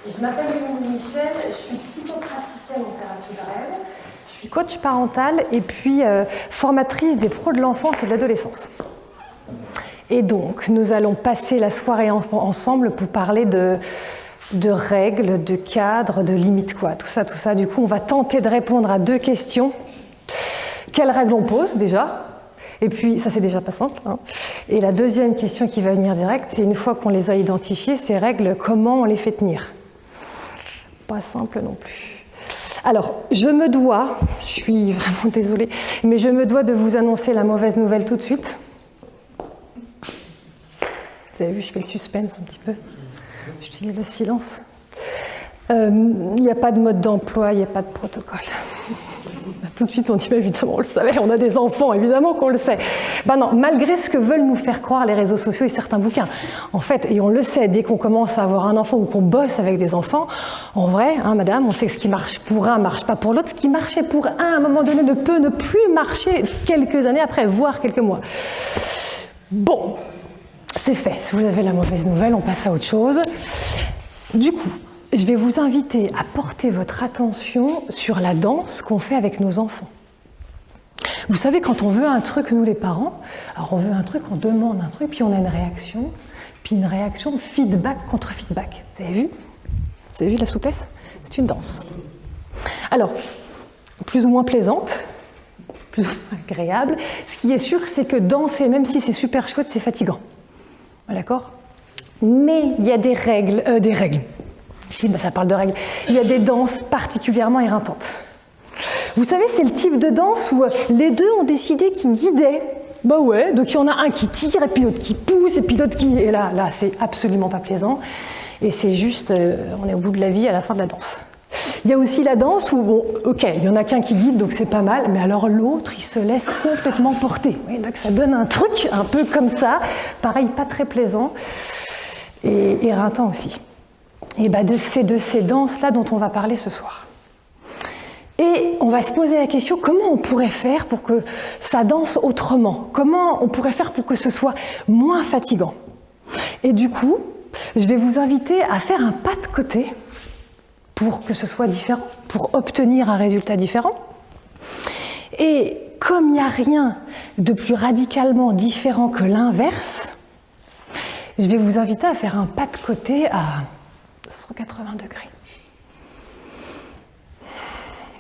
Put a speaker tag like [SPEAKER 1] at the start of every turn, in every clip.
[SPEAKER 1] Je m'appelle Émilie Michel, je suis psychopraticienne en thérapie brève, je suis coach parental et puis formatrice des pros de l'enfance et de l'adolescence. Et donc, nous allons passer la soirée ensemble pour parler de règles, de cadres, de limites, quoi. Tout ça. Du coup, on va tenter de répondre à 2 questions. Quelles règles on pose, déjà ? Et puis, ça, c'est déjà pas simple, hein. Et la deuxième question qui va venir direct, c'est une fois qu'on les a identifiées, ces règles, comment on les fait tenir ? Pas simple non plus. Alors, je suis vraiment désolée, mais je me dois de vous annoncer la mauvaise nouvelle tout de suite. Vous avez vu, je fais le suspense un petit peu. J'utilise le silence. Il n'y a pas de mode d'emploi, il n'y a pas de protocole. Tout de suite, on dit, bah, évidemment, on le savait, on a des enfants, évidemment qu'on le sait. Ben non, malgré ce que veulent nous faire croire les réseaux sociaux et certains bouquins. En fait, et on le sait, dès qu'on commence à avoir un enfant ou qu'on bosse avec des enfants, en vrai, hein, madame, on sait que ce qui marche pour un ne marche pas pour l'autre. Ce qui marchait pour un, à un moment donné, ne peut ne plus marcher quelques années après, voire quelques mois. Bon, c'est fait. Si vous avez la mauvaise nouvelle, on passe à autre chose. Du coup, je vais vous inviter à porter votre attention sur la danse qu'on fait avec nos enfants. Vous savez, quand on veut un truc, nous les parents, alors on veut un truc, on demande un truc, puis on a une réaction, feedback contre feedback. Vous avez vu la souplesse ? C'est une danse. Alors, plus ou moins plaisante, plus ou moins agréable. Ce qui est sûr, c'est que danser, même si c'est super chouette, c'est fatigant. D'accord ? Mais il y a des règles. Si, ça parle de règles. Il y a des danses particulièrement éreintantes. Vous savez, c'est le type de danse où les deux ont décidé qu'ils guidaient. Bah ouais, donc il y en a un qui tire, et puis l'autre qui pousse, et puis l'autre qui... Et là, c'est absolument pas plaisant. Et c'est juste, on est au bout de la vie à la fin de la danse. Il y a aussi la danse où, bon, ok, il y en a qu'un qui guide, donc c'est pas mal, mais alors l'autre, il se laisse complètement porter. Oui, donc ça donne un truc un peu comme ça, pareil, pas très plaisant, et éreintant aussi. Et de ces danses-là dont on va parler ce soir. Et on va se poser la question, comment on pourrait faire pour que ça danse autrement ? Comment on pourrait faire pour que ce soit moins fatigant ? Et du coup, je vais vous inviter à faire un pas de côté pour que ce soit différent, pour obtenir un résultat différent. Et comme il n'y a rien de plus radicalement différent que l'inverse, je vais vous inviter à faire un pas de côté à 180 degrés.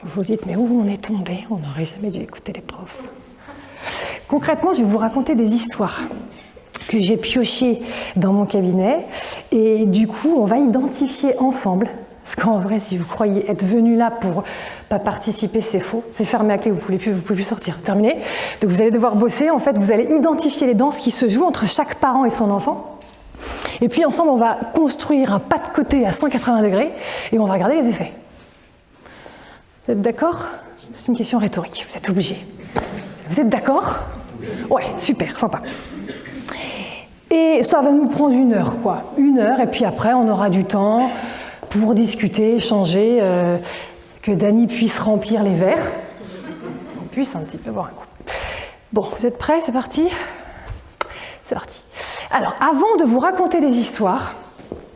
[SPEAKER 1] Vous vous dites, mais où on est tombé ? On n'aurait jamais dû écouter les profs. Concrètement, je vais vous raconter des histoires que j'ai piochées dans mon cabinet. Et du coup, on va identifier ensemble. Parce qu'en vrai, si vous croyez être venu là pour pas participer, c'est faux. C'est fermé à clé, vous pouvez plus sortir. Terminé. Donc vous allez devoir bosser. En fait, vous allez identifier les danses qui se jouent entre chaque parent et son enfant. Et puis ensemble, on va construire un pas de côté à 180 degrés et on va regarder les effets. Vous êtes d'accord ? C'est une question rhétorique, vous êtes obligés. Vous êtes d'accord ? Ouais, super, sympa. Et ça va nous prendre 1 heure, quoi. 1 heure, et puis après, on aura du temps pour discuter, échanger, que Dany puisse remplir les verres, qu'on puisse un petit peu boire un coup. Bon, vous êtes prêts ? C'est parti ? C'est parti. Alors, avant de vous raconter des histoires,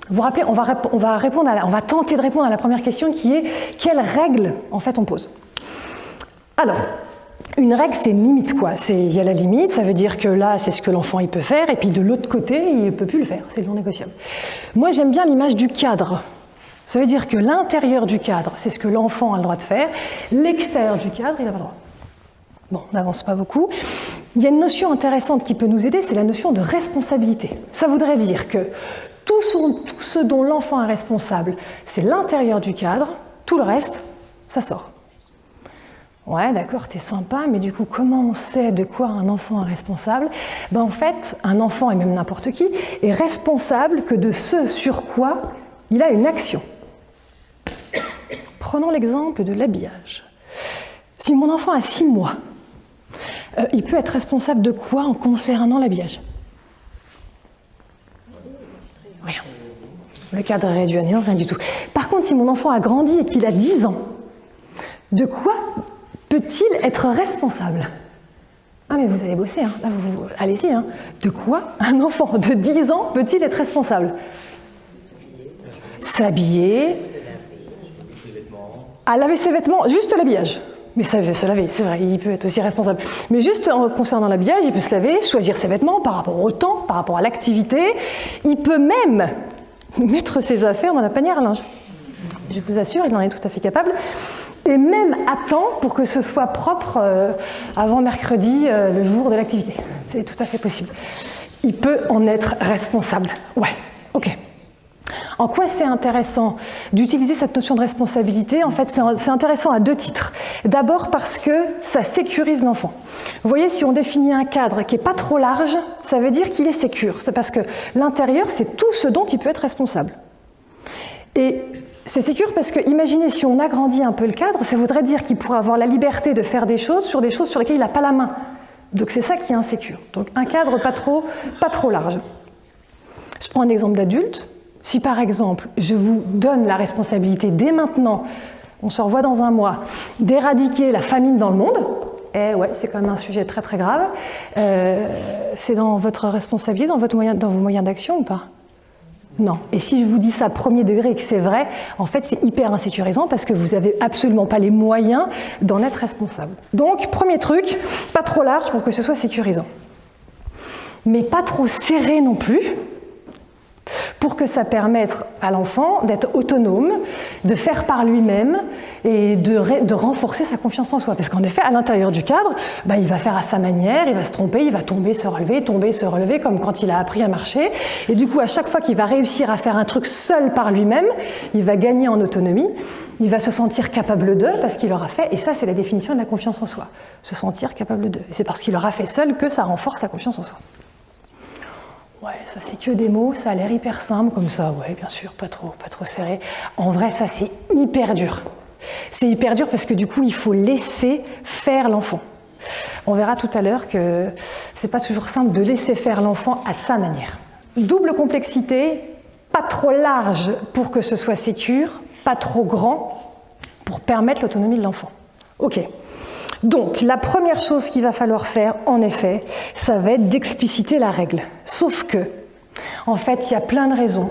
[SPEAKER 1] vous vous rappelez, on va tenter de répondre à la première question qui est quelles règles en fait on pose. Alors, une règle c'est une limite quoi. Il y a la limite, ça veut dire que là c'est ce que l'enfant il peut faire et puis de l'autre côté il ne peut plus le faire, c'est non négociable. Moi j'aime bien l'image du cadre. Ça veut dire que l'intérieur du cadre c'est ce que l'enfant a le droit de faire, l'extérieur du cadre il n'a pas le droit. Bon, on n'avance pas beaucoup. Il y a une notion intéressante qui peut nous aider, c'est la notion de responsabilité. Ça voudrait dire que tout ce dont l'enfant est responsable, c'est l'intérieur du cadre, tout le reste, ça sort. Ouais, d'accord, t'es sympa, mais du coup, comment on sait de quoi un enfant est responsable ? En fait, un enfant, et même n'importe qui, est responsable que de ce sur quoi il a une action. Prenons l'exemple de l'habillage. Si mon enfant a 6 mois, il peut être responsable de quoi en concernant l'habillage ? Rien. Le cadre est réduit à néant, rien du tout. Par contre, si mon enfant a grandi et qu'il a 10 ans, de quoi peut-il être responsable ? Ah mais vous allez bosser, hein. Là, allez-y. Hein. De quoi un enfant de 10 ans peut-il être responsable ? s'habiller, à laver ses vêtements, juste l'habillage. Mais ça se laver, c'est vrai, il peut être aussi responsable. Mais juste en concernant l'habillage, il peut se laver, choisir ses vêtements par rapport au temps, par rapport à l'activité. Il peut même mettre ses affaires dans la panière à linge. Je vous assure, il en est tout à fait capable. Et même à temps pour que ce soit propre avant mercredi, le jour de l'activité. C'est tout à fait possible. Il peut en être responsable. Ouais, ok. En quoi c'est intéressant d'utiliser cette notion de responsabilité? En fait, c'est intéressant à deux titres. D'abord parce que ça sécurise l'enfant. Vous voyez, si on définit un cadre qui n'est pas trop large, ça veut dire qu'il est sécure. C'est parce que l'intérieur, c'est tout ce dont il peut être responsable. Et c'est sécure parce que, imaginez, si on agrandit un peu le cadre, ça voudrait dire qu'il pourrait avoir la liberté de faire des choses sur lesquelles il n'a pas la main. Donc c'est ça qui est insécure. Donc un cadre pas trop large. Je prends un exemple d'adulte. Si par exemple, je vous donne la responsabilité dès maintenant, on se revoit dans un mois, d'éradiquer la famine dans le monde, eh ouais, c'est quand même un sujet très très grave, c'est dans votre responsabilité, dans vos moyens d'action ou pas? Non. Et si je vous dis ça premier degré et que c'est vrai, en fait c'est hyper insécurisant parce que vous n'avez absolument pas les moyens d'en être responsable. Donc, premier truc, pas trop large pour que ce soit sécurisant. Mais pas trop serré non plus, pour que ça permette à l'enfant d'être autonome, de faire par lui-même et de renforcer sa confiance en soi. Parce qu'en effet, à l'intérieur du cadre, il va faire à sa manière, il va se tromper, il va tomber, se relever, comme quand il a appris à marcher. Et du coup, à chaque fois qu'il va réussir à faire un truc seul par lui-même, il va gagner en autonomie, il va se sentir capable d'eux parce qu'il l'aura fait. Et ça, c'est la définition de la confiance en soi. Se sentir capable d'eux. Et c'est parce qu'il l'aura fait seul que ça renforce sa confiance en soi. Ouais, ça c'est que des mots, ça a l'air hyper simple comme ça, ouais, bien sûr, pas trop serré. En vrai, ça c'est hyper dur. C'est hyper dur parce que du coup, il faut laisser faire l'enfant. On verra tout à l'heure que c'est pas toujours simple de laisser faire l'enfant à sa manière. Double complexité, pas trop large pour que ce soit sécure, pas trop grand pour permettre l'autonomie de l'enfant. Ok. Donc, la première chose qu'il va falloir faire, en effet, ça va être d'expliciter la règle. Sauf que, en fait, il y a plein de raisons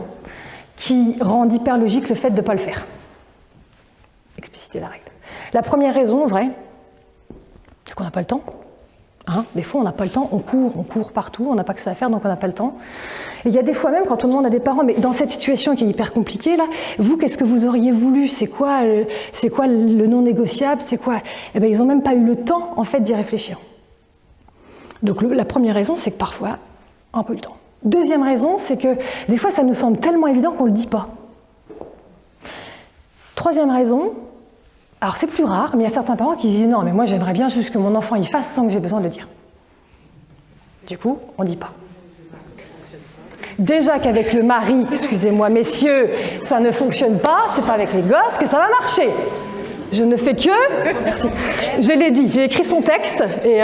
[SPEAKER 1] qui rendent hyper logique le fait de ne pas le faire. Expliciter la règle. La première raison, en vrai, c'est qu'on n'a pas le temps. Des fois, on n'a pas le temps, on court partout, on n'a pas que ça à faire, donc on n'a pas le temps. Et il y a des fois même, quand on demande à des parents, mais dans cette situation qui est hyper compliquée, là, vous, qu'est-ce que vous auriez voulu? C'est quoi le non négociable? C'est quoi? Eh bien, ils n'ont même pas eu le temps, en fait, d'y réfléchir. Donc, la première raison, c'est que parfois, un peu le temps. Deuxième raison, c'est que des fois, ça nous semble tellement évident qu'on ne le dit pas. Troisième raison, alors c'est plus rare, mais il y a certains parents qui disent « Non, mais moi j'aimerais bien juste que mon enfant il fasse sans que j'ai besoin de le dire. » Du coup, on ne dit pas. Déjà qu'avec le mari, excusez-moi messieurs, ça ne fonctionne pas, c'est pas avec les gosses que ça va marcher. Je ne fais que... Merci. Je l'ai dit, j'ai écrit son texte et...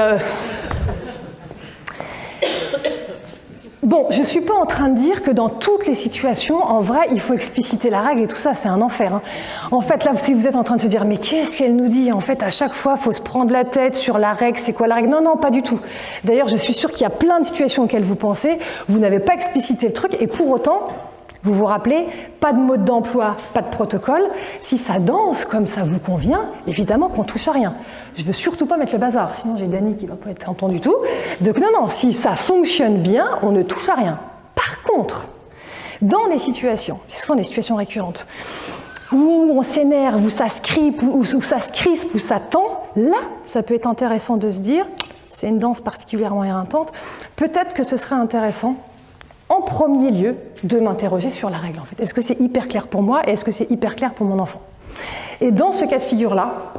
[SPEAKER 1] Bon, je ne suis pas en train de dire que dans toutes les situations, en vrai, il faut expliciter la règle et tout ça, c'est un enfer. En fait, là, si vous êtes en train de se dire « Mais qu'est-ce qu'elle nous dit ?» En fait, à chaque fois, il faut se prendre la tête sur la règle, c'est quoi la règle? Non, pas du tout. D'ailleurs, je suis sûre qu'il y a plein de situations auxquelles vous pensez, vous n'avez pas explicité le truc, et pour autant, vous vous rappelez, pas de mode d'emploi, pas de protocole. Si ça danse comme ça vous convient, évidemment qu'on touche à rien. Je veux surtout pas mettre le bazar, sinon j'ai Dany qui va pas être entendu du tout. Donc non, si ça fonctionne bien, on ne touche à rien. Par contre, dans des situations, souvent des situations récurrentes, où on s'énerve, où ça se crispe, où ça tend, là, ça peut être intéressant de se dire, c'est une danse particulièrement éreintante, peut-être que ce serait intéressant en premier lieu, de m'interroger sur la règle, en fait. Est-ce que c'est hyper clair pour moi et est-ce que c'est hyper clair pour mon enfant? Et dans ce cas de figure-là,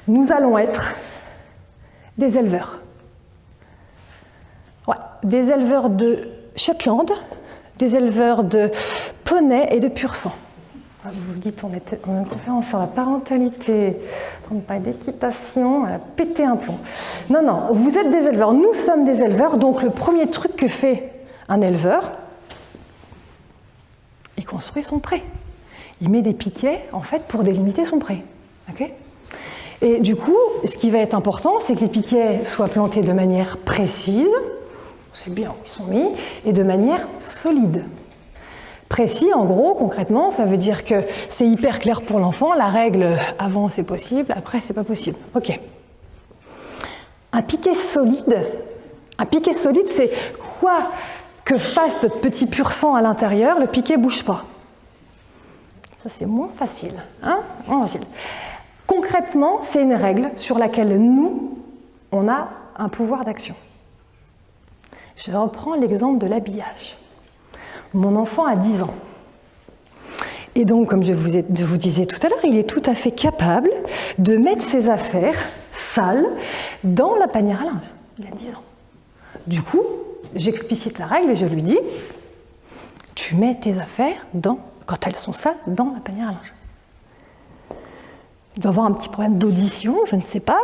[SPEAKER 1] nous allons être des éleveurs. Ouais, des éleveurs de Shetland, des éleveurs de poney et de pur sang. Vous vous dites, on était en une conférence sur la parentalité, on parle d'équitation, elle a pété un plomb. Non, vous êtes des éleveurs, nous sommes des éleveurs, donc le premier truc que fait un éleveur, il construit son pré. Il met des piquets, en fait, pour délimiter son pré. Okay ? Et du coup, ce qui va être important, c'est que les piquets soient plantés de manière précise, c'est bien où ils sont mis, et de manière solide. Précis, en gros, concrètement, ça veut dire que c'est hyper clair pour l'enfant. La règle, avant c'est possible, après c'est pas possible. Ok. Un piqué solide, c'est quoi que fasse notre petit pur sang à l'intérieur, le piqué bouge pas. Ça c'est moins facile, hein? Moins facile. Concrètement, c'est une règle sur laquelle nous, on a un pouvoir d'action. Je reprends l'exemple de l'habillage. Mon enfant a 10 ans. Et donc, comme je vous disais tout à l'heure, il est tout à fait capable de mettre ses affaires sales dans la panière à linge. Il a 10 ans. Du coup, j'explicite la règle et je lui dis, tu mets tes affaires, quand elles sont sales, dans la panière à linge. Il doit avoir un petit problème d'audition, je ne sais pas.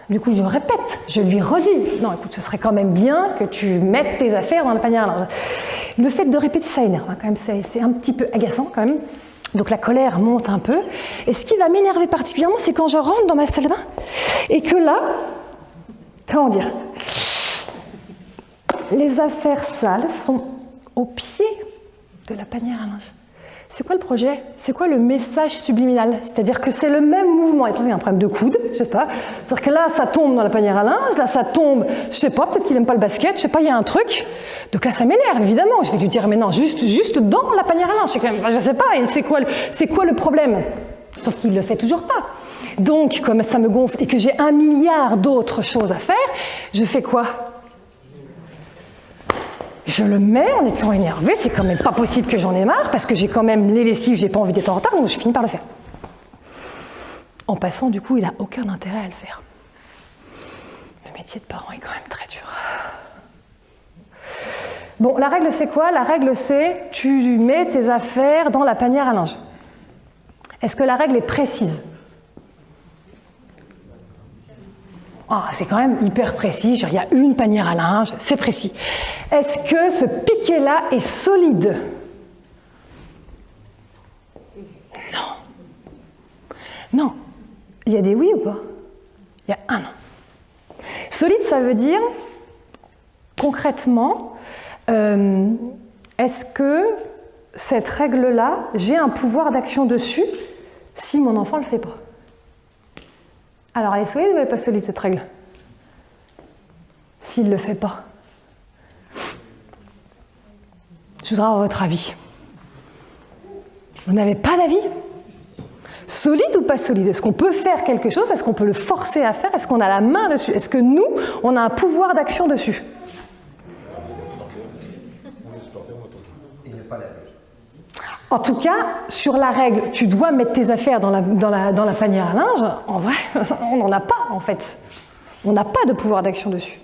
[SPEAKER 1] Du coup, je répète, je lui redis. Non, écoute, ce serait quand même bien que tu mettes tes affaires dans la panière à linge. Le fait de répéter, ça énerve, hein, quand même, c'est un petit peu agaçant quand même. Donc la colère monte un peu. Et ce qui va m'énerver particulièrement, c'est quand je rentre dans ma salle de bain et que là, comment dire, les affaires sales sont au pied de la panière à linge. C'est quoi le projet? C'est quoi le message subliminal? C'est-à-dire que c'est le même mouvement. Il y a un problème de coude, je sais pas. C'est-à-dire que là, ça tombe dans la panière à linge, là, ça tombe, je sais pas, peut-être qu'il n'aime pas le basket, je sais pas, il y a un truc. Donc là, ça m'énerve, évidemment. Je vais lui dire, mais non, juste dans la panière à linge. Je sais pas, et c'est quoi le problème? Sauf qu'il le fait toujours pas. Donc, comme ça me gonfle et que j'ai 1 milliard d'autres choses à faire, je fais quoi? Je le mets en étant énervé, c'est quand même pas possible que j'en ai marre, parce que j'ai quand même les lessives, j'ai pas envie d'être en retard, donc je finis par le faire. En passant, du coup, il n'a aucun intérêt à le faire. Le métier de parent est quand même très dur. Bon, la règle c'est quoi? La règle c'est, tu mets tes affaires dans la panière à linge. Est-ce que la règle est précise? C'est quand même hyper précis, genre, il y a une panière à linge, c'est précis. Est-ce que ce piqué-là est solide? Non. Il y a des oui ou pas? Il y a un non. Solide, ça veut dire, concrètement, est-ce que cette règle-là, j'ai un pouvoir d'action dessus si mon enfant ne le fait pas? Alors, elle est solide ou elle n'est pas solide, cette règle? S'il ne le fait pas. Je voudrais avoir votre avis. Vous n'avez pas d'avis? Solide ou pas solide? Est-ce qu'on peut faire quelque chose? Est-ce qu'on peut le forcer à faire? Est-ce qu'on a la main dessus? Est-ce que nous, on a un pouvoir d'action dessus? En tout cas, sur la règle, tu dois mettre tes affaires dans la panière à linge, en vrai, on n'en a pas, en fait. On n'a pas de pouvoir d'action dessus.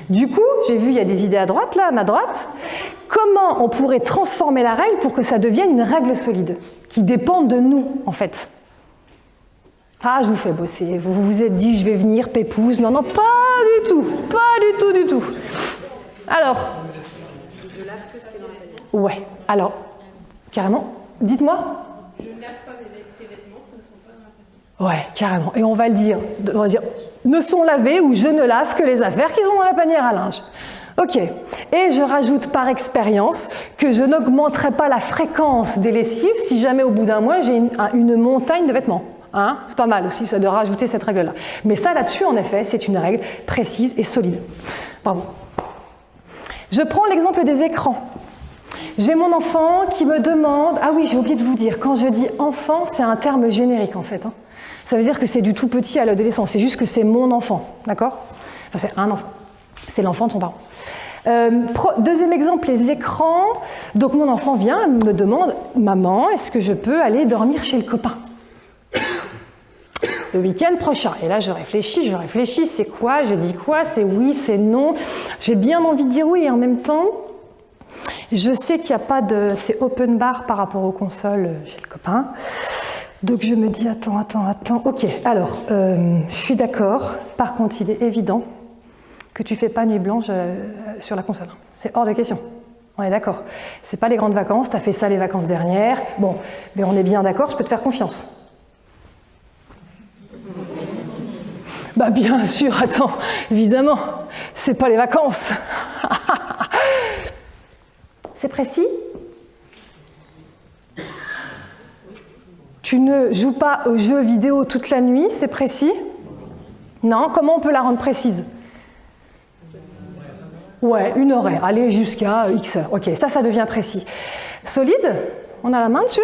[SPEAKER 1] Du coup, j'ai vu, il y a des idées à droite, là, à ma droite. Comment on pourrait transformer la règle pour que ça devienne une règle solide, qui dépende de nous, en fait? Je vous fais bosser. Vous vous êtes dit, je vais venir, pépouze. Non, pas du tout. Pas du tout. Alors. Je lave que ce qui est dans la panière. Ouais, alors. Carrément. Dites-moi. Je ne lave pas tes vêtements, ça ne sont pas dans la panière. Ouais, carrément. Et on va le dire. On va dire, ne sont lavés ou je ne lave que les affaires qui sont dans la panière à linge. Ok. Et je rajoute par expérience que je n'augmenterai pas la fréquence des lessives si jamais au bout d'un mois j'ai une montagne de vêtements. C'est pas mal aussi ça de rajouter cette règle-là. Mais ça là-dessus, en effet, c'est une règle précise et solide. Bravo. Je prends l'exemple des écrans. J'ai mon enfant qui me demande... Ah oui, j'ai oublié de vous dire, quand je dis enfant, c'est un terme générique en fait. Ça veut dire que c'est du tout petit à l'adolescent, c'est juste que c'est mon enfant, d'accord? Enfin, c'est un enfant, c'est l'enfant de son parent. Deuxième exemple, les écrans. Donc mon enfant vient, me demande, maman, est-ce que je peux aller dormir chez le copain le week-end prochain? Et là je réfléchis, c'est quoi? Je dis quoi? C'est oui, c'est non. J'ai bien envie de dire oui et en même temps... Je sais qu'il n'y a pas de... C'est open bar par rapport aux consoles chez le copain. Donc je me dis, attends. Ok, alors, je suis d'accord. Par contre, il est évident que tu ne fais pas nuit blanche sur la console. C'est hors de question. On est d'accord. Ce n'est pas les grandes vacances, tu as fait ça les vacances dernières. Bon, mais on est bien d'accord, je peux te faire confiance. Bien sûr, attends, évidemment, c'est pas les vacances. C'est précis? Tu ne joues pas aux jeux vidéo toute la nuit, c'est précis? Non, comment on peut la rendre précise? Ouais, une horaire, aller jusqu'à X heures. Ok, ça devient précis. Solide? On a la main dessus?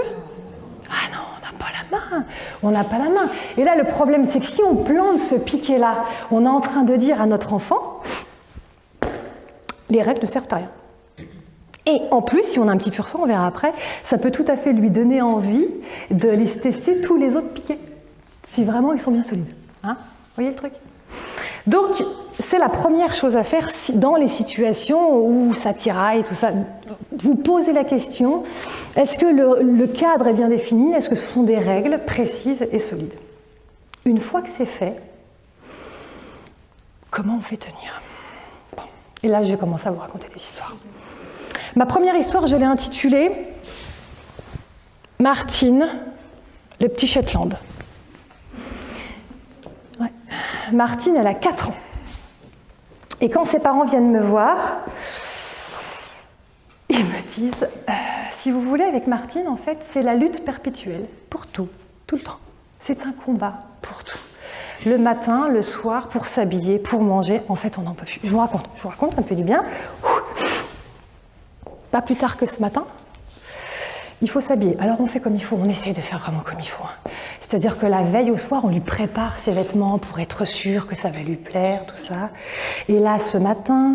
[SPEAKER 1] Ah non, on n'a pas la main. On n'a pas la main. Et là, le problème, c'est que si on plante ce piquet-là, on est en train de dire à notre enfant, les règles ne servent à rien. Et en plus, si on a un petit pur sang, on verra après, ça peut tout à fait lui donner envie de les tester tous les autres piquets, si vraiment ils sont bien solides. Hein? Vous voyez le truc? Donc, c'est la première chose à faire dans les situations où ça tiraille, tout ça. Vous posez la question, est-ce que le cadre est bien défini? Est-ce que ce sont des règles précises et solides? Une fois que c'est fait, comment on fait tenir? Bon. Et là, je vais commencer à vous raconter des histoires. Ma première histoire, je l'ai intitulée « Martine, le petit Shetland ». Ouais. Martine, elle a 4 ans. Et quand ses parents viennent me voir, ils me disent si vous voulez, avec Martine, en fait, c'est la lutte perpétuelle pour tout le temps. C'est un combat pour tout. Le matin, le soir, pour s'habiller, pour manger, en fait, on n'en peut plus. Je vous raconte, ça me fait du bien. Pas plus tard que ce matin, il faut s'habiller. Alors on fait comme il faut, on essaye de faire vraiment comme il faut. C'est-à-dire que la veille au soir, on lui prépare ses vêtements pour être sûr que ça va lui plaire, tout ça. Et là, ce matin,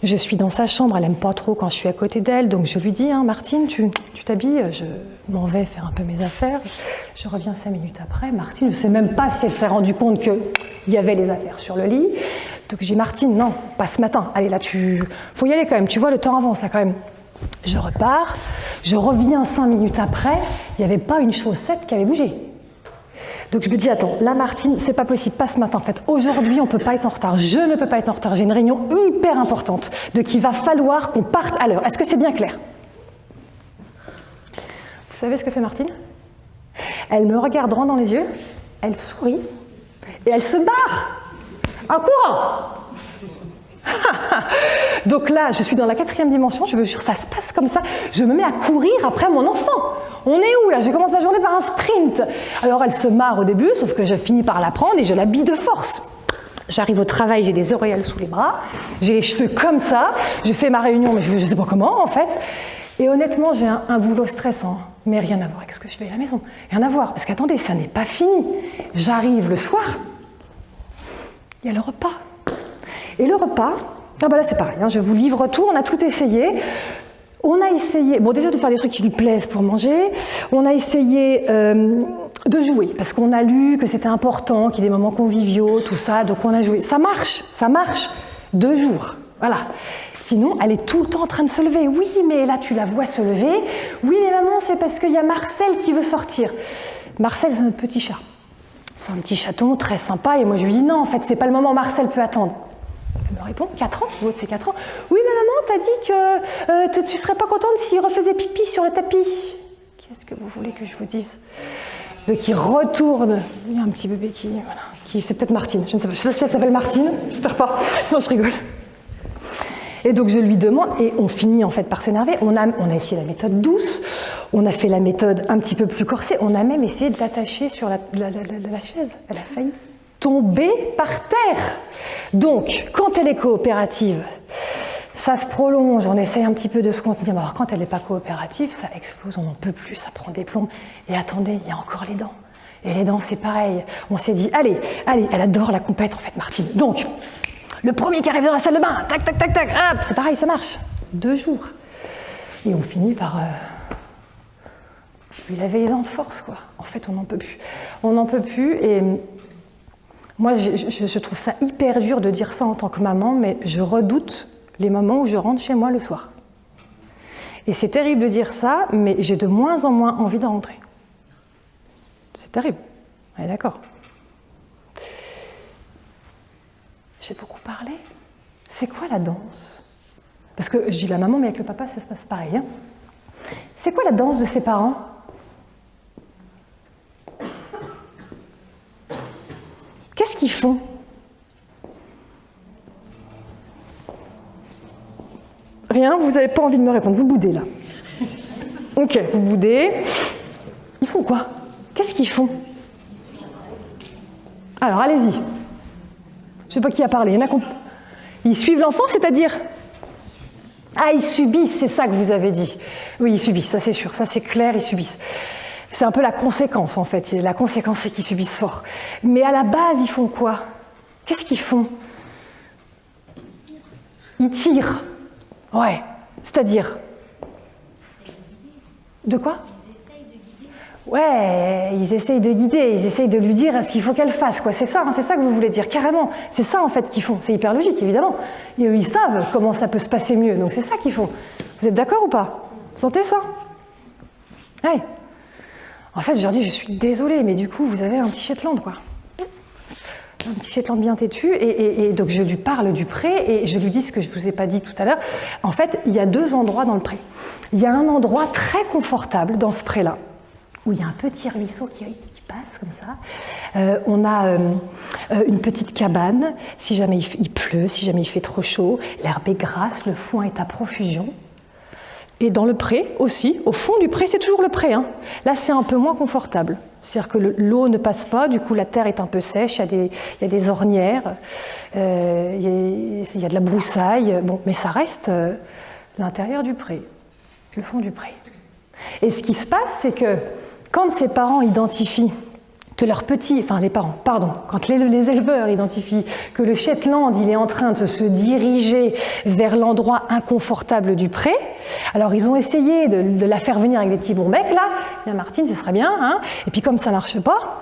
[SPEAKER 1] je suis dans sa chambre, elle n'aime pas trop quand je suis à côté d'elle, donc je lui dis, Martine, tu t'habilles, je m'en vais faire un peu mes affaires. Je reviens 5 minutes après, Martine, je ne sais même pas si elle s'est rendue compte qu'il y avait les affaires sur le lit. Donc je dis, Martine, non, pas ce matin. Allez, là, faut y aller quand même, tu vois, le temps avance là quand même. Je repars, je reviens 5 minutes après, il n'y avait pas une chaussette qui avait bougé. Donc je me dis, attends, là Martine, c'est pas possible, pas ce matin en fait. Aujourd'hui, on ne peut pas être en retard, je ne peux pas être en retard. J'ai une réunion hyper importante, de qu'il va falloir qu'on parte à l'heure. Est-ce que c'est bien clair? Vous savez ce que fait Martine? Elle me regarde droit dans les yeux, elle sourit, et elle se barre en courant. Donc là, je suis dans la 4e dimension, je vous jure, ça se passe comme ça. Je me mets à courir après mon enfant. On est où là? Je commence ma journée par un sprint. Alors elle se marre au début, sauf que je finis par la prendre et je l'habille de force. J'arrive au travail, j'ai des oreillettes sous les bras, j'ai les cheveux comme ça, je fais ma réunion, mais je ne sais pas comment en fait. Et honnêtement, j'ai un boulot stressant, mais rien à voir avec ce que je fais à la maison. Rien à voir, parce qu'attendez, ça n'est pas fini. J'arrive le soir, il y a le repas. Et le repas, là c'est pareil, je vous livre tout, on a tout essayé. On a essayé, déjà de faire des trucs qui lui plaisent pour manger, on a essayé de jouer, parce qu'on a lu que c'était important, qu'il y ait des moments conviviaux, tout ça, donc on a joué. Ça marche, 2 jours, voilà. Sinon, elle est tout le temps en train de se lever. Oui, mais là, tu la vois se lever. Oui, mais maman, c'est parce qu'il y a Marcel qui veut sortir. Marcel, c'est notre petit chat. C'est un petit chaton très sympa, et moi je lui dis non, en fait, c'est pas le moment, Marcel peut attendre. Elle me répond, 4 ans, l'autre c'est 4 ans. Oui, mais maman, t'as dit que tu serais pas contente s'il refaisait pipi sur le tapis. Qu'est-ce que vous voulez que je vous dise? Donc il retourne, il y a un petit bébé qui c'est peut-être Martine, je ne sais pas si elle s'appelle Martine, j'espère pas, non je rigole. Et donc je lui demande, et on finit en fait par s'énerver, on a essayé la méthode douce, on a fait la méthode un petit peu plus corsée, on a même essayé de l'attacher sur la chaise, elle a failli tomber par terre. Donc, quand elle est coopérative, ça se prolonge, on essaye un petit peu de se contenir. Alors, quand elle n'est pas coopérative, ça explose, on n'en peut plus, ça prend des plombs. Et attendez, il y a encore les dents. Et les dents, c'est pareil. On s'est dit, allez, elle adore la compète, en fait, Martine. Donc, le premier qui arrive dans la salle de bain, tac, tac, tac, tac, hop, c'est pareil, ça marche. 2 jours. Et on finit par lui laver les dents de force, quoi. En fait, on n'en peut plus. On n'en peut plus, et moi, je trouve ça hyper dur de dire ça en tant que maman, mais je redoute les moments où je rentre chez moi le soir. Et c'est terrible de dire ça, mais j'ai de moins en moins envie de rentrer. C'est terrible. On est d'accord. J'ai beaucoup parlé. C'est quoi la danse? Parce que je dis la maman, mais avec le papa, ça se passe pareil. Hein. C'est quoi la danse de ses parents? Qu'est-ce qu'ils font? Rien, vous n'avez pas envie de me répondre, vous boudez là. Ok, vous boudez. Ils font quoi? Qu'est-ce qu'ils font? Alors, allez-y. Je ne sais pas qui a parlé. Ils suivent l'enfant, c'est-à-dire? Ah, ils subissent, c'est ça que vous avez dit. Oui, ils subissent, ça c'est sûr, ça c'est clair, ils subissent. C'est un peu la conséquence, en fait. La conséquence, c'est qu'ils subissent fort. Mais à la base, ils font quoi? Qu'est-ce qu'ils font? Ils tirent. Ouais, c'est-à-dire? De quoi? Ouais, ils essayent de guider, ils essayent de lui dire ce qu'il faut qu'elle fasse, quoi. C'est ça, hein, c'est ça que vous voulez dire, carrément. C'est ça, en fait, qu'ils font. C'est hyper logique, évidemment. Et eux, ils savent comment ça peut se passer mieux, donc c'est ça qu'ils font. Vous êtes d'accord ou pas? Vous sentez ça? Ouais. En fait, je leur dis, je suis désolée, mais du coup, vous avez un petit Shetland, quoi. Un petit Shetland bien têtu, et donc je lui parle du pré, et je lui dis ce que je ne vous ai pas dit tout à l'heure. En fait, il y a 2 endroits dans le pré. Il y a un endroit très confortable dans ce pré-là, où il y a un petit ruisseau qui passe comme ça. On a une petite cabane, si jamais il pleut, si jamais il fait trop chaud, l'herbe est grasse, le foin est à profusion. Et dans le pré aussi, au fond du pré, c'est toujours le pré, hein. Là, c'est un peu moins confortable. C'est-à-dire que l'eau ne passe pas, du coup la terre est un peu sèche, il y a des ornières, il y a de la broussaille, bon, mais ça reste l'intérieur du pré, le fond du pré. Et ce qui se passe, c'est que quand ces parents identifient que leur petit, enfin les parents, pardon, quand les éleveurs identifient que le Shetland, il est en train de se diriger vers l'endroit inconfortable du pré, alors ils ont essayé de la faire venir avec des petits bourbecs, là, bien Martine, ce serait bien, hein, et puis comme ça marche pas,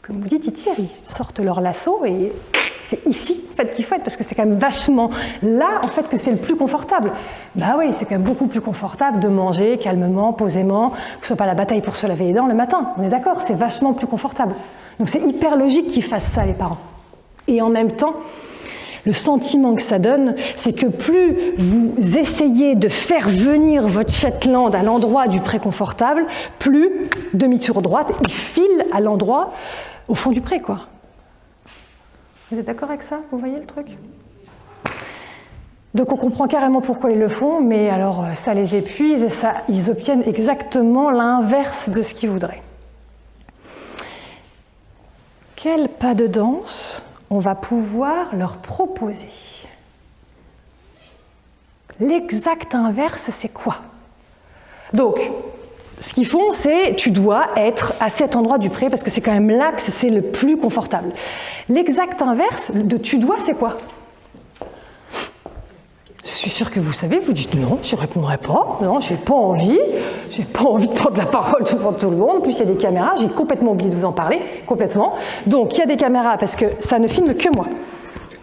[SPEAKER 1] comme vous dites, ils tirent, ils sortent leur lasso et c'est ici en fait, qu'il faut être, parce que c'est quand même vachement là en fait, que c'est le plus confortable. Bah oui, c'est quand même beaucoup plus confortable de manger calmement, posément, que ce soit pas la bataille pour se laver les dents le matin. On est d'accord, c'est vachement plus confortable. Donc c'est hyper logique qu'ils fassent ça, les parents. Et en même temps, le sentiment que ça donne, c'est que plus vous essayez de faire venir votre Shetland à l'endroit du pré confortable, plus, demi-tour droite, il file à l'endroit au fond du pré, quoi. Vous êtes d'accord avec ça? Vous voyez le truc? Donc on comprend carrément pourquoi ils le font, mais alors ça les épuise et ça, ils obtiennent exactement l'inverse de ce qu'ils voudraient. Quel pas de danse on va pouvoir leur proposer? L'exact inverse, c'est quoi? Donc, ce qu'ils font, c'est tu dois être à cet endroit du pré parce que c'est quand même là que c'est le plus confortable. L'exact inverse de tu dois, c'est quoi? Je suis sûre que vous savez, vous dites non, je ne répondrai pas, non, j'ai pas envie de prendre la parole devant tout le monde, en plus il y a des caméras, j'ai complètement oublié de vous en parler, complètement. Donc il y a des caméras parce que ça ne filme que moi.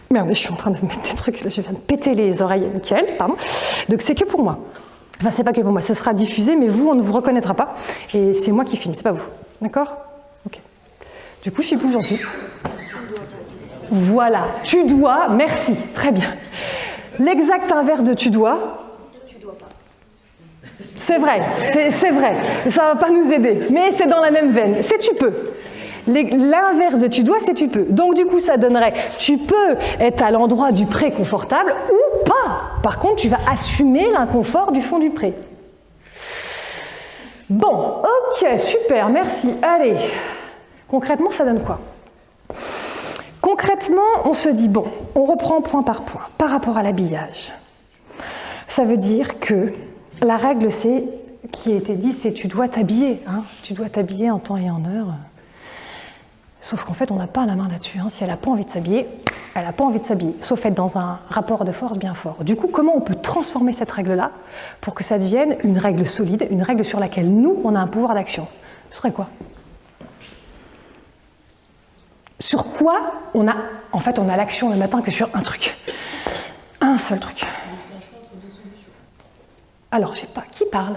[SPEAKER 1] Merde, je suis en train de mettre des trucs, là, je viens de péter les oreilles à Mickaël, pardon. Donc c'est que pour moi. Enfin, c'est pas que pour moi, ce sera diffusé, mais vous, on ne vous reconnaîtra pas. Et c'est moi qui filme, c'est pas vous. D'accord? Ok. Du coup, je sais plus où j'en suis. Voilà, tu dois, merci, très bien. L'exact inverse de tu dois. Tu dois pas. C'est vrai, c'est vrai. Ça va pas nous aider, mais c'est dans la même veine. C'est tu peux. L'inverse de tu dois, c'est tu peux. Donc du coup, ça donnerait tu peux être à l'endroit du pré confortable ou pas. Par contre, tu vas assumer l'inconfort du fond du pré. Bon, ok, super, merci. Allez, concrètement, ça donne quoi? Concrètement, on se dit, bon, on reprend point par point par rapport à l'habillage. Ça veut dire que la règle, qui a été dit, c'est tu dois t'habiller. Hein, tu dois t'habiller en temps et en heure. Sauf qu'en fait, on n'a pas la main là-dessus. Hein. Si elle n'a pas envie de s'habiller, elle n'a pas envie de s'habiller, sauf être dans un rapport de force bien fort. Du coup, comment on peut transformer cette règle-là pour que ça devienne une règle solide, une règle sur laquelle nous, on a un pouvoir d'action? Ce serait quoi? Sur quoi on a... En fait, on a l'action le matin que sur un truc. Un seul truc. Alors, je sais pas, qui parle?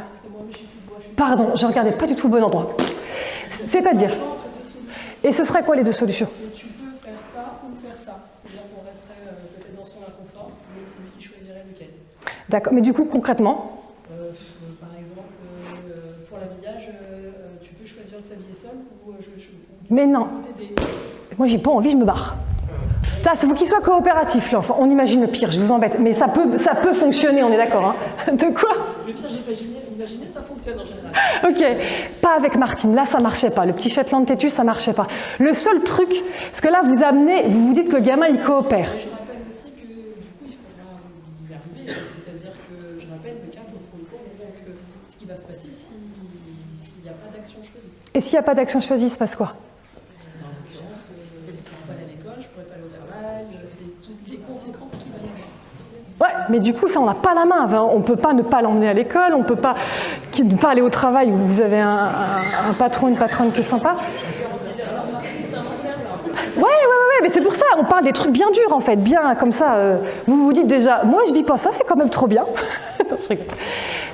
[SPEAKER 1] Pardon, je ne regardais pas du tout le bon endroit. C'est-à-dire... Et ce serait quoi les deux solutions?
[SPEAKER 2] Tu peux faire ça ou faire ça. C'est-à-dire qu'on resterait peut-être dans son inconfort, mais c'est lui qui choisirait lequel.
[SPEAKER 1] D'accord, mais du coup, concrètement?
[SPEAKER 2] Par exemple, pour l'habillage, tu peux choisir de t'habiller seul ou
[SPEAKER 1] mais non. Moi, j'ai pas envie, je me barre. Ça, faut qu'il soit coopératif, l'enfant. On imagine le pire, je vous embête. Mais ça peut fonctionner, on est d'accord, hein? De quoi?
[SPEAKER 2] Le pire, j'ai pas imaginé, ça fonctionne en général.
[SPEAKER 1] Ok, pas avec Martine, là ça marchait pas. Le petit Shetland têtu, ça marchait pas. Le seul truc, parce que là vous vous dites que le gamin il coopère.
[SPEAKER 2] Et je rappelle aussi que du coup, il faudra y arriver. C'est-à-dire que je rappelle le cadre pour le coup en disant que ce qui va se passer s'il n'y a pas d'action choisie.
[SPEAKER 1] Et s'il n'y a pas d'action choisie, il se passe quoi?
[SPEAKER 2] En l'occurrence, je ne pourrais pas aller à l'école, je ne pourrais pas aller au travail, c'est toutes les conséquences qu'il va y avoir.
[SPEAKER 1] Ouais, mais du coup, ça, on n'a pas la main. Enfin, on ne peut pas ne pas l'emmener à l'école, on ne peut pas ne pas aller au travail où vous avez un patron, une patronne qui est sympa. Ouais, mais c'est pour ça, on parle des trucs bien durs en fait, bien comme ça. Vous vous dites déjà, moi je dis pas ça, c'est quand même trop bien.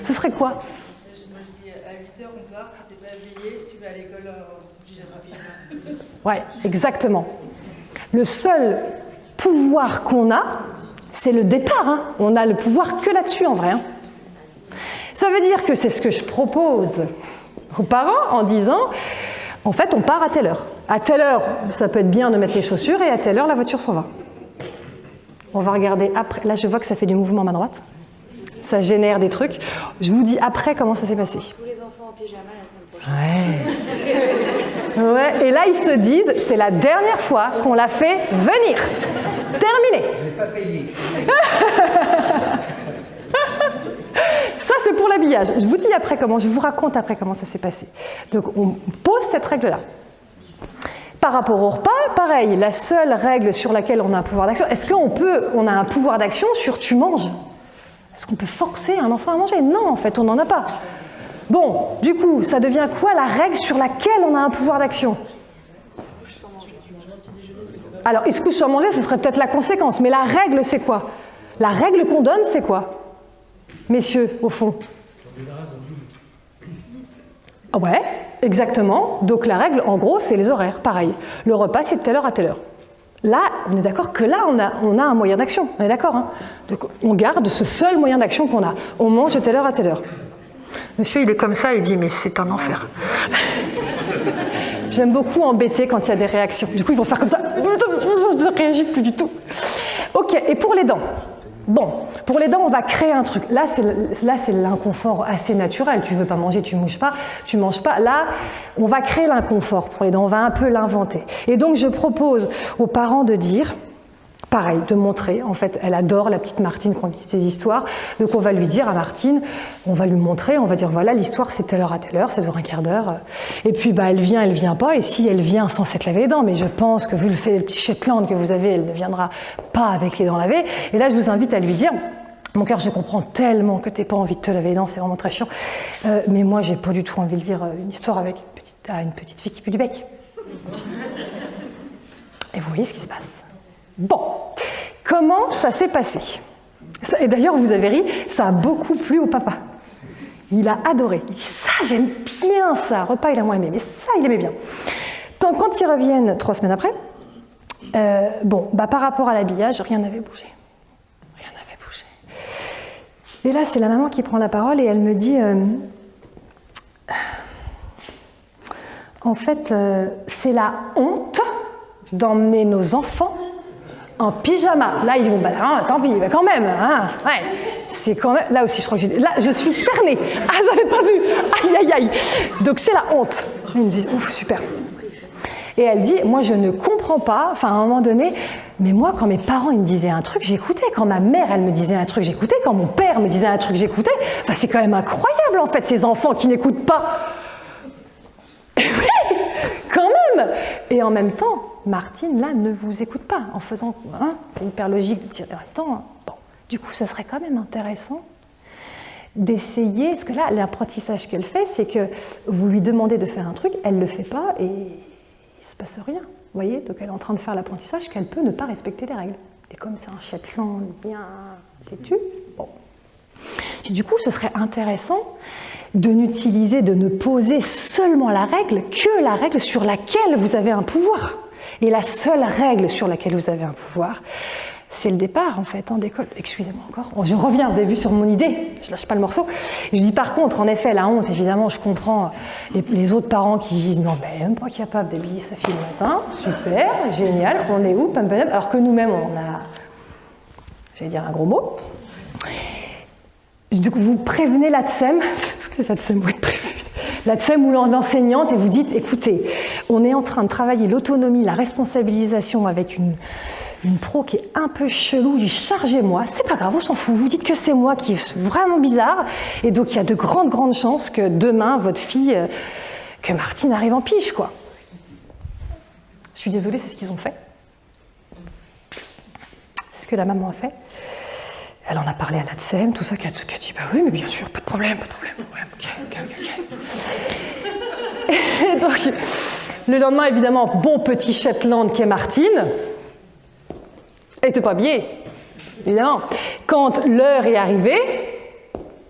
[SPEAKER 1] Ce serait quoi?
[SPEAKER 3] Moi je dis à 8h on part, si t'es pas éveillé, tu vas à l'école pyjama.
[SPEAKER 1] Ouais, exactement. Le seul pouvoir qu'on a, c'est le départ. Hein. On a le pouvoir que là-dessus en vrai. Hein. Ça veut dire que c'est ce que je propose aux parents en disant, en fait, on part à telle heure. À telle heure, ça peut être bien de mettre les chaussures et à telle heure, la voiture s'en va. On va regarder après. Là, je vois que ça fait du mouvement à ma droite. Ça génère des trucs. Je vous dis après comment ça s'est passé.
[SPEAKER 3] Tous les enfants en pyjama la semaine prochaine.
[SPEAKER 1] Ouais, et là, ils se disent, c'est la dernière fois qu'on l'a fait venir. Terminé.
[SPEAKER 4] Je n'ai pas payé.
[SPEAKER 1] Ça, c'est pour l'habillage. Je vous dis après comment, je vous raconte après comment ça s'est passé. Donc, on pose cette règle-là. Par rapport au repas, pareil, la seule règle sur laquelle on a un pouvoir d'action, est-ce qu'on a un pouvoir d'action sur tu manges? Est-ce qu'on peut forcer un enfant à manger? Non, en fait, on n'en a pas. Bon, du coup, ça devient quoi la règle sur laquelle on a un pouvoir d'action? Alors, il se couche sans manger, ce serait peut-être la conséquence, mais la règle, c'est quoi? La règle qu'on donne, c'est quoi? Messieurs, au fond. Ouais, exactement. Donc la règle, en gros, c'est les horaires, pareil. Le repas, c'est de telle heure à telle heure. Là, on est d'accord que là, on a un moyen d'action. On est d'accord, hein? Donc on garde ce seul moyen d'action qu'on a. On mange de telle heure à telle heure. Monsieur, il est comme ça, il dit, mais c'est un enfer. J'aime beaucoup embêter quand il y a des réactions. Du coup, ils vont faire comme ça. Je ne réagis plus du tout. Ok, et pour les dents? Bon, pour les dents, on va créer un truc. Là, c'est l'inconfort assez naturel. Tu veux pas manger, tu manges pas. Là, on va créer l'inconfort pour les dents. On va un peu l'inventer. Et donc, je propose aux parents de dire, pareil, de montrer. En fait, elle adore la petite Martine quand on lit ses histoires. Donc, on va lui dire à Martine, on va lui montrer, on va dire, voilà, l'histoire, c'est telle heure à telle heure, ça dure un quart d'heure. Et puis, bah, elle vient pas. Et si elle vient sans s'être lavée les dents, mais je pense que vu le fait, le petit Shetland que vous avez, elle ne viendra pas avec les dents lavées. Et là, je vous invite à lui dire, mon cœur, je comprends tellement que tu n'aies pas envie de te laver les dents, c'est vraiment très chiant. Mais moi, j'ai pas du tout envie de lire une histoire avec une petite fille qui pue du bec. Et vous voyez ce qui se passe. Bon, comment ça s'est passé? Et d'ailleurs, vous avez ri, ça a beaucoup plu au papa. Il a adoré. Il dit, ça, j'aime bien ça. Repas, il a moins aimé, mais ça, il aimait bien. Donc, quand ils reviennent 3 semaines après, par rapport à l'habillage, rien n'avait bougé. Rien n'avait bougé. Et là, c'est la maman qui prend la parole et elle me dit, en fait, c'est la honte d'emmener nos enfants en pyjama. Là, ils vont, tant pis, quand même. Hein, ouais. C'est quand même. Là aussi, je crois que là, je suis cernée. Ah, j'avais pas vu. Aïe, aïe, aïe. Donc, c'est la honte. Ils me disent, ouf, super. Et elle dit, moi, je ne comprends pas. Enfin, à un moment donné, mais moi, quand mes parents ils me disaient un truc, j'écoutais. Quand ma mère, elle me disait un truc, j'écoutais. Quand mon père me disait un truc, j'écoutais. Enfin, c'est quand même incroyable, en fait, ces enfants qui n'écoutent pas. Oui, quand même. Et en même temps, Martine, là, ne vous écoute pas en faisant, c'est hyper logique de dire, attends, bon, du coup, ce serait quand même intéressant d'essayer, parce que là, l'apprentissage qu'elle fait, c'est que vous lui demandez de faire un truc, elle ne le fait pas et il ne se passe rien. Vous voyez, donc elle est en train de faire l'apprentissage qu'elle peut ne pas respecter les règles. Et comme c'est un Shetland bien têtu, bon. Et du coup, ce serait intéressant de n'utiliser, de ne poser seulement la règle que la règle sur laquelle vous avez un pouvoir. Et la seule règle sur laquelle vous avez un pouvoir, c'est le départ, en fait, d'école. Excusez-moi encore. Je reviens, vous avez vu sur mon idée, je lâche pas le morceau. Je dis par contre, en effet, la honte, évidemment, je comprends les autres parents qui disent non, ben, même pas capable d'habiller sa fille le matin, super, génial, on est où, alors que nous-mêmes, on a, j'allais dire un gros mot. Donc vous prévenez l'ATSEM, toutes les ATSEM vont être prévues, l'ATSEM ou l'enseignante, et vous dites, écoutez, on est en train de travailler l'autonomie, la responsabilisation avec une pro qui est un peu chelou, chargez-moi, c'est pas grave, on s'en fout, vous dites que c'est moi qui est vraiment bizarre, et donc il y a de grandes chances que demain, votre fille, que Martine arrive en pige, quoi. Je suis désolée, c'est ce qu'ils ont fait. C'est ce que la maman a fait. Elle en a parlé à l'ATSEM, tout ça, qui a dit, bah oui, mais bien sûr, pas de problème. Ok. Et donc, le lendemain, évidemment, bon petit Shetland qu'est Martine, elle n'était pas habillée, évidemment. Quand l'heure est arrivée,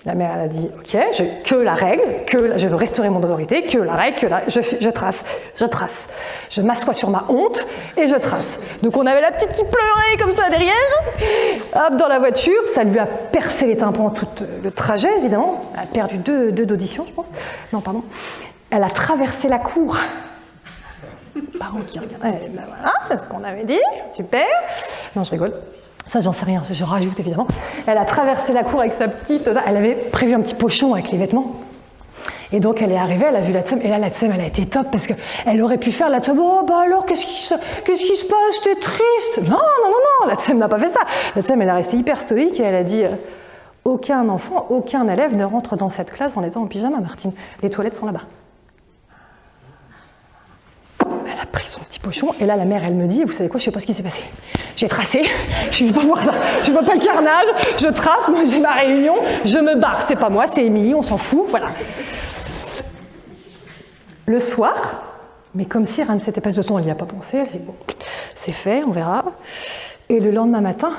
[SPEAKER 1] la mère, elle a dit, ok, que la règle, je veux restaurer mon autorité, que la règle, je trace. Je m'assois sur ma honte et je trace. Donc on avait la petite qui pleurait comme ça derrière, hop, dans la voiture, ça lui a percé les tympans tout le trajet, évidemment. Elle a perdu deux d'audition, je pense. Non, pardon. Elle a traversé la cour. Parents qui regardent, ben voilà, c'est ce qu'on avait dit, super. Non, je rigole. Ça, j'en sais rien, je rajoute évidemment. Elle a traversé la cour avec sa petite... Elle avait prévu un petit pochon avec les vêtements. Et donc, elle est arrivée, elle a vu la TSEM. Et là, la TSEM, elle a été top parce qu'elle aurait pu faire la TSEM. Oh, bah alors, qu'est-ce qui se passe? T'es triste? Non, la TSEM n'a pas fait ça. La TSEM, elle est restée hyper stoïque et elle a dit aucun enfant, aucun élève ne rentre dans cette classe en étant en pyjama, Martine. Les toilettes sont là-bas. Elle a pris son petit pochon et là la mère elle me dit, vous savez quoi, je sais pas ce qui s'est passé. J'ai tracé, je ne veux pas voir ça, je ne veux pas le carnage, je trace, moi j'ai ma réunion, je me barre, c'est pas moi, c'est Émilie, on s'en fout, voilà. Le soir, mais comme si rien ne s'était passé de son, elle n'y a pas pensé, elle s'est dit bon, c'est fait, on verra. Et le lendemain matin,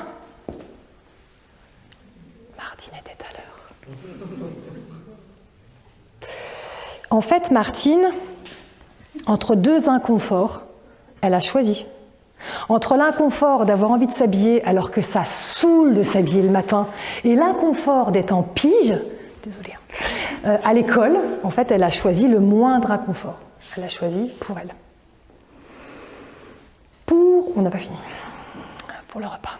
[SPEAKER 1] Martine était à l'heure. En fait, Martine, entre deux inconforts, elle a choisi. Entre l'inconfort d'avoir envie de s'habiller alors que ça saoule de s'habiller le matin et l'inconfort d'être en pige, désolée, à l'école, en fait, elle a choisi le moindre inconfort. Elle a choisi pour elle. On n'a pas fini. Pour le repas.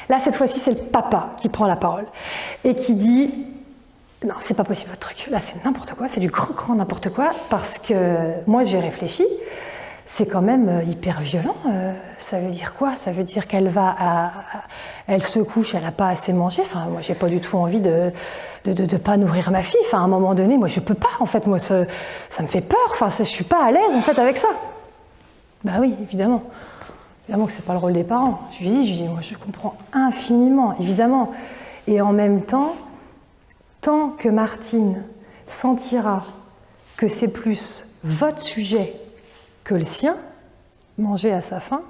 [SPEAKER 1] Là, cette fois-ci, c'est le papa qui prend la parole et qui dit non, c'est pas possible votre truc. Là, c'est n'importe quoi, c'est du grand n'importe quoi, parce que moi, j'ai réfléchi, c'est quand même hyper violent. Ça veut dire quoi? Ça veut dire qu'elle elle se couche, elle n'a pas assez mangé. Enfin, moi, j'ai pas du tout envie de pas nourrir ma fille. Enfin, à un moment donné, moi, je peux pas. En fait, moi, ça me fait peur. Enfin, je suis pas à l'aise, en fait, avec ça. Bah oui, évidemment. Évidemment que c'est pas le rôle des parents. Je lui dis, moi, je comprends infiniment, évidemment. Et en même temps, tant que Martine sentira que c'est plus votre sujet que le sien, manger à sa faim,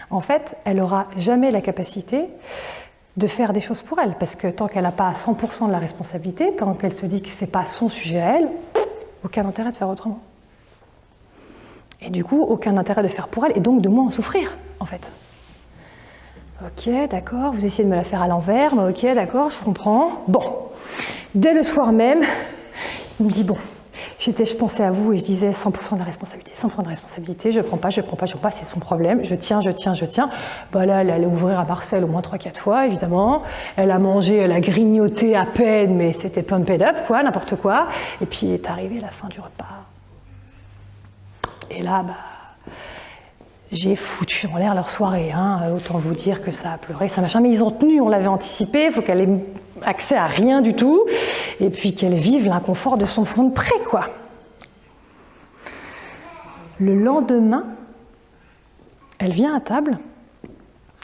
[SPEAKER 1] en fait, elle n'aura jamais la capacité de faire des choses pour elle, parce que tant qu'elle n'a pas 100% de la responsabilité, tant qu'elle se dit que ce n'est pas son sujet à elle, aucun intérêt de faire autrement. Et du coup, aucun intérêt de faire pour elle, et donc de moins en souffrir, en fait. Ok, d'accord, vous essayez de me la faire à l'envers, mais ok, d'accord, je comprends. Bon, dès le soir même, il me dit, bon, je pensais à vous et je disais 100% de la responsabilité, 100% de responsabilité, je prends pas, c'est son problème, je tiens. Bah là, elle allait ouvrir à Marcel au moins 3-4 fois, évidemment. Elle a mangé, elle a grignoté à peine, mais c'était pumped up, quoi, n'importe quoi. Et puis est arrivée la fin du repas. Et là, bah, j'ai foutu en l'air leur soirée, hein. Autant vous dire que ça a pleuré, ça machin. Mais ils ont tenu, on l'avait anticipé, il faut qu'elle ait accès à rien du tout, et puis qu'elle vive l'inconfort de son fond de pré, quoi. Le lendemain, elle vient à table,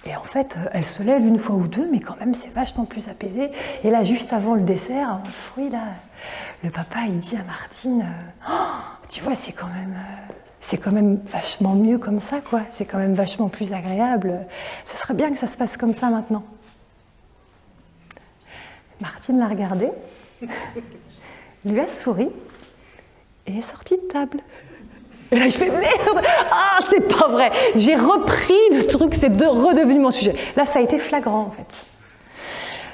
[SPEAKER 1] et en fait, elle se lève une fois ou deux, mais quand même, c'est vachement plus apaisé. Et là, juste avant le dessert, le fruit, là, le papa, il dit à Martine, oh, tu vois, c'est quand même vachement mieux comme ça, quoi. C'est quand même vachement plus agréable. Ce serait bien que ça se passe comme ça maintenant. Martine l'a regardé, lui a souri et est sortie de table. Et là, je fais merde! Ah, c'est pas vrai! J'ai repris le truc, c'est redevenu mon sujet. Là, ça a été flagrant, en fait.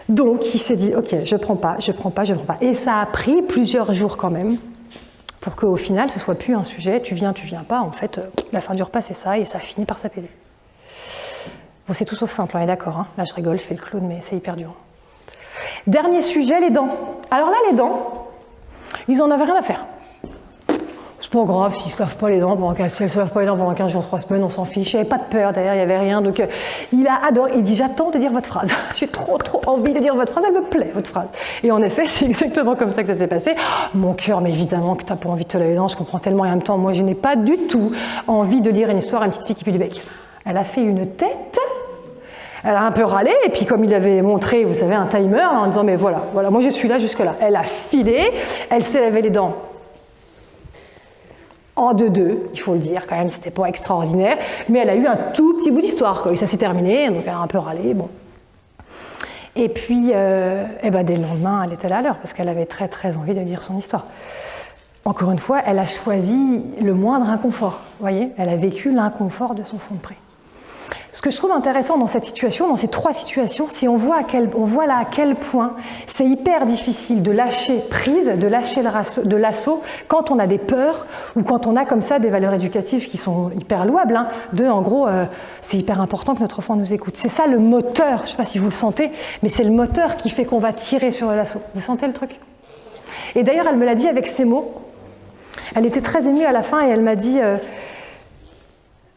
[SPEAKER 1] Donc, il s'est dit, ok, je prends pas. Et ça a pris plusieurs jours quand même, pour qu'au final, ce soit plus un sujet, tu viens pas. En fait, la fin du repas, c'est ça, et ça a fini par s'apaiser. Bon, c'est tout sauf simple, on est d'accord, hein. Là, je rigole, je fais le clown, mais c'est hyper dur. Dernier sujet, les dents. Alors là, les dents, ils en avaient rien à faire. C'est pas grave s'ils se lavent pas les dents pendant 15 jours, si elles se lavent pas les dents pendant 15 jours, 3 semaines, on s'en fiche. Il n'y avait pas de peur derrière, il n'y avait rien. Donc il a adoré. Il dit j'attends de dire votre phrase. J'ai trop envie de dire votre phrase. Elle me plaît votre phrase. Et en effet, c'est exactement comme ça que ça s'est passé. Mon cœur, mais évidemment que t'as pas envie de te laver les dents. Je comprends tellement. Et en même temps, moi, je n'ai pas du tout envie de lire une histoire à une petite fille qui pue du bec. Elle a fait une tête. Elle a un peu râlé, et puis comme il avait montré, vous savez, un timer, en disant mais voilà, moi je suis là jusque-là. Elle a filé, elle s'est lavé les dents. En 2-2, il faut le dire, quand même, c'était pas extraordinaire, mais elle a eu un tout petit bout d'histoire, quoi, et ça s'est terminé, donc elle a un peu râlé, bon. Et puis, dès le lendemain, elle était là à l'heure, parce qu'elle avait très très envie de lire son histoire. Encore une fois, elle a choisi le moindre inconfort, vous voyez, elle a vécu l'inconfort de son fond de pré. Ce que je trouve intéressant dans cette situation, dans ces 3 situations, c'est on voit là à quel point c'est hyper difficile de lâcher prise, de lâcher de l'assaut quand on a des peurs ou quand on a comme ça des valeurs éducatives qui sont hyper louables. En gros, c'est hyper important que notre enfant nous écoute. C'est ça le moteur, je ne sais pas si vous le sentez, mais c'est le moteur qui fait qu'on va tirer sur l'assaut. Vous sentez le truc ? Et d'ailleurs, elle me l'a dit avec ces mots. Elle était très émue à la fin et elle m'a dit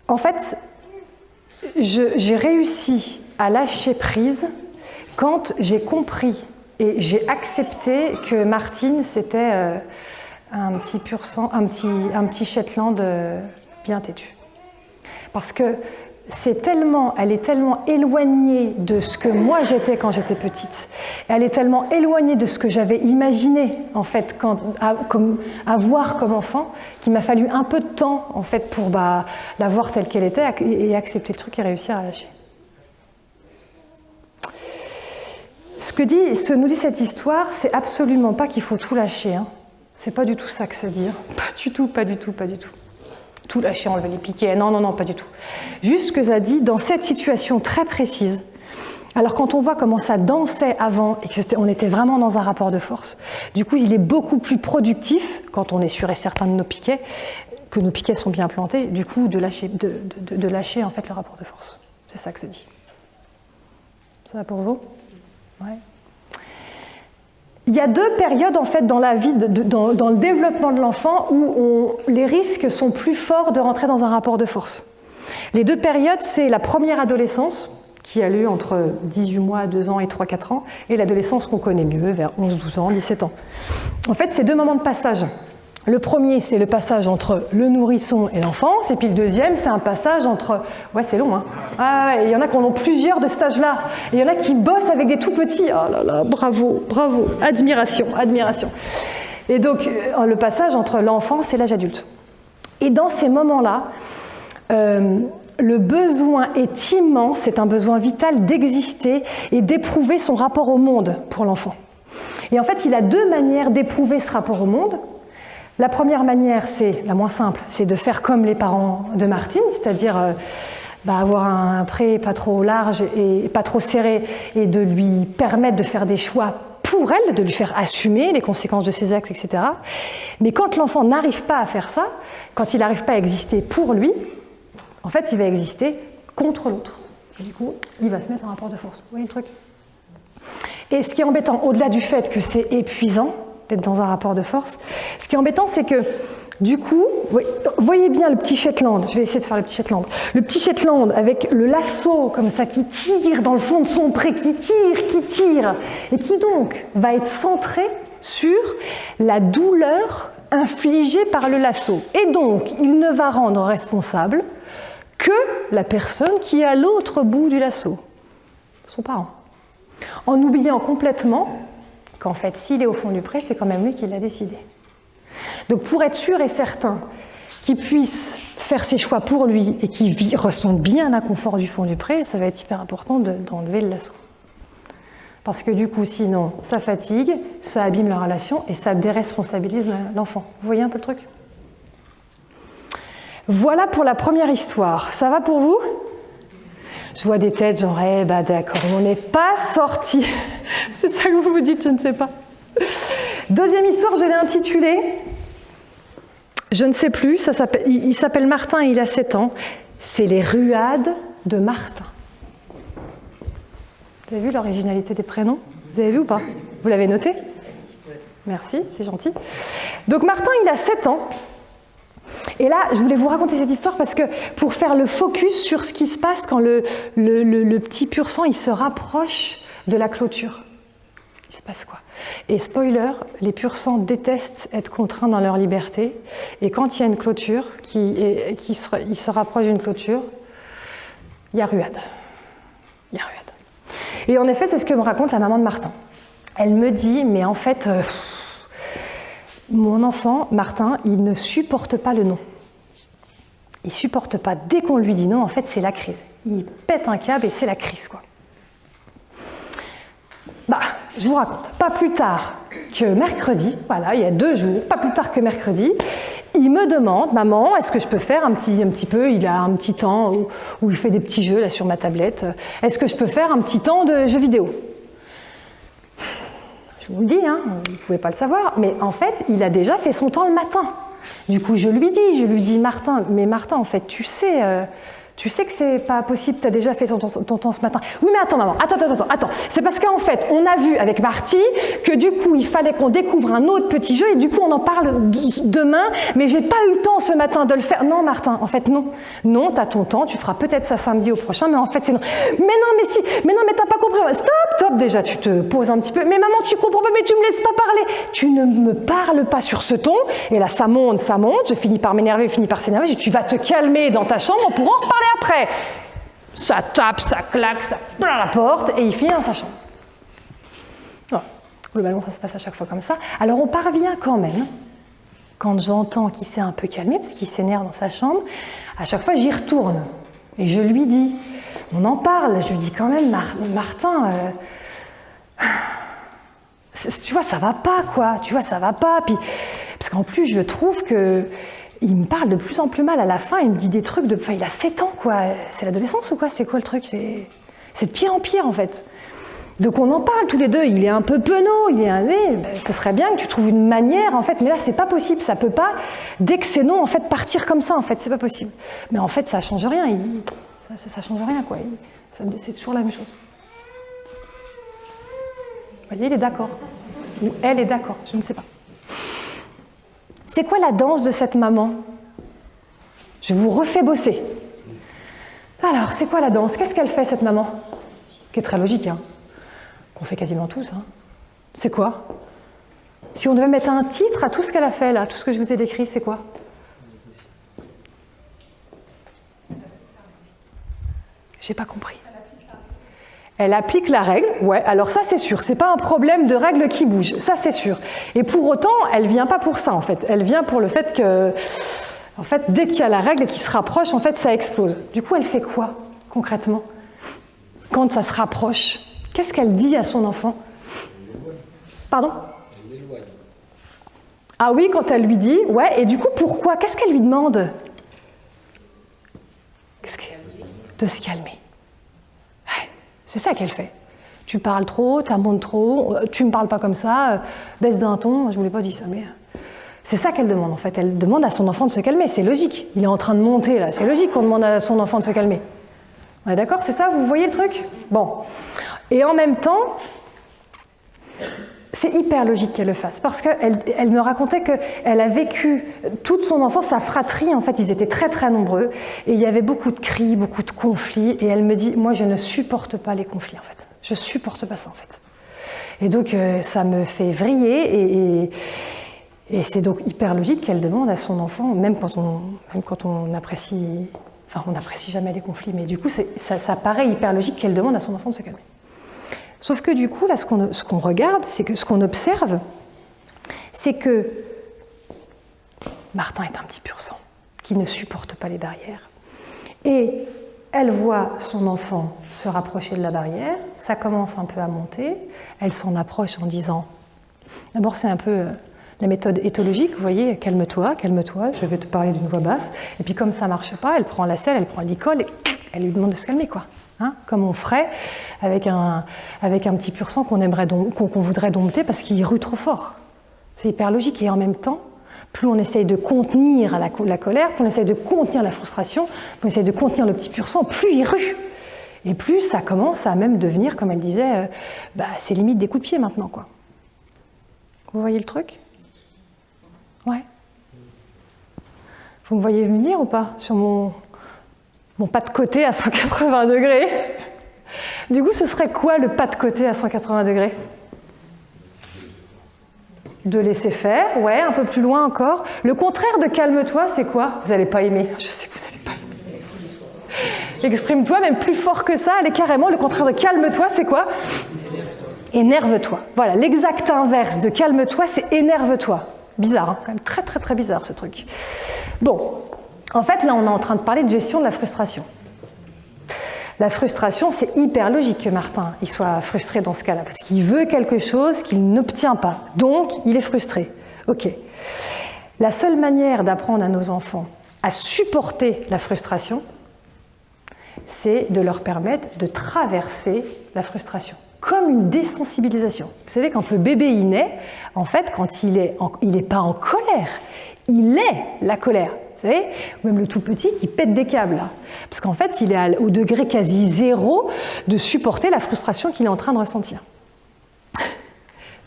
[SPEAKER 1] en fait, j'ai réussi à lâcher prise quand j'ai compris et j'ai accepté que Martine, c'était un petit pur sang, un petit Shetland bien têtu. Parce que elle est tellement éloignée de ce que moi j'étais quand j'étais petite. Elle est tellement éloignée de ce que j'avais imaginé en fait avoir comme enfant qu'il m'a fallu un peu de temps en fait pour la voir telle qu'elle était et accepter le truc et réussir à lâcher. Ce que nous dit cette histoire, c'est absolument pas qu'il faut tout lâcher. C'est pas du tout ça que ça dit. Pas du tout. Tout lâcher, enlever les piquets. Non, pas du tout. Juste ce que ça dit, dans cette situation très précise, alors quand on voit comment ça dansait avant et qu'on était vraiment dans un rapport de force, du coup, il est beaucoup plus productif, quand on est sûr et certain de nos piquets, que nos piquets sont bien plantés, du coup, de lâcher en fait le rapport de force. C'est ça que ça dit. Ça va pour vous ? Ouais. Il y a 2 périodes en fait dans la vie, dans le développement de l'enfant où les risques sont plus forts de rentrer dans un rapport de force. Les 2 périodes, c'est la première adolescence, qui a lieu entre 18 mois, 2 ans et 3-4 ans, et l'adolescence qu'on connaît mieux, vers 11-12 ans, 17 ans. En fait, c'est 2 moments de passage. Le premier, c'est le passage entre le nourrisson et l'enfance, et puis le deuxième, c'est un passage entre... Ouais, c'est long, il y en a qui en ont plusieurs de cet âge-là, et il y en a qui bossent avec des tout-petits. Oh là là, bravo, admiration. Et donc, le passage entre l'enfance et l'âge adulte. Et dans ces moments-là, le besoin est immense, c'est un besoin vital d'exister et d'éprouver son rapport au monde pour l'enfant. Et en fait, il a 2 manières d'éprouver ce rapport au monde. La première manière, c'est la moins simple, c'est de faire comme les parents de Martine, c'est-à-dire avoir un pré pas trop large et pas trop serré et de lui permettre de faire des choix pour elle, de lui faire assumer les conséquences de ses actes, etc. Mais quand l'enfant n'arrive pas à faire ça, quand il n'arrive pas à exister pour lui, en fait, il va exister contre l'autre. Et du coup, il va se mettre en rapport de force. Vous voyez le truc ? Et ce qui est embêtant, au-delà du fait que c'est épuisant d'être dans un rapport de force, ce qui est embêtant, c'est que, du coup, voyez bien le petit Shetland, je vais essayer de faire le petit Shetland. Le petit Shetland avec le lasso comme ça qui tire dans le fond de son pré, qui tire, et qui donc va être centré sur la douleur infligée par le lasso. Et donc, il ne va rendre responsable que la personne qui est à l'autre bout du lasso, son parent. En oubliant complètement qu'en fait, s'il est au fond du pré, c'est quand même lui qui l'a décidé. Donc pour être sûr et certain qu'il puisse faire ses choix pour lui et qu'il ressente bien l'inconfort du fond du pré, ça va être hyper important d'enlever le lasso. Parce que du coup, sinon, ça fatigue, ça abîme la relation et ça déresponsabilise l'enfant. Vous voyez un peu le truc ? Voilà pour la première histoire. Ça va pour vous ? Je vois des têtes genre, d'accord, on n'est pas sorti. C'est ça que vous vous dites, je ne sais pas. Deuxième histoire, je l'ai intitulée, je ne sais plus, il s'appelle Martin et il a 7 ans. C'est les ruades de Martin. Vous avez vu l'originalité des prénoms ? Vous avez vu ou pas? Vous l'avez noté? Merci, c'est gentil. Donc Martin, il a 7 ans. Et là, je voulais vous raconter cette histoire parce que pour faire le focus sur ce qui se passe quand le petit pur sang, il se rapproche de la clôture. Il se passe quoi? Et spoiler, les pur sang détestent être contraints dans leur liberté. Et quand il y a une clôture, il se rapproche d'une clôture, il y a ruade. Il y a ruade. Et en effet, c'est ce que me raconte la maman de Martin. Elle me dit, mais en fait, mon enfant, Martin, il ne supporte pas le non. Il ne supporte pas. Dès qu'on lui dit non, en fait, c'est la crise. Il pète un câble et c'est la crise, quoi. Bah, je vous raconte. Pas plus tard que mercredi, voilà, il y a 2 jours, pas plus tard que mercredi, il me demande, maman, est-ce que je peux faire un petit peu, il a un petit temps où il fait des petits jeux là sur ma tablette, est-ce que je peux faire un petit temps de jeux vidéo? Je vous le dis, hein, vous ne pouvez pas le savoir, mais en fait, il a déjà fait son temps le matin. Du coup, je lui dis, Martin, mais Martin, en fait, tu sais que c'est pas possible, tu as déjà fait ton temps ce matin. Oui, mais attends, maman, attends. C'est parce qu'en fait, on a vu avec Marty que du coup, il fallait qu'on découvre un autre petit jeu et du coup, on en parle demain, mais j'ai pas eu le temps ce matin de le faire. Non, Martin, en fait, non. Non, tu as ton temps, tu feras peut-être ça samedi au prochain, mais en fait, c'est non. Mais non, mais t'as pas compris. Stop, déjà, tu te poses un petit peu. Mais maman, tu comprends pas, mais tu me laisses pas parler. Tu ne me parles pas sur ce ton. Et là, ça monte. Je finis par m'énerver, s'énerver. Je dis, tu vas te calmer dans ta chambre, on pourra en reparler après. Ça tape, ça claque, ça plaint la porte et il finit dans sa chambre. Oh, globalement, ça se passe à chaque fois comme ça. Alors on parvient quand même, quand j'entends qu'il s'est un peu calmé, parce qu'il s'énerve dans sa chambre, à chaque fois j'y retourne. Et je lui dis, on en parle, je lui dis quand même, Martin, tu vois, ça va pas, quoi. Tu vois, ça va pas. Puis, parce qu'en plus, je trouve que il me parle de plus en plus mal. À la fin, il me dit des trucs de... Enfin, il a 7 ans, quoi. C'est l'adolescence ou quoi? C'est quoi le truc? C'est de pire en pire, en fait. Donc on en parle tous les deux. Il est un peu penaud. Ce serait bien que tu trouves une manière, en fait. Mais là, c'est pas possible. Ça peut pas, dès que c'est non, en fait, partir comme ça, en fait. C'est pas possible. Mais en fait, ça change rien. Ça change rien, quoi. C'est toujours la même chose. Vous voyez, il est d'accord. Ou elle est d'accord, je ne sais pas. C'est quoi la danse de cette maman? Je vous refais bosser. Alors, c'est quoi la danse? Qu'est-ce qu'elle fait, cette maman? Qui est très logique, hein. Qu'on fait quasiment tous. Hein. C'est quoi? Si on devait mettre un titre à tout ce qu'elle a fait, là, tout ce que je vous ai décrit, c'est quoi? J'ai pas compris. Elle applique la règle, ouais, alors ça c'est sûr, c'est pas un problème de règle qui bouge, ça c'est sûr. Et pour autant, elle vient pas pour ça en fait, elle vient pour le fait que, en fait, dès qu'il y a la règle et qu'il se rapproche, en fait, ça explose. Du coup, elle fait quoi, concrètement? Quand ça se rapproche, qu'est-ce qu'elle dit à son enfant? Pardon? Ah oui, quand elle lui dit, ouais, et du coup, pourquoi? Qu'est-ce qu'elle lui demande? De se calmer. C'est ça qu'elle fait. Tu parles trop, tu montes trop, tu me parles pas comme ça, baisse d'un ton, je voulais pas dire ça, mais... C'est ça qu'elle demande, en fait. Elle demande à son enfant de se calmer, c'est logique. Il est en train de monter, là, c'est logique qu'on demande à son enfant de se calmer. On est d'accord, c'est ça? Vous voyez le truc? Bon. Et en même temps, c'est hyper logique qu'elle le fasse, parce qu'elle me racontait qu'elle a vécu toute son enfance, sa fratrie, en fait, ils étaient très très nombreux, et il y avait beaucoup de cris, beaucoup de conflits, et elle me dit, moi je ne supporte pas les conflits, en fait. Je supporte pas ça, en fait. Et donc, ça me fait vriller, et c'est donc hyper logique qu'elle demande à son enfant, même quand on apprécie, enfin on n'apprécie jamais les conflits, mais du coup, ça paraît hyper logique qu'elle demande à son enfant de se calmer. Sauf que du coup, là, ce qu'on regarde, c'est que ce qu'on observe, c'est que Martin est un petit pur sang, qui ne supporte pas les barrières. Et elle voit son enfant se rapprocher de la barrière, ça commence un peu à monter, elle s'en approche en disant... D'abord, c'est un peu la méthode éthologique, vous voyez, calme-toi, je vais te parler d'une voix basse. Et puis comme ça ne marche pas, elle prend la selle, elle prend l'icône et elle lui demande de se calmer, quoi. Hein, comme on ferait avec un petit pur sang qu'on voudrait dompter parce qu'il rue trop fort. C'est hyper logique. Et en même temps, plus on essaye de contenir la colère, plus on essaye de contenir la frustration, plus on essaye de contenir le petit pur sang, plus il rue. Et plus ça commence à même devenir, comme elle disait, c'est limite des coups de pied maintenant, quoi. Vous voyez le truc? Ouais. Vous me voyez venir ou pas sur mon pas de côté à 180 degrés? Du coup, ce serait quoi le pas de côté à 180 degrés? De laisser faire, ouais, un peu plus loin encore. Le contraire de calme-toi, c'est quoi? Vous n'allez pas aimer. Je sais que vous n'allez pas aimer. Exprime-toi, même plus fort que ça. Allez, carrément, le contraire de calme-toi, c'est quoi? Énerve-toi. Voilà, l'exact inverse de calme-toi, c'est énerve-toi. Bizarre, hein, quand même très très très bizarre ce truc. Bon, en fait, là, on est en train de parler de gestion de la frustration. La frustration, c'est hyper logique que Martin il soit frustré dans ce cas-là, parce qu'il veut quelque chose qu'il n'obtient pas. Donc, il est frustré. Ok. La seule manière d'apprendre à nos enfants à supporter la frustration, c'est de leur permettre de traverser la frustration, comme une désensibilisation. Vous savez, quand le bébé il naît, en fait, quand il est pas en colère, il est la colère. Vous savez, même le tout petit qui pète des câbles, là. Parce qu'en fait, il est au degré quasi zéro de supporter la frustration qu'il est en train de ressentir.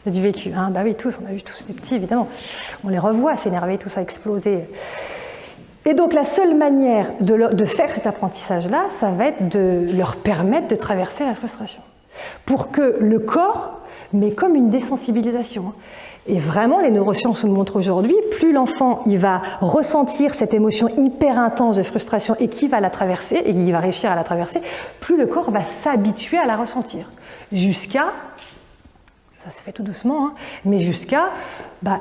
[SPEAKER 1] C'est du vécu, hein? Bah oui, tous, on a vu tous des petits, évidemment. On les revoit s'énerver, tout ça exploser. Et donc, la seule manière de faire cet apprentissage-là, ça va être de leur permettre de traverser la frustration. Pour que le corps, mais comme une désensibilisation, et vraiment, les neurosciences nous montrent aujourd'hui, plus l'enfant il va ressentir cette émotion hyper intense de frustration et qu'il va la traverser, et qu'il va réussir à la traverser, plus le corps va s'habituer à la ressentir. Jusqu'à, ça se fait tout doucement, hein, mais jusqu'à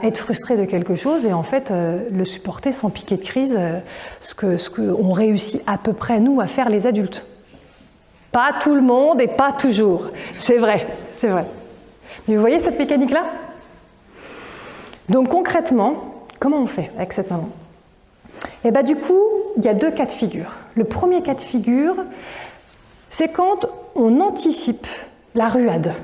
[SPEAKER 1] être frustré de quelque chose et en fait le supporter sans piquer de crise, ce qu'on réussit à peu près, nous, à faire les adultes. Pas tout le monde et pas toujours. C'est vrai, c'est vrai. Mais vous voyez cette mécanique-là ? Donc concrètement, comment on fait avec cette maman? Et du coup, il y a deux cas de figure. Le premier cas de figure, c'est quand on anticipe la ruade.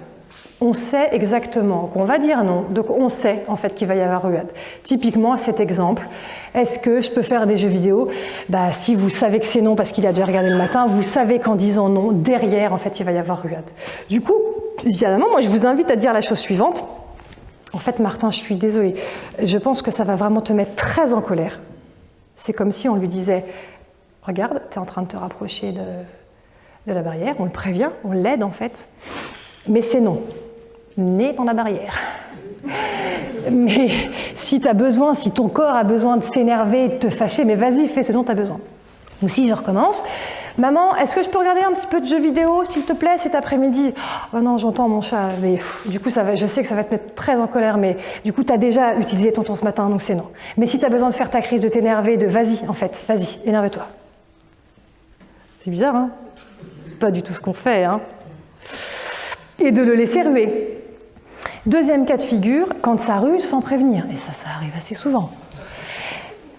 [SPEAKER 1] On sait exactement qu'on va dire non, donc on sait en fait qu'il va y avoir ruade. Typiquement, à cet exemple, est-ce que je peux faire des jeux vidéo? Si vous savez que c'est non parce qu'il a déjà regardé le matin, vous savez qu'en disant non, derrière, en fait, il va y avoir ruade. Du coup, je dis à la maman, moi je vous invite à dire la chose suivante. En fait, Martin, je suis désolée, je pense que ça va vraiment te mettre très en colère. C'est comme si on lui disait, regarde, tu es en train de te rapprocher de la barrière, on le prévient, on l'aide en fait, mais c'est non, né dans la barrière. Mais si tu as besoin, si ton corps a besoin de s'énerver, de te fâcher, mais vas-y, fais ce dont tu as besoin. Ou si je recommence, maman, est-ce que je peux regarder un petit peu de jeux vidéo, s'il te plaît, cet après-midi? Oh non, j'entends mon chat, mais du coup, je sais que ça va te mettre très en colère, mais du coup, tu as déjà utilisé ton temps ce matin, donc c'est non. Mais si tu as besoin de faire ta crise, de t'énerver, vas-y, en fait, vas-y, énerve-toi. C'est bizarre, hein? Pas du tout ce qu'on fait, hein? Et de le laisser ruer. Deuxième cas de figure, quand ça rue sans prévenir, et ça arrive assez souvent.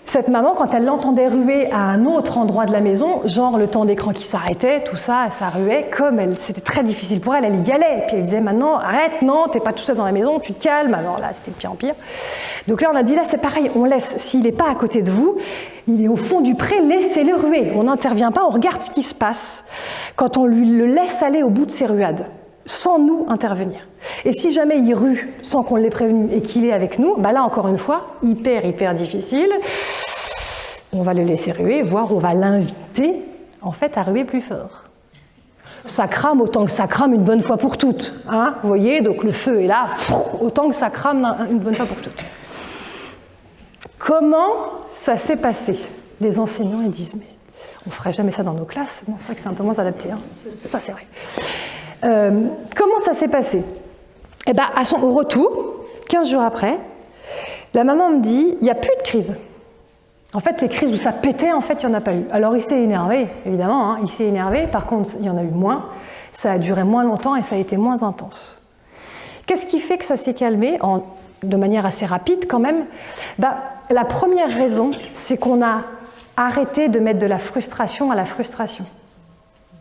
[SPEAKER 1] Cette maman, quand elle l'entendait ruer à un autre endroit de la maison, genre le temps d'écran qui s'arrêtait, tout ça, ça ruait, comme c'était très difficile pour elle, elle y allait. Puis elle disait, maintenant, arrête, non, t'es pas tout seul dans la maison, tu te calmes. Alors là, c'était de pire en pire. Donc là, on a dit, là, c'est pareil, on laisse, s'il n'est pas à côté de vous, il est au fond du pré, laissez-le ruer. On n'intervient pas, on regarde ce qui se passe quand on le laisse aller au bout de ses ruades, sans nous intervenir. Et si jamais il rue sans qu'on l'ait prévenu et qu'il est avec nous, là encore une fois, hyper difficile, on va le laisser ruer, voire on va l'inviter en fait à ruer plus fort. Ça crame autant que ça crame une bonne fois pour toutes. Hein, vous voyez, donc le feu est là, autant que ça crame une bonne fois pour toutes. Comment ça s'est passé? Les enseignants ils disent, mais on ne ferait jamais ça dans nos classes. Non, c'est vrai que c'est un peu moins adapté. Hein. Ça c'est vrai. Comment ça s'est passé? Au retour, 15 jours après, la maman me dit, il n'y a plus de crise. En fait, les crises où ça pétait, en fait, il n'y en a pas eu. Alors, il s'est énervé, évidemment, hein, il s'est énervé. Par contre, il y en a eu moins. Ça a duré moins longtemps et ça a été moins intense. Qu'est-ce qui fait que ça s'est calmé de manière assez rapide quand même? La première raison, c'est qu'on a arrêté de mettre de la frustration à la frustration.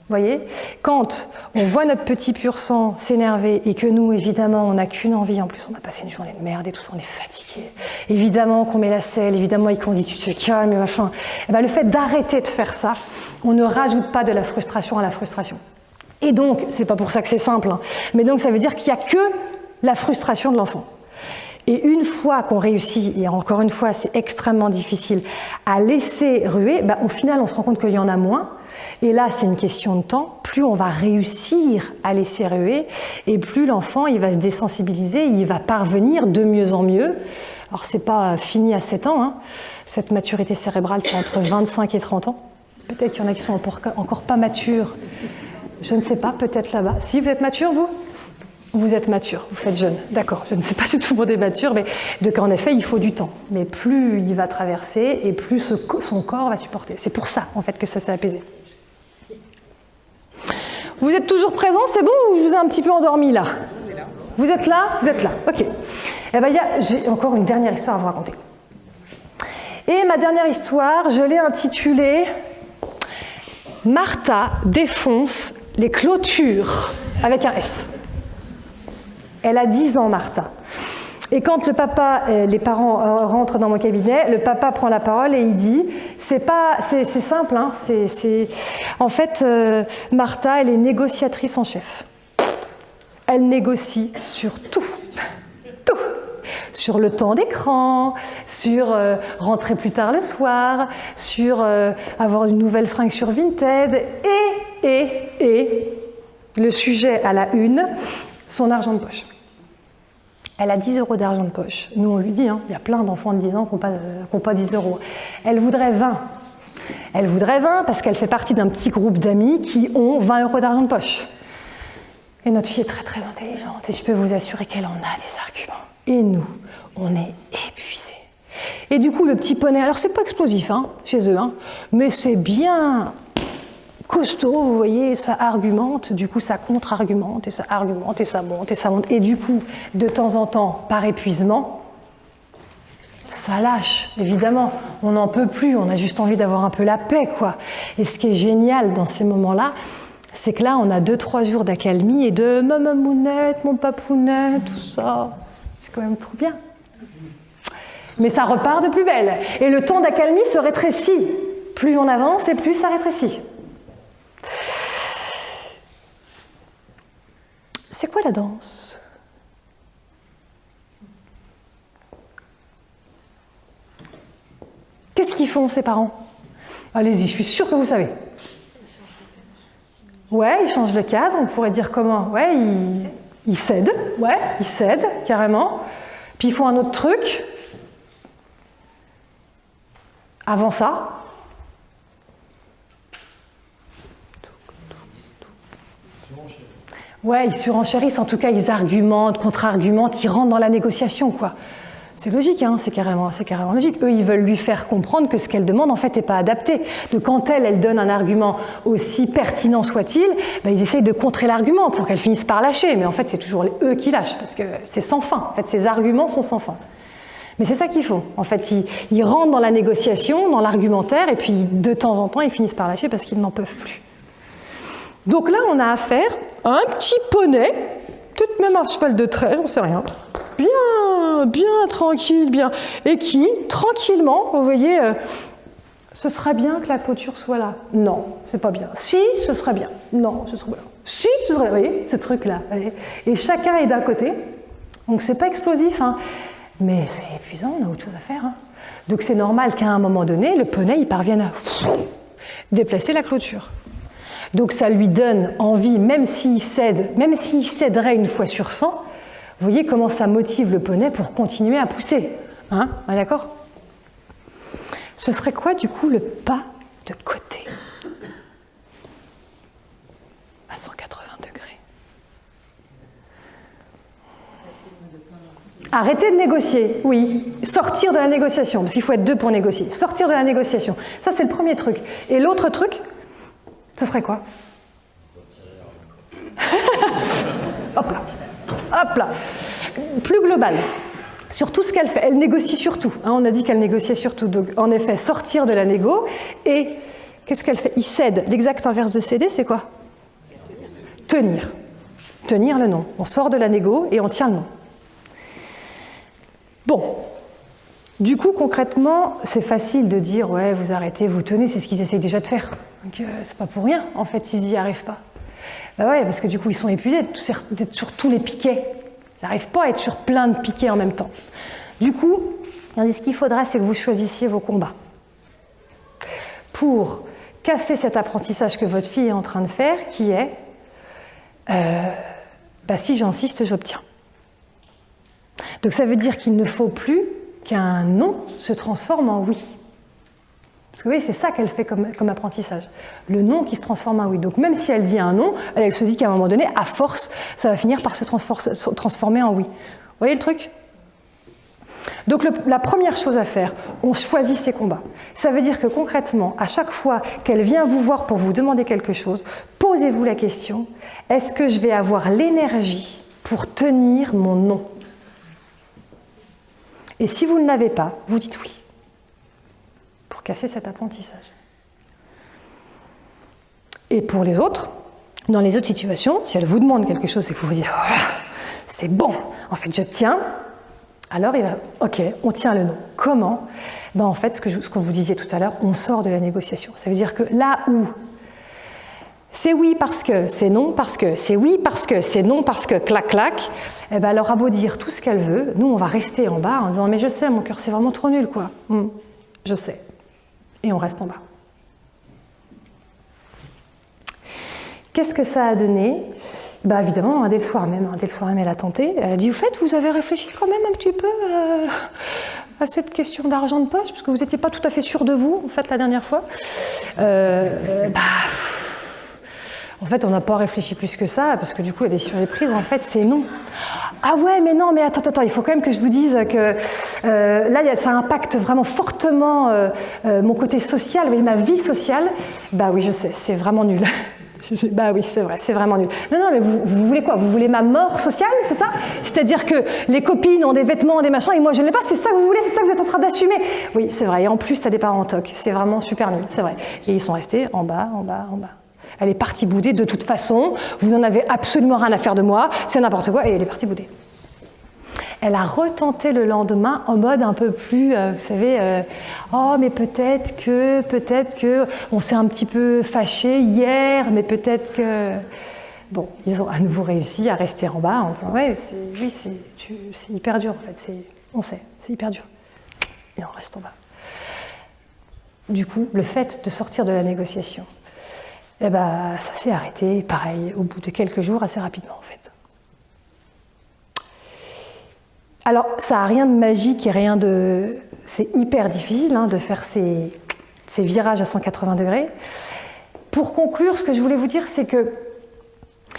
[SPEAKER 1] Vous voyez, quand on voit notre petit pur sang s'énerver et que nous, évidemment, on n'a qu'une envie, en plus on a passé une journée de merde et tout ça, on est fatigué, évidemment qu'on met la selle, évidemment qu'on dit tu te calmes, machin. Le fait d'arrêter de faire ça, on ne rajoute pas de la frustration à la frustration. Et donc, c'est pas pour ça que c'est simple, hein, mais donc ça veut dire qu'il n'y a que la frustration de l'enfant. Et une fois qu'on réussit, et encore une fois, c'est extrêmement difficile, à laisser ruer, bah, au final, on se rend compte qu'il y en a moins. Et là, c'est une question de temps. Plus on va réussir à laisser ruer, et plus l'enfant, il va se désensibiliser, il va parvenir de mieux en mieux. Alors, c'est pas fini à 7 ans. Hein. Cette maturité cérébrale, c'est entre 25 et 30 ans. Peut-être qu'il y en a qui sont encore pas matures. Je ne sais pas, peut-être là-bas. Si, vous êtes mature, vous ? Vous êtes mature, vous faites jeune, d'accord. Je ne sais pas si tout le monde est mature, mais en effet, il faut du temps. Mais plus il va traverser et plus son corps va supporter. C'est pour ça, en fait, que ça s'est apaisé. Vous êtes toujours présents, c'est bon, ou je vous ai un petit peu endormi là ? Vous êtes là ? Vous êtes là, ok. Eh bien, j'ai encore une dernière histoire à vous raconter. Et ma dernière histoire, je l'ai intitulée « Martha défonce les clôtures » avec un S. Elle a 10 ans, Martha. Et quand les parents rentrent dans mon cabinet, le papa prend la parole et il dit, c'est simple, hein, en fait, Martha, elle est négociatrice en chef. Elle négocie sur tout. Tout. Sur le temps d'écran, sur rentrer plus tard le soir, sur avoir une nouvelle fringue sur Vinted, et le sujet à la une, son argent de poche. Elle a 10 € d'argent de poche. Nous, on lui dit, hein, il y a plein d'enfants de 10 ans qui n'ont pas 10 €. Elle voudrait 20. Elle voudrait 20 parce qu'elle fait partie d'un petit groupe d'amis qui ont 20 € d'argent de poche. Et notre fille est très, très intelligente. Et je peux vous assurer qu'elle en a des arguments. Et nous, on est épuisés. Et du coup, le petit poney, alors c'est pas explosif hein, chez eux, hein, mais c'est bien costaud, vous voyez, ça argumente, du coup ça contre-argumente, et ça argumente, et ça monte, et ça monte. Et du coup, de temps en temps, par épuisement, ça lâche, évidemment. On n'en peut plus, on a juste envie d'avoir un peu la paix, quoi. Et ce qui est génial dans ces moments-là, c'est que là, on a 2-3 jours d'accalmie et de « ma mamounette, mon papounet », tout ça. C'est quand même trop bien. Mais ça repart de plus belle. Et le temps d'accalmie se rétrécit. Plus on avance et plus ça rétrécit. C'est quoi la danse ? Qu'est-ce qu'ils font, ces parents ? Allez-y, je suis sûre que vous savez. Ouais, ils changent le cadre, on pourrait dire comment ? Ouais, ils cèdent, ouais, ils cèdent, carrément. Puis ils font un autre truc. Avant ça, ouais, ils surenchérissent, en tout cas, ils argumentent, contre-argumentent, ils rentrent dans la négociation, quoi. C'est logique, hein, c'est carrément logique. Eux, ils veulent lui faire comprendre que ce qu'elle demande, en fait, n'est pas adapté. Donc, quand elle donne un argument aussi pertinent soit-il, ben, ils essayent de contrer l'argument pour qu'elle finisse par lâcher. Mais en fait, c'est toujours eux qui lâchent, parce que c'est sans fin. En fait, ces arguments sont sans fin. Mais c'est ça qu'ils font. En fait, ils rentrent dans la négociation, dans l'argumentaire, et puis, de temps en temps, ils finissent par lâcher parce qu'ils n'en peuvent plus. Donc là, on a affaire à un petit poney, peut-être même un cheval de trait, j'en sais rien, bien tranquille, bien, et qui, tranquillement, vous voyez, ce serait bien que la clôture soit là. Non, c'est pas bien. Si, ce serait bien. Non, ce serait bien. Si, ce serait bien. Vous voyez, ce truc-là. Et chacun est d'un côté, donc c'est pas explosif, hein, mais c'est épuisant, on a autre chose à faire. Hein. Donc c'est normal qu'à un moment donné, le poney, il parvienne à déplacer la clôture. Donc ça lui donne envie, même s'il céderait une fois sur 100, vous voyez comment ça motive le poney pour continuer à pousser. Hein ? D'accord ? Ce serait quoi du coup le pas de côté ? À 180 degrés. Arrêter de négocier, oui. Sortir de la négociation, parce qu'il faut être deux pour négocier. Sortir de la négociation. Ça, c'est le premier truc. Et l'autre truc, ce serait quoi ? Hop là. Hop là. Plus global. Sur tout ce qu'elle fait. Elle négocie sur tout. Hein, on a dit qu'elle négociait sur tout. Donc, en effet, sortir de la négo. Et qu'est-ce qu'elle fait ? Il cède. L'exact inverse de céder, c'est quoi ? Tenir. Tenir le nom. On sort de la négo et on tient le nom. Bon. Du coup, concrètement, c'est facile de dire « ouais, vous arrêtez, vous tenez », c'est ce qu'ils essayent déjà de faire. Donc, c'est pas pour rien, en fait, s'ils n'y arrivent pas. Ben ouais, parce que du coup, ils sont épuisés d'être sur tous les piquets. Ils n'arrivent pas à être sur plein de piquets en même temps. Du coup, on dit ce qu'il faudra, c'est que vous choisissiez vos combats. Pour casser cet apprentissage que votre fille est en train de faire, qui est si j'insiste, j'obtiens. Donc ça veut dire qu'il ne faut plus qu'un non se transforme en oui. Parce que vous voyez, c'est ça qu'elle fait comme apprentissage. Le non qui se transforme en oui. Donc même si elle dit un non, elle se dit qu'à un moment donné, à force, ça va finir par se transformer en oui. Vous voyez le truc ? Donc la première chose à faire, on choisit ses combats. Ça veut dire que concrètement, à chaque fois qu'elle vient vous voir pour vous demander quelque chose, posez-vous la question, est-ce que je vais avoir l'énergie pour tenir mon non ? Et si vous ne l'avez pas, vous dites oui, pour casser cet apprentissage. Et pour les autres, dans les autres situations, si elle vous demande quelque chose et que vous vous dites oh, « c'est bon, en fait je tiens », alors il va « ok, on tient le non ». Comment ? En fait, ce que vous disiez tout à l'heure, on sort de la négociation. Ça veut dire que là où c'est oui parce que, c'est non parce que, c'est oui parce que, c'est non parce que, clac, clac, elle aura beau dire tout ce qu'elle veut, nous on va rester en bas en disant « mais je sais, mon cœur c'est vraiment trop nul, quoi. Je sais ». Et on reste en bas. Qu'est-ce que ça a donné ? Évidemment, dès le soir même, elle a tenté. Elle a dit, au fait, vous avez réfléchi quand même un petit peu à cette question d'argent de poche, parce que vous n'étiez pas tout à fait sûr de vous, en fait, la dernière fois. En fait, on n'a pas réfléchi plus que ça, parce que du coup, la décision est prise, en fait, c'est non. Ah ouais, mais non, mais attends, il faut quand même que je vous dise que là, ça impacte vraiment fortement mon côté social, vous voyez, ma vie sociale. Oui, je sais, c'est vraiment nul. Oui, c'est vrai, c'est vraiment nul. Non, mais vous voulez quoi ? Vous voulez ma mort sociale, c'est ça ? C'est-à-dire que les copines ont des vêtements, des machins, et moi je ne l'ai pas, c'est ça que vous voulez, c'est ça que vous êtes en train d'assumer ? Oui, c'est vrai, et en plus, t'as des parents en toc, c'est vraiment super nul, c'est vrai. Et ils sont restés en bas. Elle est partie bouder, de toute façon, vous n'en avez absolument rien à faire de moi, c'est n'importe quoi, et elle est partie bouder. Elle a retenté le lendemain en mode un peu plus, vous savez, oh mais peut-être que on s'est un petit peu fâché hier, mais peut-être que... Bon, ils ont à nouveau réussi à rester en bas en disant, ouais, c'est hyper dur en fait, on sait, c'est hyper dur. Et on reste en bas. Du coup, le fait de sortir de la négociation, ça s'est arrêté, pareil, au bout de quelques jours, assez rapidement en fait. Alors, ça n'a rien de magique et rien de... C'est hyper difficile de faire ces virages à 180 degrés. Pour conclure, ce que je voulais vous dire, c'est que,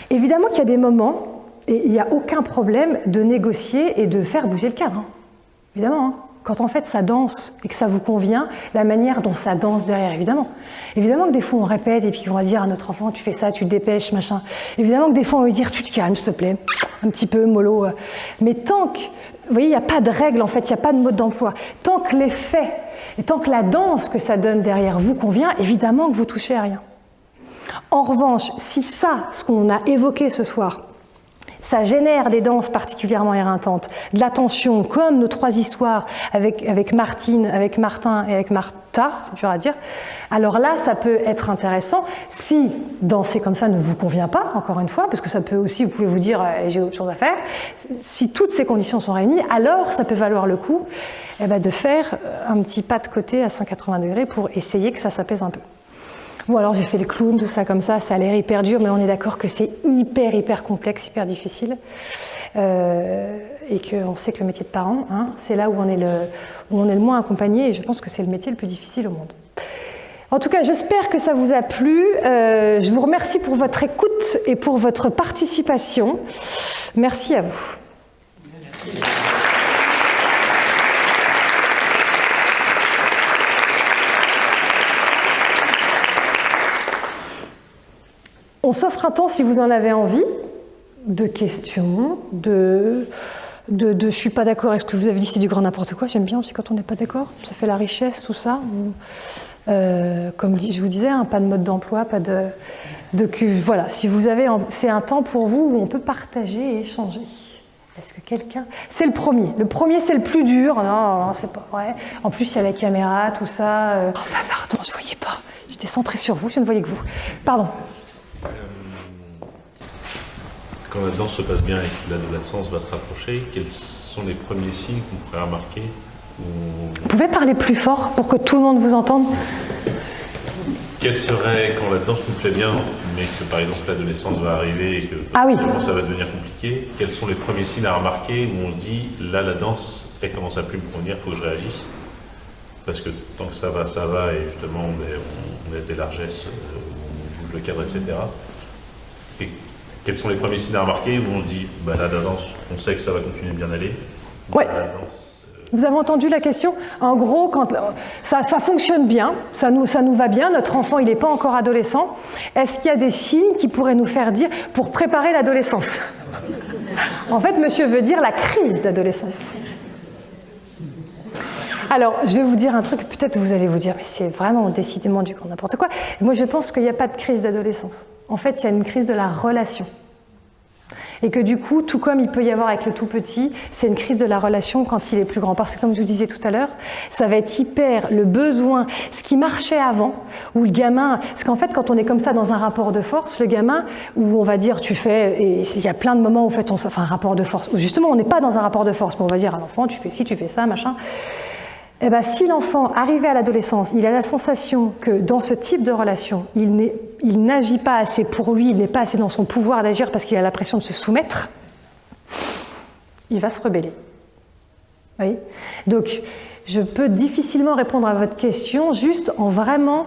[SPEAKER 1] évidemment qu'il y a des moments, et il n'y a aucun problème de négocier et de faire bouger le cadre. Évidemment, quand en fait ça danse et que ça vous convient, la manière dont ça danse derrière, évidemment. Évidemment que des fois on répète et puis on va dire à notre enfant, tu fais ça, tu te dépêches, machin. Évidemment que des fois on va lui dire, tu te calmes, s'il te plaît, un petit peu, mollo. Mais tant que... Vous voyez, il n'y a pas de règle, en fait, il n'y a pas de mode d'emploi. Tant que les faits et tant que la danse que ça donne derrière vous convient, évidemment que vous touchez à rien. En revanche, si ça, ce qu'on a évoqué ce soir, ça génère des danses particulièrement éreintantes, de la tension, comme nos 3 histoires avec Martine, avec Martin et avec Martha, c'est dur à dire, alors là, ça peut être intéressant si danser comme ça ne vous convient pas, encore une fois, parce que ça peut aussi, vous pouvez vous dire, j'ai autre chose à faire. Si toutes ces conditions sont réunies, alors ça peut valoir le coup de faire un petit pas de côté à 180 degrés pour essayer que ça s'apaise un peu. Bon, alors j'ai fait le clown, tout ça comme ça a l'air hyper dur, mais on est d'accord que c'est hyper complexe, hyper difficile. Et qu'on sait que le métier de parent, c'est là où on est le moins accompagné, et je pense que c'est le métier le plus difficile au monde. En tout cas, j'espère que ça vous a plu. Je vous remercie pour votre écoute et pour votre participation. Merci à vous. Merci. On s'offre un temps, si vous en avez envie, de questions, de je suis pas d'accord avec ce que vous avez dit, c'est du grand n'importe quoi. J'aime bien aussi quand on n'est pas d'accord, ça fait la richesse, tout ça. Comme je vous disais, pas de mode d'emploi, pas de voilà. Si vous avez, c'est un temps pour vous où on peut partager et échanger. Est-ce que quelqu'un... C'est le premier. Le premier, c'est le plus dur. Non, c'est pas vrai. En plus, il y a la caméra, tout ça. Pardon, je voyais pas. J'étais centrée sur vous, je ne voyais que vous. Pardon.
[SPEAKER 4] Quand la danse se passe bien et que l'adolescence va se rapprocher, quels sont les premiers signes qu'on pourrait remarquer
[SPEAKER 1] Vous pouvez parler plus fort pour que tout le monde vous entende?
[SPEAKER 4] Quel serait, quand la danse nous plaît bien, mais que par exemple l'adolescence va arriver et que ça va devenir compliqué, quels sont les premiers signes à remarquer où on se dit, là la danse, elle commence à plus me convenir, il faut que je réagisse? Parce que tant que ça va, et justement on laisse des largesses, on bouge le cadre, etc. Et quels sont les premiers signes à remarquer où on se dit, bah là la danse, on sait que ça va continuer de bien aller?
[SPEAKER 1] Ouais. Vous avez entendu la question? En gros, quand ça fonctionne bien, ça nous va bien, notre enfant il n'est pas encore adolescent, est-ce qu'il y a des signes qui pourraient nous faire dire, pour préparer l'adolescence? En fait, monsieur veut dire la crise d'adolescence. Alors, je vais vous dire un truc, peut-être vous allez vous dire, mais c'est vraiment décidément du grand n'importe quoi. Moi, je pense qu'il n'y a pas de crise d'adolescence. En fait, il y a une crise de la relation. Et que du coup, tout comme il peut y avoir avec le tout petit, c'est une crise de la relation quand il est plus grand. Parce que comme je vous disais tout à l'heure, ça va être hyper le besoin, ce qui marchait avant, où le gamin, parce qu'en fait, quand on est comme ça dans un rapport de force, le gamin, où on va dire tu fais, et il y a plein de moments où en fait, un rapport de force, où justement on n'est pas dans un rapport de force, mais on va dire à l'enfant, tu fais ci, tu fais ça, machin. Eh ben, si l'enfant, arrivé à l'adolescence, il a la sensation que dans ce type de relation, il n'agit pas assez pour lui, il n'est pas assez dans son pouvoir d'agir parce qu'il a l'impression de se soumettre, il va se rebeller. Vous voyez ? Donc, je peux difficilement répondre à votre question juste en vraiment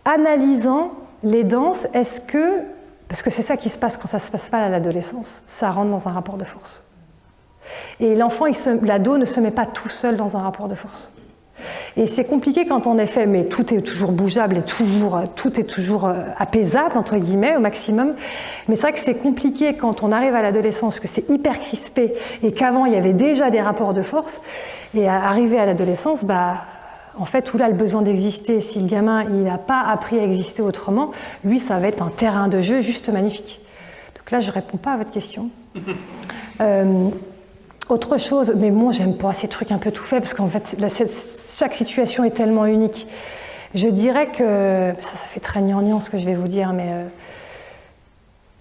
[SPEAKER 1] analysant les danses. Est-ce que, parce que c'est ça qui se passe quand ça ne se passe pas à l'adolescence, ça rentre dans un rapport de force. Et l'enfant, l'ado ne se met pas tout seul dans un rapport de force. Et c'est compliqué quand on est fait, mais tout est toujours bougeable et tout est toujours apaisable, entre guillemets, au maximum. Mais c'est vrai que c'est compliqué quand on arrive à l'adolescence, que c'est hyper crispé et qu'avant, il y avait déjà des rapports de force. Et arrivé à l'adolescence, en fait, où là, le besoin d'exister, si le gamin il n'a pas appris à exister autrement, lui, ça va être un terrain de jeu juste magnifique. Donc là, je ne réponds pas à votre question. Autre chose, mais bon, j'aime pas ces trucs un peu tout faits, parce qu'en fait, chaque situation est tellement unique. Je dirais que, ça fait très gnangnan ce que je vais vous dire, mais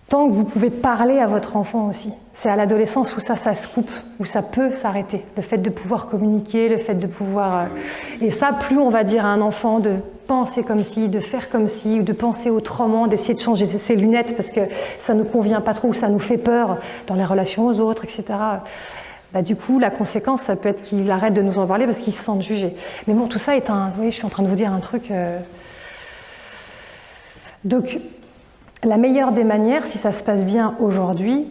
[SPEAKER 1] tant que vous pouvez parler à votre enfant aussi, c'est à l'adolescence où ça se coupe, où ça peut s'arrêter. Le fait de pouvoir communiquer, le fait de pouvoir... Et ça, plus on va dire à un enfant de penser comme ci, de faire comme ci, ou de penser autrement, d'essayer de changer ses lunettes parce que ça ne nous convient pas trop, ou ça nous fait peur dans les relations aux autres, etc., du coup, la conséquence, ça peut être qu'il arrête de nous en parler parce qu'il se sent jugé. Mais bon, tout ça est un... Vous voyez, je suis en train de vous dire un truc... Donc, la meilleure des manières, si ça se passe bien aujourd'hui,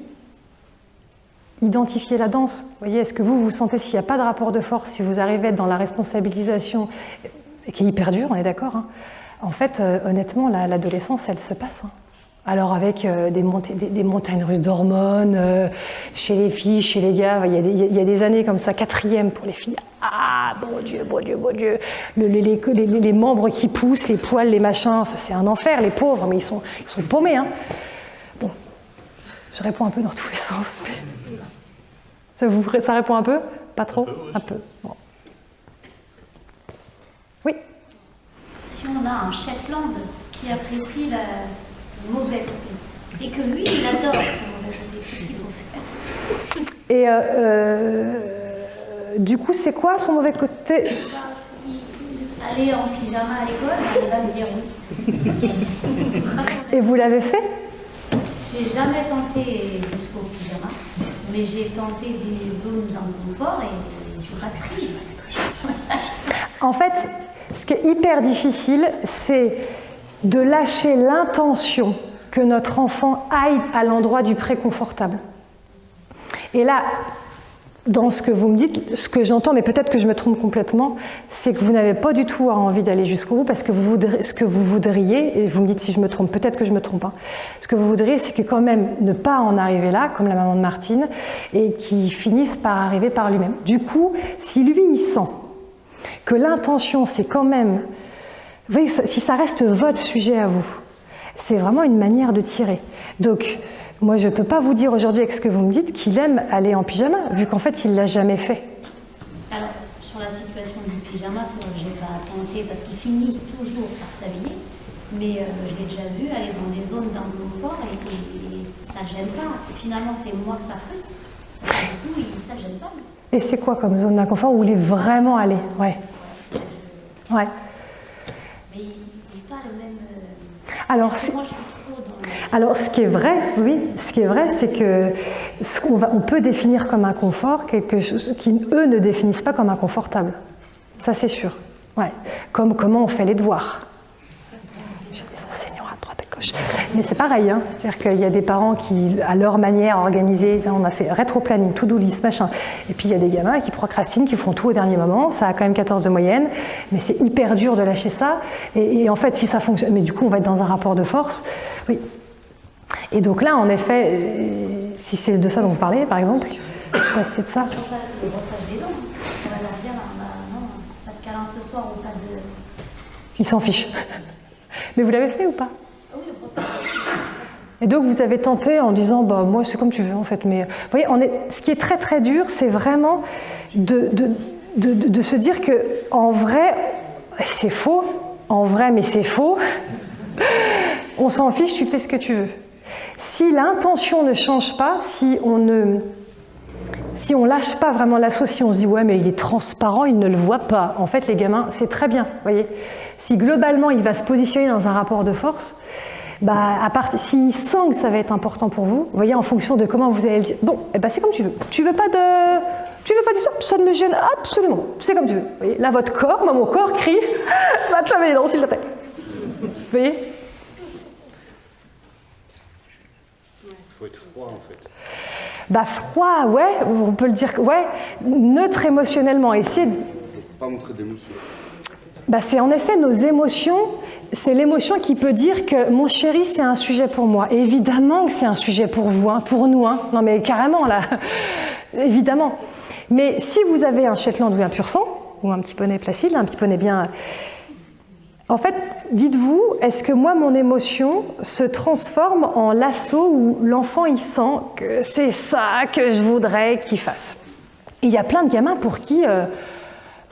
[SPEAKER 1] identifier la danse. Vous voyez, est-ce que vous sentez, s'il n'y a pas de rapport de force, si vous arrivez à être dans la responsabilisation, qui est hyper dure, on est d'accord, hein, en fait, honnêtement, l'adolescence, elle se passe, hein. Alors avec des montagnes russes d'hormones, chez les filles, chez les gars, il y a des années comme ça, 4e pour les filles. Ah, bon Dieu, les membres qui poussent, les poils, les machins, ça c'est un enfer, les pauvres, mais ils sont paumés. Hein. Bon, je réponds un peu dans tous les sens, mais ça répond un peu? Pas trop? Un peu. Bon. Oui.
[SPEAKER 5] Si on a un Shetland qui apprécie le mauvais côté, et que lui, il adore son mauvais côté, qu'est-ce qu'il faut faire?
[SPEAKER 1] Et du coup, c'est quoi son mauvais côté?
[SPEAKER 5] Aller en pyjama à l'école, il va me dire oui.
[SPEAKER 1] Et vous l'avez fait?
[SPEAKER 5] J'ai jamais tenté jusqu'au pyjama, mais j'ai tenté des zones d'inconfort et j'ai pas pris.
[SPEAKER 1] En fait, ce qui est hyper difficile, c'est de lâcher l'intention que notre enfant aille à l'endroit du préconfortable. Et là, dans ce que vous me dites, ce que j'entends, mais peut-être que je me trompe complètement, c'est que vous n'avez pas du tout envie d'aller jusqu'au bout, parce que ce que vous voudriez, et vous me dites si je me trompe, peut-être que je me trompe, hein, ce que vous voudriez, c'est que quand même ne pas en arriver là, comme la maman de Martine, et qu'il finisse par arriver par lui-même. Du coup, si lui, il sent que l'intention, c'est quand même... Vous voyez, si ça reste votre sujet à vous, c'est vraiment une manière de tirer. Donc, moi, je ne peux pas vous dire aujourd'hui avec ce que vous me dites qu'il aime aller en pyjama, vu qu'en fait, il ne l'a jamais fait.
[SPEAKER 5] Alors, sur la situation du pyjama, c'est vrai que je n'ai pas tenté, parce qu'ils finissent toujours par s'habiller. Mais je l'ai déjà vu aller dans des zones d'inconfort et ça ne gêne pas. Finalement, c'est moi que ça frustre. Du coup, ça ne gêne pas.
[SPEAKER 1] Et c'est quoi comme zone d'inconfort où vous voulez vraiment aller? Ouais. Ouais.
[SPEAKER 5] Mais ils n'ont pas le même...
[SPEAKER 1] Alors,
[SPEAKER 5] moi, je suis trop dans...
[SPEAKER 1] Alors, ce qui est vrai, oui, ce qui est vrai, c'est que on peut définir comme un confort quelque chose qui, eux, ne définissent pas comme inconfortable. Ça, c'est sûr. Ouais. Comme comment on fait les devoirs. J'ai des enseignants à droite à gauche. Mais c'est pareil, hein. C'est-à-dire qu'il y a des parents qui, à leur manière, organisés, on a fait rétro-planning, to-do list, machin. Et puis il y a des gamins qui procrastinent, qui font tout au dernier moment. Ça a quand même 14 de moyenne, mais c'est hyper dur de lâcher ça. Et en fait, si ça fonctionne, mais du coup, on va être dans un rapport de force. Oui. Et donc là, en effet, si c'est de ça dont vous parlez, par exemple, je sais pas si c'est de ça.
[SPEAKER 5] Le brossage des dents. On va leur dire, non, pas de câlin ce soir ou pas de...
[SPEAKER 1] Ils s'en fichent. Mais vous l'avez fait ou pas?
[SPEAKER 5] Oui, le brossage des dents.
[SPEAKER 1] Et donc vous avez tenté en disant, bah moi c'est comme tu veux en fait. Mais vous voyez, ce qui est très très dur, c'est vraiment de se dire que en vrai, c'est faux. En vrai, mais c'est faux. On s'en fiche, tu fais ce que tu veux. Si l'intention ne change pas, si on lâche pas vraiment l'assaut, si on se dit ouais mais il est transparent, il ne le voit pas. En fait les gamins, c'est très bien, voyez. Si globalement il va se positionner dans un rapport de force, bah s'il sent que ça va être important pour vous, vous voyez, en fonction de comment vous allez le dire, bon, eh ben, c'est comme tu veux. Tu veux pas d'histoire, ça ne me gêne absolument. C'est comme tu veux. Vous voyez, là votre corps, moi mon corps crie, va te laver les dents s'il te plaît. Vous voyez?
[SPEAKER 6] Il faut être froid en fait.
[SPEAKER 1] Bah froid, ouais, on peut le dire, ouais, neutre émotionnellement, essayer de...
[SPEAKER 6] Pas montrer d'émotion.
[SPEAKER 1] Bah c'est en effet nos émotions, c'est l'émotion qui peut dire que mon chéri c'est un sujet pour moi. Et évidemment que c'est un sujet pour vous, hein, pour nous, hein. Non mais carrément là, évidemment. Mais si vous avez un Shetland ou un pur sang, ou un petit poney placide, un petit poney bien... En fait, dites-vous, est-ce que moi, mon émotion se transforme en lasso où l'enfant, il sent que c'est ça que je voudrais qu'il fasse? Et il y a plein de gamins pour qui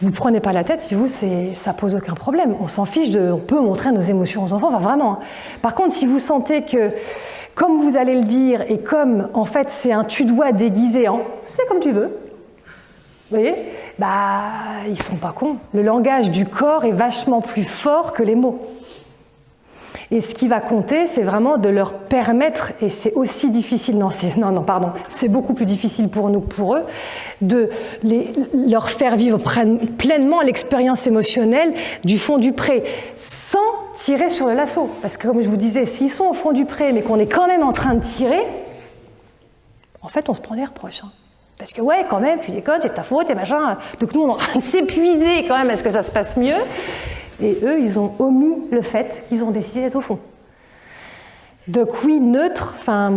[SPEAKER 1] vous prenez pas la tête, si vous, ça pose aucun problème. On s'en fiche, on peut montrer nos émotions aux enfants, enfin vraiment. Hein. Par contre, si vous sentez que, comme vous allez le dire, et comme, en fait, c'est un tu dois déguisé en « c'est comme tu veux », vous voyez, bah, ils sont pas cons. Le langage du corps est vachement plus fort que les mots. Et ce qui va compter, c'est vraiment de leur permettre, et c'est aussi difficile, pardon, c'est beaucoup plus difficile pour nous que pour eux, de leur faire vivre pleinement l'expérience émotionnelle du fond du pré, sans tirer sur le lasso. Parce que comme je vous disais, s'ils sont au fond du pré, mais qu'on est quand même en train de tirer, en fait, on se prend les reproches. Hein. Parce que ouais, quand même, tu déconnes, c'est ta faute, et machin. Donc nous, on est en train de s'épuiser quand même, est-ce que ça se passe mieux? Et eux, ils ont omis le fait qu'ils ont décidé d'être au fond. Donc oui, neutre, enfin...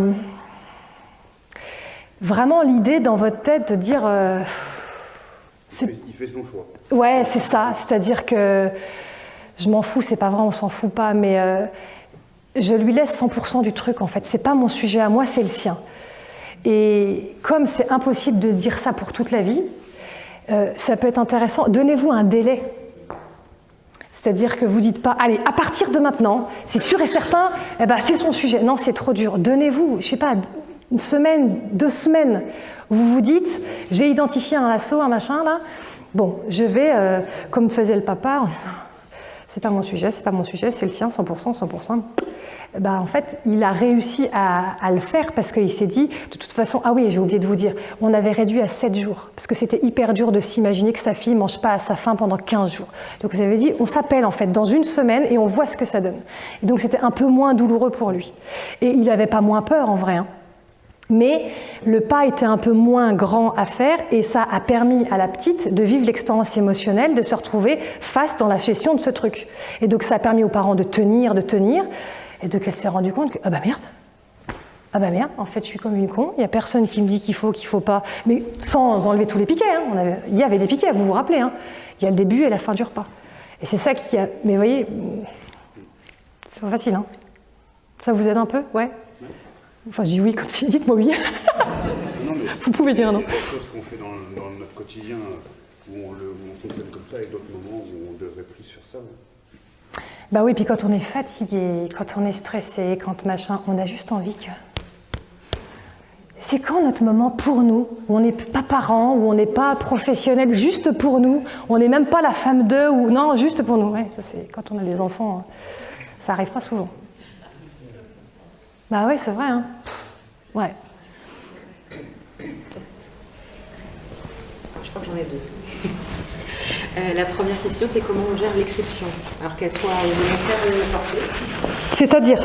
[SPEAKER 1] Vraiment l'idée dans votre tête de dire...
[SPEAKER 6] Il fait son choix.
[SPEAKER 1] Ouais, c'est ça. C'est-à-dire que... Je m'en fous, c'est pas vrai, on s'en fout pas, mais je lui laisse 100% du truc, en fait. C'est pas mon sujet à moi, c'est le sien. Et comme c'est impossible de dire ça pour toute la vie, ça peut être intéressant. Donnez-vous un délai. C'est-à-dire que vous dites pas, allez, à partir de maintenant, c'est sûr et certain, eh ben, c'est son sujet. Non, c'est trop dur. Donnez-vous, je sais pas, une semaine, 2 semaines. Vous vous dites, j'ai identifié un lasso, un machin, là. Bon, je vais, comme faisait le papa, c'est pas mon sujet, c'est le sien, 100%. Bah, en fait, il a réussi à le faire parce qu'il s'est dit, de toute façon, ah oui, j'ai oublié de vous dire, on avait réduit à 7 jours, parce que c'était hyper dur de s'imaginer que sa fille ne mange pas à sa faim pendant 15 jours. Donc vous avez dit, on s'appelle en fait dans 1 semaine et on voit ce que ça donne. Et donc c'était un peu moins douloureux pour lui. Et il n'avait pas moins peur en vrai, hein. Mais le pas était un peu moins grand à faire et ça a permis à la petite de vivre l'expérience émotionnelle, de se retrouver face dans la gestion de ce truc. Et donc ça a permis aux parents de tenir, et donc elle s'est rendue compte que, ah bah merde, en fait je suis comme une con, il n'y a personne qui me dit qu'il faut pas, mais sans enlever tous les piquets, hein. Il y avait des piquets, vous vous rappelez, hein. Il y a le début et la fin du repas. Et c'est ça qui a, mais vous voyez, c'est pas facile, hein. Ça vous aide un peu, ouais. Enfin, je dis oui, comme si, dites-moi oui.
[SPEAKER 6] Non, mais
[SPEAKER 1] vous pouvez dire non.
[SPEAKER 6] Il y a des choses qu'on fait dans notre quotidien où on fonctionne comme ça et d'autres moments où on ne devrait plus faire ça.
[SPEAKER 1] Bah oui, puis quand on est fatigué, quand on est stressé, quand machin, on a juste envie que... C'est quand notre moment pour nous, où on n'est pas parent, où on n'est pas professionnel, juste pour nous, on n'est même pas la femme d'eux, ou non, juste pour nous. Ouais, ça c'est quand on a des enfants, ça arrive pas souvent. Bah oui, c'est vrai, hein. Ouais.
[SPEAKER 7] Je crois que j'en ai deux. La première question, c'est comment on gère l'exception, alors qu'elle soit élémentaire ou forcée.
[SPEAKER 1] C'est-à-dire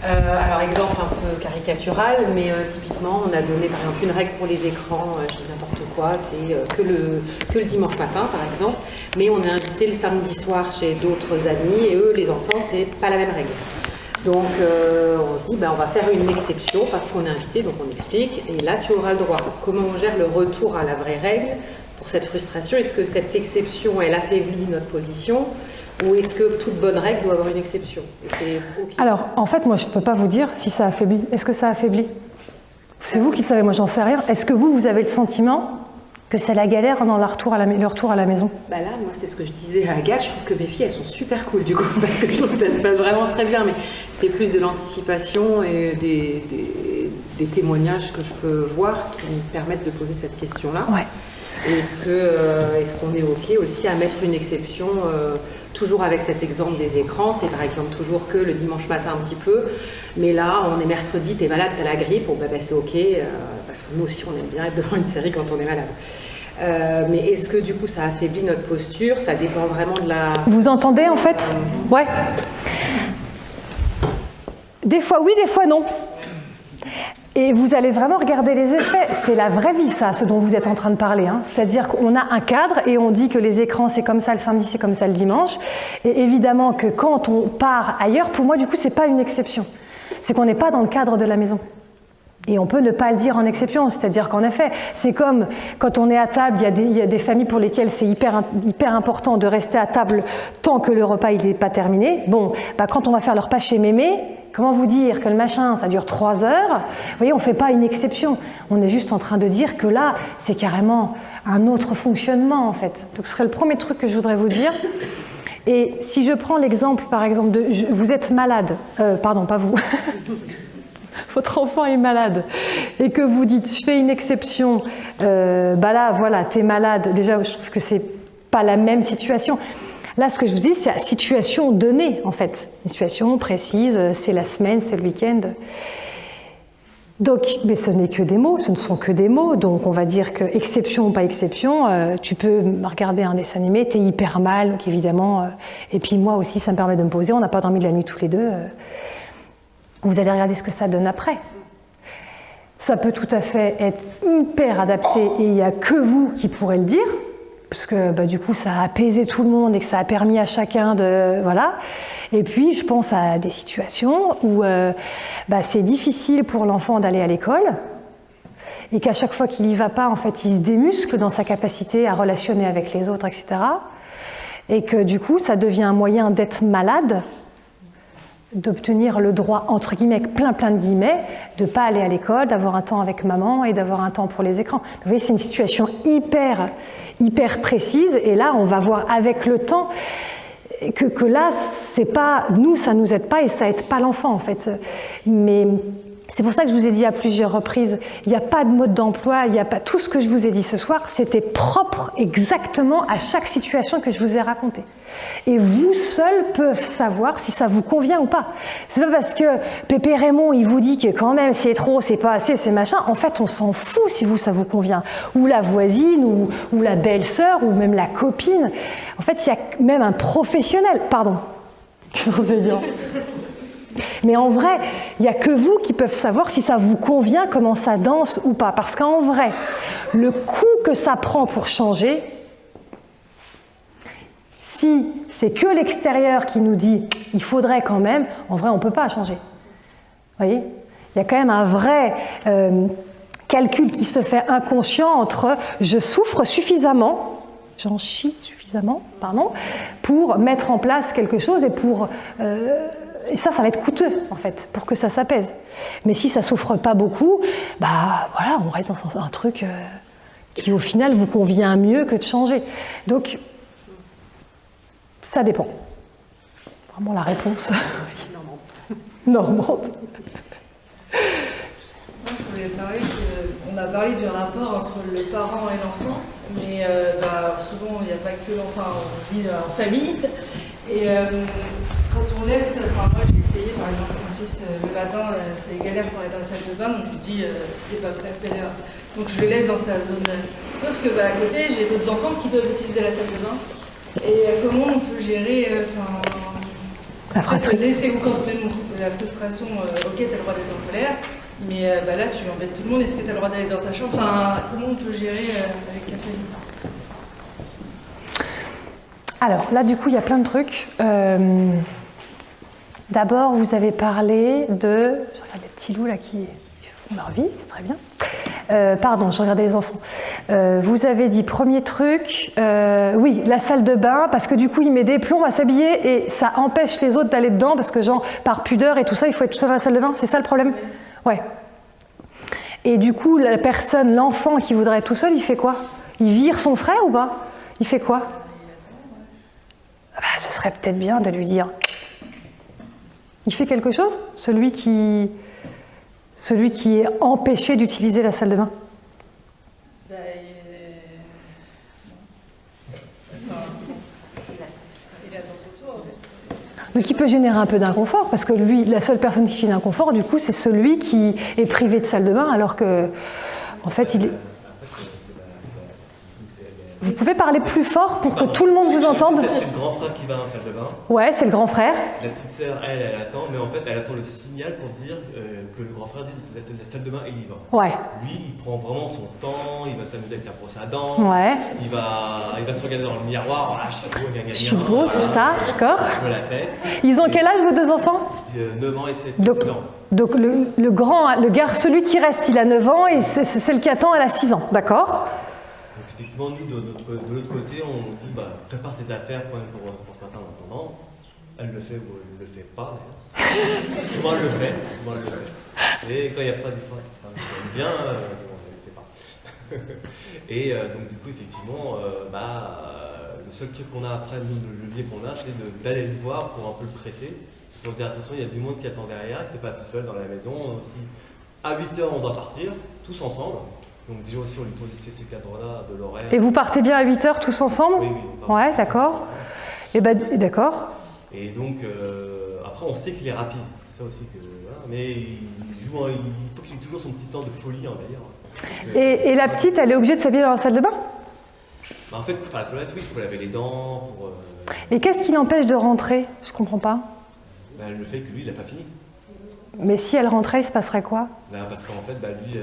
[SPEAKER 7] alors, exemple un peu caricatural, mais typiquement, on a donné par exemple une règle pour les écrans, je dis n'importe quoi, c'est que le dimanche matin, par exemple, mais on est invité le samedi soir chez d'autres amis, et eux, les enfants, c'est pas la même règle. Donc, on se dit, on va faire une exception parce qu'on est invité, donc on explique, et là, tu auras le droit. Comment on gère le retour à la vraie règle pour cette frustration? Est-ce que cette exception, elle affaiblit notre position? Ou est-ce que toute bonne règle doit avoir une exception? Okay.
[SPEAKER 1] Alors, en fait, moi, je ne peux pas vous dire si ça affaiblit. Est-ce que ça affaiblit? C'est vous qui le savez, moi, j'en sais rien. Est-ce que vous avez le sentiment que c'est la galère dans le retour à la maison?
[SPEAKER 7] Là, moi, c'est ce que je disais à Agathe. Je trouve que mes filles, elles sont super cool, du coup, parce que je trouve que ça se passe vraiment très bien. Mais c'est plus de l'anticipation et des témoignages que je peux voir qui me permettent de poser cette question-là.
[SPEAKER 1] Ouais.
[SPEAKER 7] Est-ce qu'on est OK aussi à mettre une exception toujours avec cet exemple des écrans? C'est par exemple toujours que le dimanche matin un petit peu, mais là on est mercredi, t'es malade, t'as la grippe, c'est OK, parce que nous aussi on aime bien être devant une série quand on est malade. Mais est-ce que du coup ça affaiblit notre posture? Ça dépend vraiment de la...
[SPEAKER 1] Vous entendez en fait? Ouais. Des fois oui, des fois non. Et vous allez vraiment regarder les effets. C'est la vraie vie, ça, ce dont vous êtes en train de parler. Hein. C'est-à-dire qu'on a un cadre et on dit que les écrans, c'est comme ça le samedi, c'est comme ça le dimanche. Et évidemment que quand on part ailleurs, pour moi, du coup, c'est pas une exception. C'est qu'on n'est pas dans le cadre de la maison. Et on peut ne pas le dire en exception, c'est-à-dire qu'en effet, c'est comme quand on est à table, il y a des familles pour lesquelles c'est hyper important de rester à table tant que le repas il n'est pas terminé. Bon, quand on va faire le repas chez mémé, comment vous dire que le machin, ça dure 3 heures? Vous voyez, on ne fait pas une exception. On est juste en train de dire que là, c'est carrément un autre fonctionnement, en fait. Donc, ce serait le premier truc que je voudrais vous dire. Et si je prends l'exemple, par exemple, vous êtes malade, pardon, pas vous, votre enfant est malade, et que vous dites, je fais une exception, là, voilà, t'es malade. Déjà, je trouve que c'est pas la même situation. Là, ce que je vous dis, c'est la situation donnée, en fait. Une situation précise, c'est la semaine, c'est le week-end. Donc, mais ce n'est que des mots, ce ne sont que des mots. Donc, on va dire que, exception ou pas exception, tu peux regarder un dessin animé, t'es hyper mal, donc évidemment. Et puis moi aussi, ça me permet de me poser, on n'a pas dormi de la nuit tous les deux. Vous allez regarder ce que ça donne après. Ça peut tout à fait être hyper adapté, et il n'y a que vous qui pourrez le dire. Parce que du coup, ça a apaisé tout le monde et que ça a permis à chacun de... Voilà. Et puis, je pense à des situations où c'est difficile pour l'enfant d'aller à l'école et qu'à chaque fois qu'il n'y va pas, en fait, il se démuscle dans sa capacité à relationner avec les autres, etc. Et que du coup, ça devient un moyen d'être malade, d'obtenir le droit, entre guillemets, plein de guillemets, de ne pas aller à l'école, d'avoir un temps avec maman et d'avoir un temps pour les écrans. Vous voyez, c'est une situation hyper précise, et là, on va voir avec le temps que là, c'est pas, nous, ça nous aide pas et ça aide pas l'enfant, en fait. Mais c'est pour ça que je vous ai dit à plusieurs reprises, il n'y a pas de mode d'emploi, il n'y a pas tout ce que je vous ai dit ce soir, c'était propre exactement à chaque situation que je vous ai racontée. Et vous seuls peuvent savoir si ça vous convient ou pas. C'est pas parce que Pépé Raymond, il vous dit que quand même c'est trop, c'est pas assez, c'est machin. En fait, on s'en fout si vous, ça vous convient. Ou la voisine, ou la belle-sœur, ou même la copine. En fait, il y a même un professionnel. Pardon. Mais en vrai, il n'y a que vous qui peuvent savoir si ça vous convient, comment ça danse ou pas. Parce qu'en vrai, le coup que ça prend pour changer, si c'est que l'extérieur qui nous dit « il faudrait quand même », en vrai, on ne peut pas changer. Vous voyez ? Il y a quand même un vrai calcul qui se fait inconscient entre « je souffre suffisamment », j'en chie suffisamment, pardon, pour mettre en place quelque chose et pour... et ça va être coûteux, en fait, pour que ça s'apaise. Mais si ça ne souffre pas beaucoup, voilà, on reste dans un truc qui, au final, vous convient mieux que de changer. Donc, ça dépend. vraiment la réponse. Normande.
[SPEAKER 3] Je voulais parler on a parlé du rapport entre le parent et l'enfant, mais souvent il n'y a pas que l'enfant, on vit en famille. Et quand on laisse, moi j'ai essayé par exemple mon fils le matin, c'est galère pour aller dans la salle de bain, donc je lui dis si t'es pas prêt, fais-le. Donc je le laisse dans sa zone. Sauf que à côté j'ai d'autres enfants qui doivent utiliser la salle de bain. Et comment on peut gérer
[SPEAKER 1] la fratrie.
[SPEAKER 3] Laisser ou quand la frustration, ok t'as le droit d'être en colère, mais là tu embêtes tout le monde, est-ce que t'as le droit d'aller dans ta chambre? Comment on peut gérer avec la famille?
[SPEAKER 1] Alors là, du coup, il y a plein de trucs. D'abord, vous avez parlé de... Je regarde les petits loups là qui font leur vie, c'est très bien. Pardon, je regardais les enfants. Vous avez dit premier truc, oui, la salle de bain, parce que du coup, il met des plombs à s'habiller et ça empêche les autres d'aller dedans, parce que genre, par pudeur et tout ça, il faut être tout seul dans la salle de bain, c'est ça le problème? Ouais. Et du coup, la personne, l'enfant qui voudrait être tout seul, il fait quoi? Il vire son frère ou pas? Il fait quoi? Ce serait peut-être bien de lui dire. Il fait quelque chose, celui qui est empêché d'utiliser la salle de bain?
[SPEAKER 3] Il attend son tour.
[SPEAKER 1] Donc il peut générer un peu d'inconfort, parce que lui, la seule personne qui fait l'inconfort, du coup, c'est celui qui est privé de salle de bain, alors que, en fait, il est... Vous pouvez parler plus fort pour que tout le monde vous entende?
[SPEAKER 8] C'est le grand frère qui va dans la salle de bain.
[SPEAKER 1] Ouais, c'est le grand frère.
[SPEAKER 8] La petite sœur, elle attend, mais en fait, elle attend le signal pour dire que le grand frère dise la salle de bain est libre.
[SPEAKER 1] Ouais.
[SPEAKER 8] Lui, il prend vraiment son temps, il va s'amuser avec sa brosse à dents,
[SPEAKER 1] Ouais.
[SPEAKER 8] il va se regarder dans le miroir, je suis beau,
[SPEAKER 1] Je suis beau, tout ça, d'accord.
[SPEAKER 8] Je me la pète.
[SPEAKER 1] Ils ont quel âge, vos deux enfants?
[SPEAKER 8] 9 ans et 7 ans.
[SPEAKER 1] Donc le grand, celui qui reste, il a 9 ans, et celle qui attend, elle a 6 ans, d'accord.
[SPEAKER 8] Donc effectivement, nous, de l'autre côté, on dit prépare tes affaires pour ce matin en attendant. Elle le fait ou elle ne le fait pas. Moi, je le fais. Et quand il n'y a pas de fois, c'est bien, on ne le fait pas. Et donc du coup, effectivement, le seul truc qu'on a après, nous, le levier qu'on a, c'est d'aller le voir pour un peu le presser. Pour dire attention, il y a du monde qui attend derrière, tu n'es pas tout seul dans la maison. Aussi, à 8h, on doit partir, tous ensemble. Donc déjà aussi, on lui pose aussi ce cadre-là de l'horaire.
[SPEAKER 1] Et vous partez bien à 8h tous ensemble?
[SPEAKER 8] Oui.
[SPEAKER 1] Ouais, d'accord. Et d'accord.
[SPEAKER 8] Et donc, après, on sait qu'il est rapide. C'est ça aussi que... Voilà. Mais il faut qu'il ait toujours son petit temps de folie, hein, d'ailleurs.
[SPEAKER 1] Et la petite, elle est obligée de s'habiller dans la salle de bain?
[SPEAKER 8] En fait, pour faire la toilette, oui, il faut laver les dents.
[SPEAKER 1] Et qu'est-ce qui l'empêche de rentrer? Je comprends pas.
[SPEAKER 8] Le fait que lui, il n'a pas fini.
[SPEAKER 1] Mais si elle rentrait, il se passerait quoi?
[SPEAKER 8] Parce qu'en fait, lui,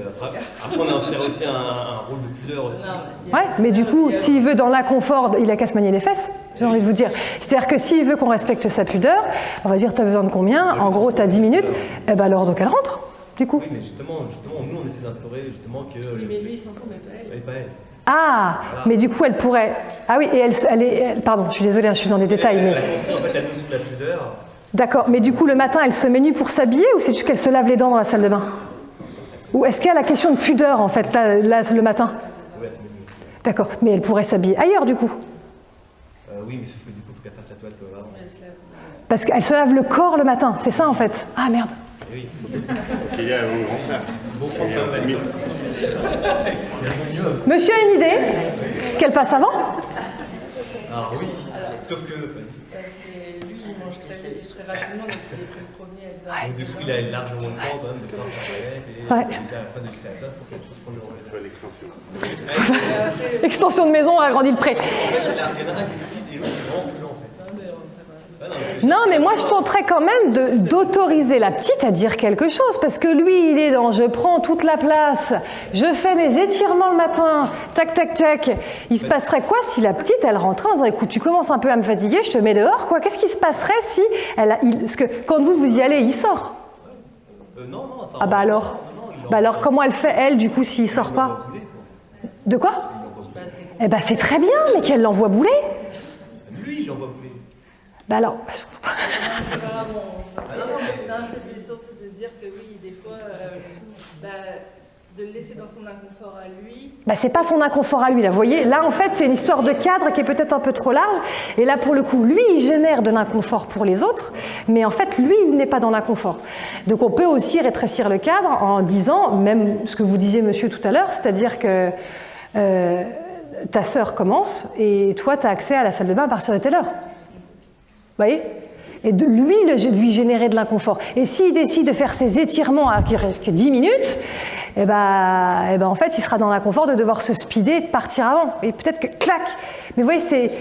[SPEAKER 8] après, on a instauré aussi un rôle de pudeur aussi.
[SPEAKER 1] Ouais, mais du coup, s'il veut dans l'inconfort, il a qu'à se manier les fesses, j'ai envie de vous dire. C'est-à-dire que s'il veut qu'on respecte sa pudeur, on va dire, t'as besoin de combien? En gros, t'as 10 minutes. Et alors, donc elle rentre, du coup.
[SPEAKER 8] Oui, mais justement, nous, on essaie d'instaurer justement que...
[SPEAKER 2] Oui, mais lui, il s'en fout, mais pas elle.
[SPEAKER 8] Et pas elle.
[SPEAKER 1] Ah, voilà. Mais du coup, elle pourrait... Ah oui, et elle est... Pardon, je suis désolée, je suis dans les détails, mais...
[SPEAKER 8] En fait, elle nous suit de la pudeur.
[SPEAKER 1] D'accord, mais du coup, le matin, elle se met nue pour s'habiller ou c'est juste qu'elle se lave les dents dans la salle de bain? Ou est-ce qu'il y a la question de pudeur, en fait, là le matin?
[SPEAKER 8] Oui, elle se met nue.
[SPEAKER 1] D'accord, mais elle pourrait s'habiller ailleurs, du coup?
[SPEAKER 8] Oui, mais sauf que du coup, il faut qu'elle fasse la toilette avant.
[SPEAKER 1] Parce qu'elle se lave le corps le matin, c'est ça, en fait? Ah, merde.
[SPEAKER 8] Oui.
[SPEAKER 6] Il y a un grand frère.
[SPEAKER 1] Monsieur a une idée? Qu'elle passe avant?
[SPEAKER 8] Ah oui, sauf que...
[SPEAKER 3] Très rapidement, donc il est pris le premier.
[SPEAKER 8] Donc, du coup, il a largement le temps quand même de faire sa toilette et de laisser après de laisser la place pour qu'elle puisse prendre le relais.
[SPEAKER 1] Extension de maison, agrandit le pré.
[SPEAKER 8] En fait, il y en a un qui est speed et l'autre qui est vraiment plus lent en fait.
[SPEAKER 1] Non, mais moi je tenterais quand même d'autoriser la petite à dire quelque chose, parce que lui, il est dans je prends toute la place, je fais mes étirements le matin, tac, tac, tac. Il se passerait quoi si la petite, elle rentrait en disant écoute, tu commences un peu à me fatiguer, je te mets dehors, quoi. Qu'est-ce qui se passerait si parce que quand vous y allez, il sort.
[SPEAKER 8] Non, ça
[SPEAKER 1] ah bah alors alors comment elle fait, elle, du coup, s'il sort pas? De quoi? Eh ben c'est très bien, mais qu'elle l'envoie bouler.
[SPEAKER 8] Lui, il l'envoie bouler.
[SPEAKER 1] Bah alors...
[SPEAKER 3] Non, c'était surtout de dire que oui, des fois, de le laisser dans son inconfort à lui.
[SPEAKER 1] Bah, c'est pas son inconfort à lui, là, vous voyez. Là, en fait, c'est une histoire de cadre qui est peut-être un peu trop large. Et là, pour le coup, lui, il génère de l'inconfort pour les autres, mais en fait, lui, il n'est pas dans l'inconfort. Donc, on peut aussi rétrécir le cadre en disant, même ce que vous disiez, monsieur, tout à l'heure, c'est-à-dire que ta sœur commence et toi, tu as accès à la salle de bain à partir de telle heure. Vous voyez ? Et de lui générer de l'inconfort. Et s'il décide de faire ses étirements à que 10 minutes, eh ben, en fait, il sera dans l'inconfort de devoir se speeder et de partir avant. Et peut-être que, clac. Mais vous voyez, c'est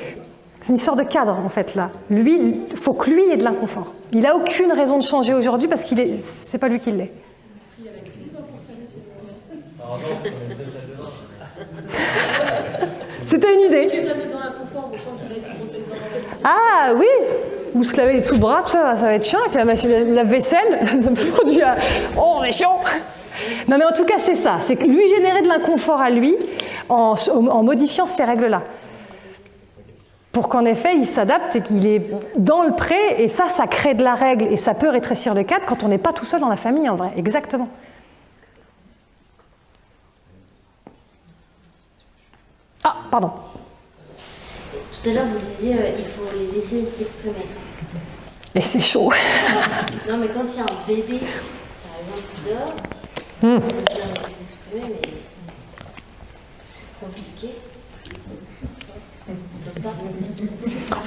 [SPEAKER 1] une histoire de cadre, en fait, là. Lui, il faut que lui ait de l'inconfort. Il n'a aucune raison de changer aujourd'hui parce que c'est pas lui qui l'est. C'était une idée. Ah oui, ou se laver les dessous le bras, tout ça va être chiant avec la machine, la vaisselle, ça peut produire. Oh, on est chiant. Non mais en tout cas c'est ça, c'est que lui générer de l'inconfort à lui en modifiant ces règles-là. Pour qu'en effet il s'adapte et qu'il est dans le pré, et ça crée de la règle et ça peut rétrécir le cadre quand on n'est pas tout seul dans la famille en vrai, exactement. Ah, pardon.
[SPEAKER 9] Tout à l'heure, vous disiez il faut les laisser s'exprimer.
[SPEAKER 1] Et c'est chaud.
[SPEAKER 9] Non, mais quand il y a un bébé, par exemple, qui dort, on peut bien laisser s'exprimer, mais c'est compliqué. On peut pas.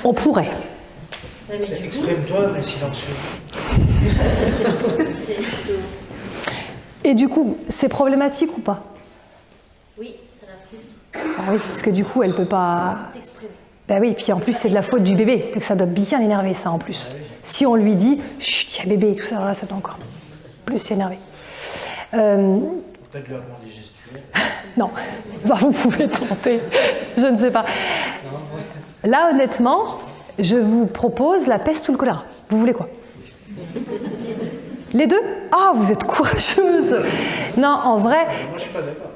[SPEAKER 1] On pourrait.
[SPEAKER 9] Ouais, mais du coup,
[SPEAKER 10] exprime-toi, mais silencieux.
[SPEAKER 1] Et du coup, c'est problématique ou pas?
[SPEAKER 9] Oui, ça la frustre.
[SPEAKER 1] Ah oui, parce que du coup, elle peut pas
[SPEAKER 9] S'exprimer.
[SPEAKER 1] Ben oui, puis en plus, c'est de la faute du bébé. Donc ça doit bien l'énerver, ça, en plus. Si on lui dit, chut, il y a bébé et tout ça, là, ça doit encore plus s'énerver.
[SPEAKER 10] Peut-être lui demander gestuelle.
[SPEAKER 1] Non, bah, vous pouvez tenter. Je ne sais pas. Là, honnêtement, je vous propose la peste ou le choléra. Vous voulez quoi? Les deux? Ah, vous êtes courageuse. Non, en vrai...
[SPEAKER 10] Moi, je suis pas d'accord.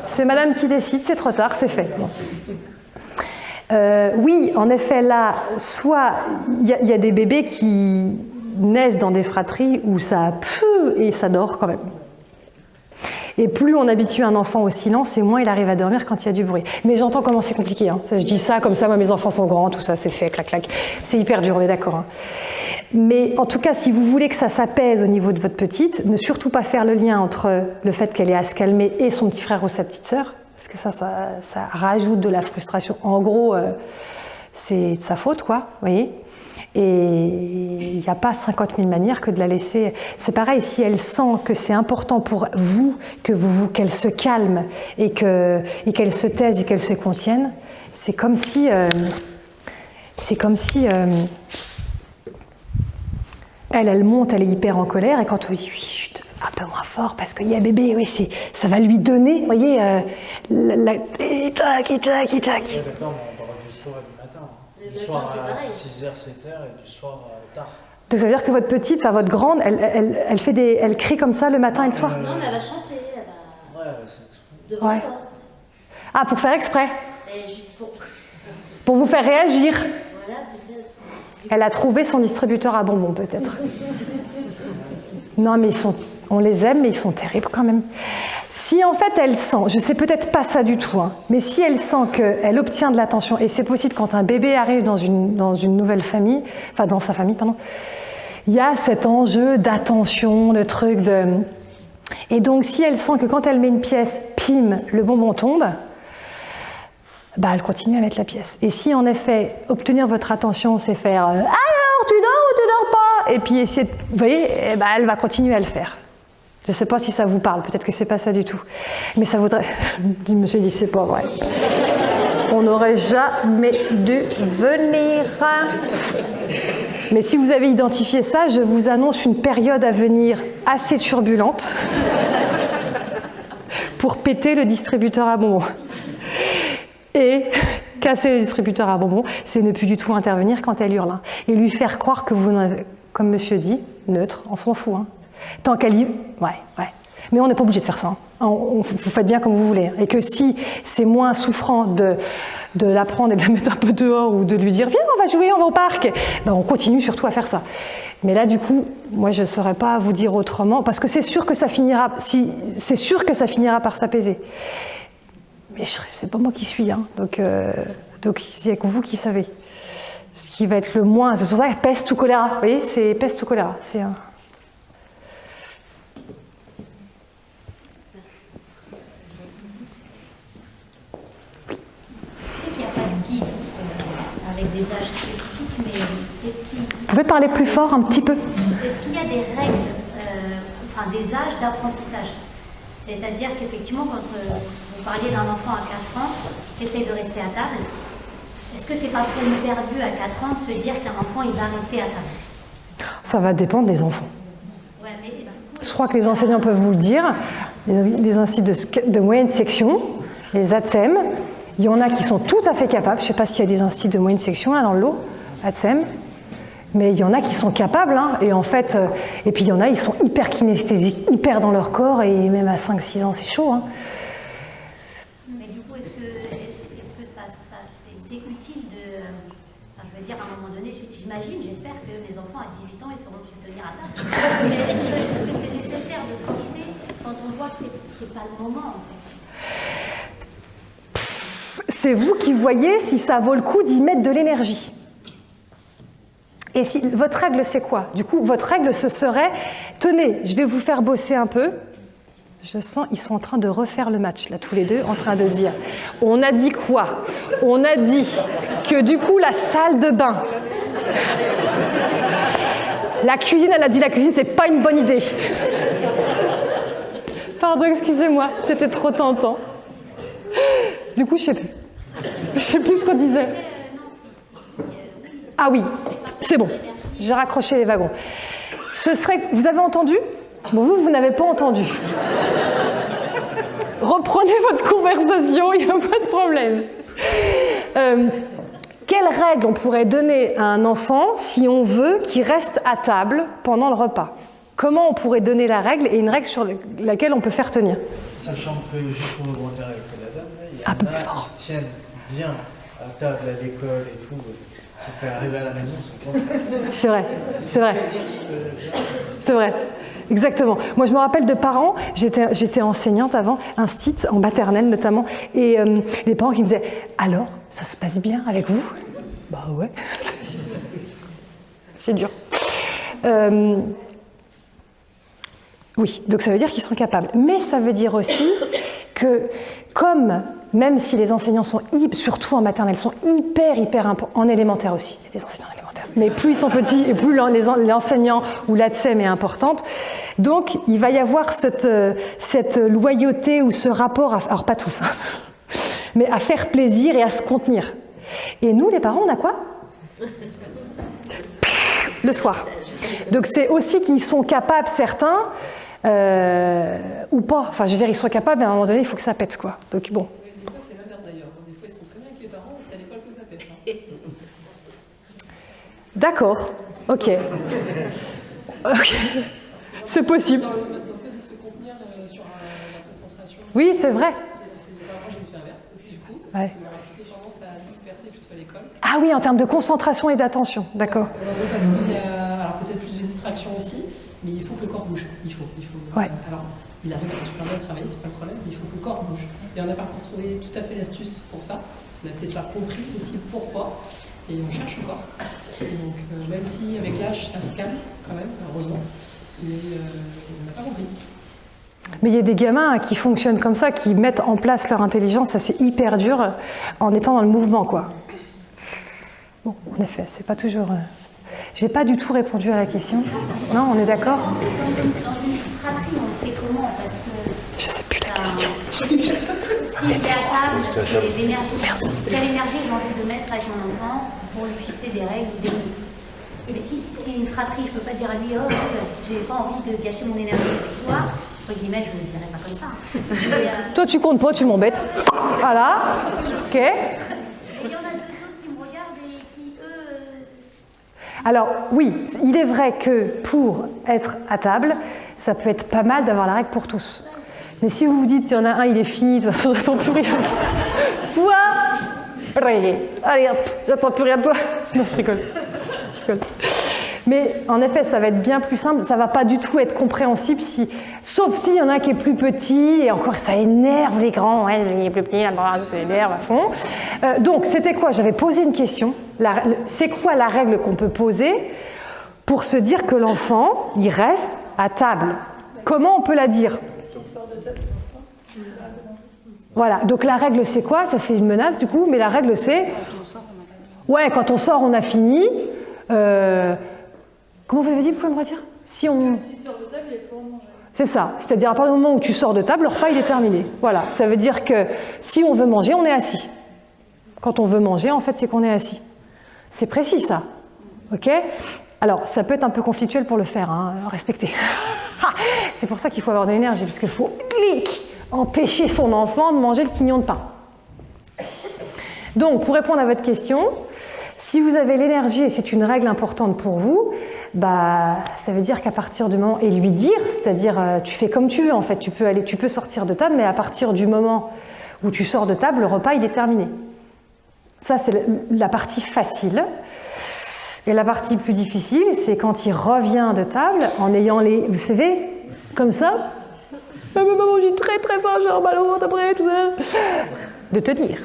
[SPEAKER 1] C'est madame qui décide, c'est trop tard, c'est fait. Bon. Oui, en effet, là, soit il y a des bébés qui naissent dans des fratries où ça pue et ça dort quand même. Et plus on habitue un enfant au silence, et moins il arrive à dormir quand il y a du bruit. Mais j'entends comment c'est compliqué. Hein. Ça, je dis ça comme ça, moi mes enfants sont grands, tout ça, c'est fait, clac, clac. C'est hyper dur, on est d'accord. Hein. Mais en tout cas, si vous voulez que ça s'apaise au niveau de votre petite, ne surtout pas faire le lien entre le fait qu'elle ait à se calmer et son petit frère ou sa petite sœur, parce que ça rajoute de la frustration. En gros, c'est de sa faute, quoi, vous voyez. Et il n'y a pas 50 000 manières que de la laisser. C'est pareil, si elle sent que c'est important pour vous, qu'elle se calme et qu'elle se taise et qu'elle se contienne, c'est comme si elle monte, elle est hyper en colère, et quand on dit oui, chut, un peu moins fort parce qu'il y a bébé, oui, ça va lui donner, vous voyez, et tac, et tac, et tac.
[SPEAKER 10] Ouais, d'accord, mais on parle du soir et du matin. Du soir à 6h, 7h et du soir tard.
[SPEAKER 1] Donc ça veut dire que votre petite, enfin votre grande, elle crie comme ça le matin et le soir?
[SPEAKER 9] Non, mais elle va chanter, elle va...
[SPEAKER 10] Ouais, c'est
[SPEAKER 9] devant la porte.
[SPEAKER 1] Ah, pour faire exprès?
[SPEAKER 9] Et juste
[SPEAKER 1] Pour vous faire réagir?
[SPEAKER 9] Voilà, peut-être.
[SPEAKER 1] Elle a trouvé son distributeur à bonbons, peut-être. Non, mais on les aime, mais ils sont terribles quand même. Si en fait elle sent, je sais peut-être pas ça du tout, hein, mais si elle sent qu'elle obtient de l'attention, et c'est possible quand un bébé arrive dans une nouvelle famille, enfin dans sa famille, pardon, il y a cet enjeu d'attention, le truc de... Et donc si elle sent que quand elle met une pièce, pim, le bonbon tombe, bah elle continue à mettre la pièce. Et si en effet, obtenir votre attention, c'est faire « Alors, tu dors ou tu dors pas ?» et puis essayer de... Vous voyez, bah, elle va continuer à le faire. Je ne sais pas si ça vous parle, peut-être que c'est pas ça du tout. Mais ça voudrait... Le monsieur dit, c'est pas vrai. On n'aurait jamais dû venir. Mais si vous avez identifié ça, je vous annonce une période à venir assez turbulente pour péter le distributeur à bonbons. Et casser le distributeur à bonbons, c'est ne plus du tout intervenir quand elle hurle. Hein. Et lui faire croire que vous n'avez, comme monsieur dit, neutre, on s'en fout. Hein. Tant qu'elle y... Ouais. Mais on n'est pas obligé de faire ça. Vous faites bien comme vous voulez. Et que si c'est moins souffrant de l'apprendre et de la mettre un peu dehors ou de lui dire « Viens, on va jouer, on va au parc », ben on continue surtout à faire ça. Mais là, du coup, moi, je ne saurais pas vous dire autrement, parce que c'est sûr que ça finira, c'est sûr que ça finira par s'apaiser. Mais c'est pas moi qui suis, hein. Donc il n'y a que vous qui savez. Ce qui va être le moins, c'est pour ça que peste ou choléra. Vous voyez, c'est peste ou choléra. C'est un...
[SPEAKER 5] Avec des âges spécifiques, mais est-ce qu'il...
[SPEAKER 1] Vous pouvez parler plus fort un petit peu?
[SPEAKER 5] Est-ce qu'il y a des règles, enfin des âges d'apprentissage? C'est-à-dire qu'effectivement, quand vous parliez d'un enfant à 4 ans qui essaye de rester à table, est-ce que c'est pas trop perdu à 4 ans de se dire qu'un enfant il va rester à table?
[SPEAKER 1] Ça va dépendre des enfants.
[SPEAKER 5] Ouais, mais du coup,
[SPEAKER 1] je crois que les enseignants peuvent vous le dire, les instituts de moyenne section, les ATSEM, il y en a qui sont tout à fait capables. Je ne sais pas s'il y a des instituts de moyenne section là, dans le lot, ATSEM, mais il y en a qui sont capables. Hein, et en fait, et puis il y en a, ils sont hyper kinesthésiques, hyper dans leur corps, et même à 5-6 ans, c'est chaud. Hein.
[SPEAKER 5] Mais du coup, est-ce que ça c'est utile de... Enfin, je veux dire, à un moment donné, j'imagine, j'espère que mes enfants à 18 ans, ils sauront se tenir à table. Mais est-ce que c'est nécessaire de forcer quand on voit que c'est pas le moment, en fait?
[SPEAKER 1] C'est vous qui voyez si ça vaut le coup d'y mettre de l'énergie. Et si, votre règle, c'est quoi? Du coup, votre règle, ce serait, tenez, je vais vous faire bosser un peu. Je sens, ils sont en train de refaire le match, là, tous les deux, en train de dire. On a dit quoi? On a dit que du coup, la salle de bain... La cuisine, elle a dit la cuisine, c'est pas une bonne idée. Pardon, excusez-moi, c'était trop tentant. Du coup, je sais plus. Je sais plus ce qu'on disait. Ah oui, c'est bon. J'ai raccroché les wagons. Ce serait... Vous avez entendu? Bon, vous n'avez pas entendu. Reprenez votre conversation, il n'y a pas de problème. Quelle règle on pourrait donner à un enfant si on veut qu'il reste à table pendant le repas? Comment on pourrait donner la règle et une règle sur laquelle on peut faire tenir?
[SPEAKER 10] Sachant que, juste pour rebondir avec la dame, il y
[SPEAKER 1] un peu
[SPEAKER 10] en
[SPEAKER 1] plus
[SPEAKER 10] a
[SPEAKER 1] fort.
[SPEAKER 10] qui se tiennent bien à table, à l'école et tout. Ça peut arriver à la maison, c'est pas
[SPEAKER 1] C'est vrai, c'est vrai. C'est vrai, exactement. Moi, je me rappelle de parents, j'étais enseignante avant, instit, en maternelle notamment, et les parents qui me disaient « Alors, ça se passe bien avec vous ?» Bah ouais. C'est dur. Oui, donc ça veut dire qu'ils sont capables. Mais ça veut dire aussi que, comme, même si les enseignants sont, surtout en maternelle, sont hyper en élémentaire aussi, il y a des enseignants en élémentaire, mais plus ils sont petits et plus l'enseignant ou l'ATSEM est importante, donc il va y avoir cette loyauté ou ce rapport, alors pas tous, hein, mais à faire plaisir et à se contenir. Et nous, les parents, on a quoi? Le soir. Donc c'est aussi qu'ils sont capables, certains, ou pas. Enfin, je veux dire, ils sont capables, mais à un moment donné, il faut que ça pète, quoi. Donc bon.
[SPEAKER 2] Des fois, c'est l'inverse d'ailleurs. Des fois, ils sont très bien avec les parents, mais c'est à l'école que ça pète. Hein.
[SPEAKER 1] D'accord. Ok. Ok. C'est possible.
[SPEAKER 2] Dans le fait de se contenir sur la concentration.
[SPEAKER 1] Oui, c'est vrai.
[SPEAKER 2] Moi, j'ai fait l'inverse. Et puis, du coup,
[SPEAKER 1] Ouais.
[SPEAKER 2] il aura plutôt tendance à disperser plutôt à l'école.
[SPEAKER 1] Ah oui, en termes de concentration et d'attention. D'accord.
[SPEAKER 2] Parce qu'il y a alors peut-être plus de distractions aussi, mais il faut que le corps bouge. Il faut.
[SPEAKER 1] Ouais.
[SPEAKER 2] Alors, il arrive à super bien travailler, c'est pas le problème, mais il faut que le corps bouge. Et on n'a pas encore trouvé tout à fait l'astuce pour ça. On n'a peut-être pas compris aussi pourquoi. Et on cherche encore. Et donc, même si avec l'âge, ça se calme quand même, heureusement, mais on n'a pas compris.
[SPEAKER 1] Mais il y a des gamins qui fonctionnent comme ça, qui mettent en place leur intelligence, ça c'est hyper dur, en étant dans le mouvement, quoi. Bon, en effet, c'est pas toujours... J'ai pas du tout répondu à la question. Non, on est d'accord?
[SPEAKER 5] Dans une fratrie, on fait comment? Parce que...
[SPEAKER 1] Je sais plus la question.
[SPEAKER 5] S'il est à table, quelle énergie j'ai envie de mettre avec mon enfant pour lui fixer des règles ou des limites? Mais si c'est une fratrie, je peux pas dire à lui, oh, j'ai pas envie de gâcher mon énergie avec toi. Entre guillemets, je ne le dirais pas comme ça.
[SPEAKER 1] Toi, tu comptes pas, tu m'embêtes. Voilà. Ok.
[SPEAKER 5] Et il y en a deux autres qui me regardent et qui, eux...
[SPEAKER 1] Alors oui, il est vrai que pour être à table, ça peut être pas mal d'avoir la règle pour tous. Mais si vous vous dites, il y en a un, il est fini, de toute façon, j'attends plus rien. Toi, allez hop, j'attends plus rien de toi. Non, je rigole. Mais en effet, ça va être bien plus simple, ça va pas du tout être compréhensible, sauf s'il y en a un qui est plus petit, et encore ça énerve les grands, ouais, il est plus petit, là-bas, ça énerve à fond. Donc, c'était quoi? J'avais posé une question. C'est quoi la règle qu'on peut poser pour se dire que l'enfant, il reste à table? Comment on peut la dire? Voilà, donc la règle c'est quoi? Ça c'est une menace du coup, mais la règle c'est... Ouais, quand on sort, on a fini. Comment vous avez dit, vous pouvez me redire? Si on sort de table, il faut manger. C'est ça, c'est-à-dire à partir du moment où tu sors de table, le repas il est terminé. Voilà, ça veut dire que si on veut manger, on est assis. Quand on veut manger, en fait, c'est qu'on est assis. C'est précis ça, ok? Alors, ça peut être un peu conflictuel pour le faire, hein, respectez. C'est pour ça qu'il faut avoir de l'énergie, parce qu'il faut empêcher son enfant de manger le quignon de pain. Donc, pour répondre à votre question, si vous avez l'énergie, et c'est une règle importante pour vous, bah, ça veut dire qu'à partir du moment, et lui dire, c'est-à-dire tu fais comme tu veux en fait, tu peux sortir de table, mais à partir du moment où tu sors de table, le repas il est terminé. Ça c'est la partie facile. Et la partie plus difficile, c'est quand il revient de table en ayant les, vous savez, comme ça. Maman, j'ai très très faim, j'ai un mal au ventre après, tout ça. De tenir.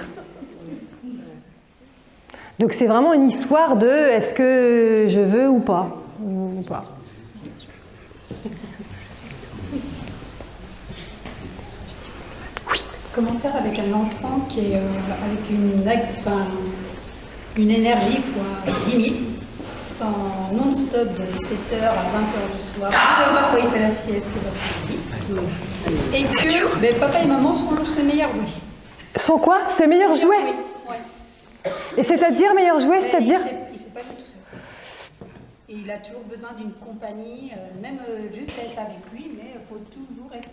[SPEAKER 1] Donc c'est vraiment une histoire de est-ce que je veux ou pas. Oui.
[SPEAKER 11] Comment faire avec un enfant qui est avec une énergie fois 10 000, sans non-stop de 7h à 20h du soir, quand il fait la sieste l'après-midi, et que papa et maman sont les meilleurs jouets.
[SPEAKER 1] Sont quoi? Ses meilleurs jouets?
[SPEAKER 11] Oui.
[SPEAKER 1] Et c'est-à-dire meilleurs jouets, c'est-à-dire?
[SPEAKER 11] Il ne sait pas du tout ça. Et il a toujours besoin d'une compagnie, même juste être avec lui, mais il faut toujours être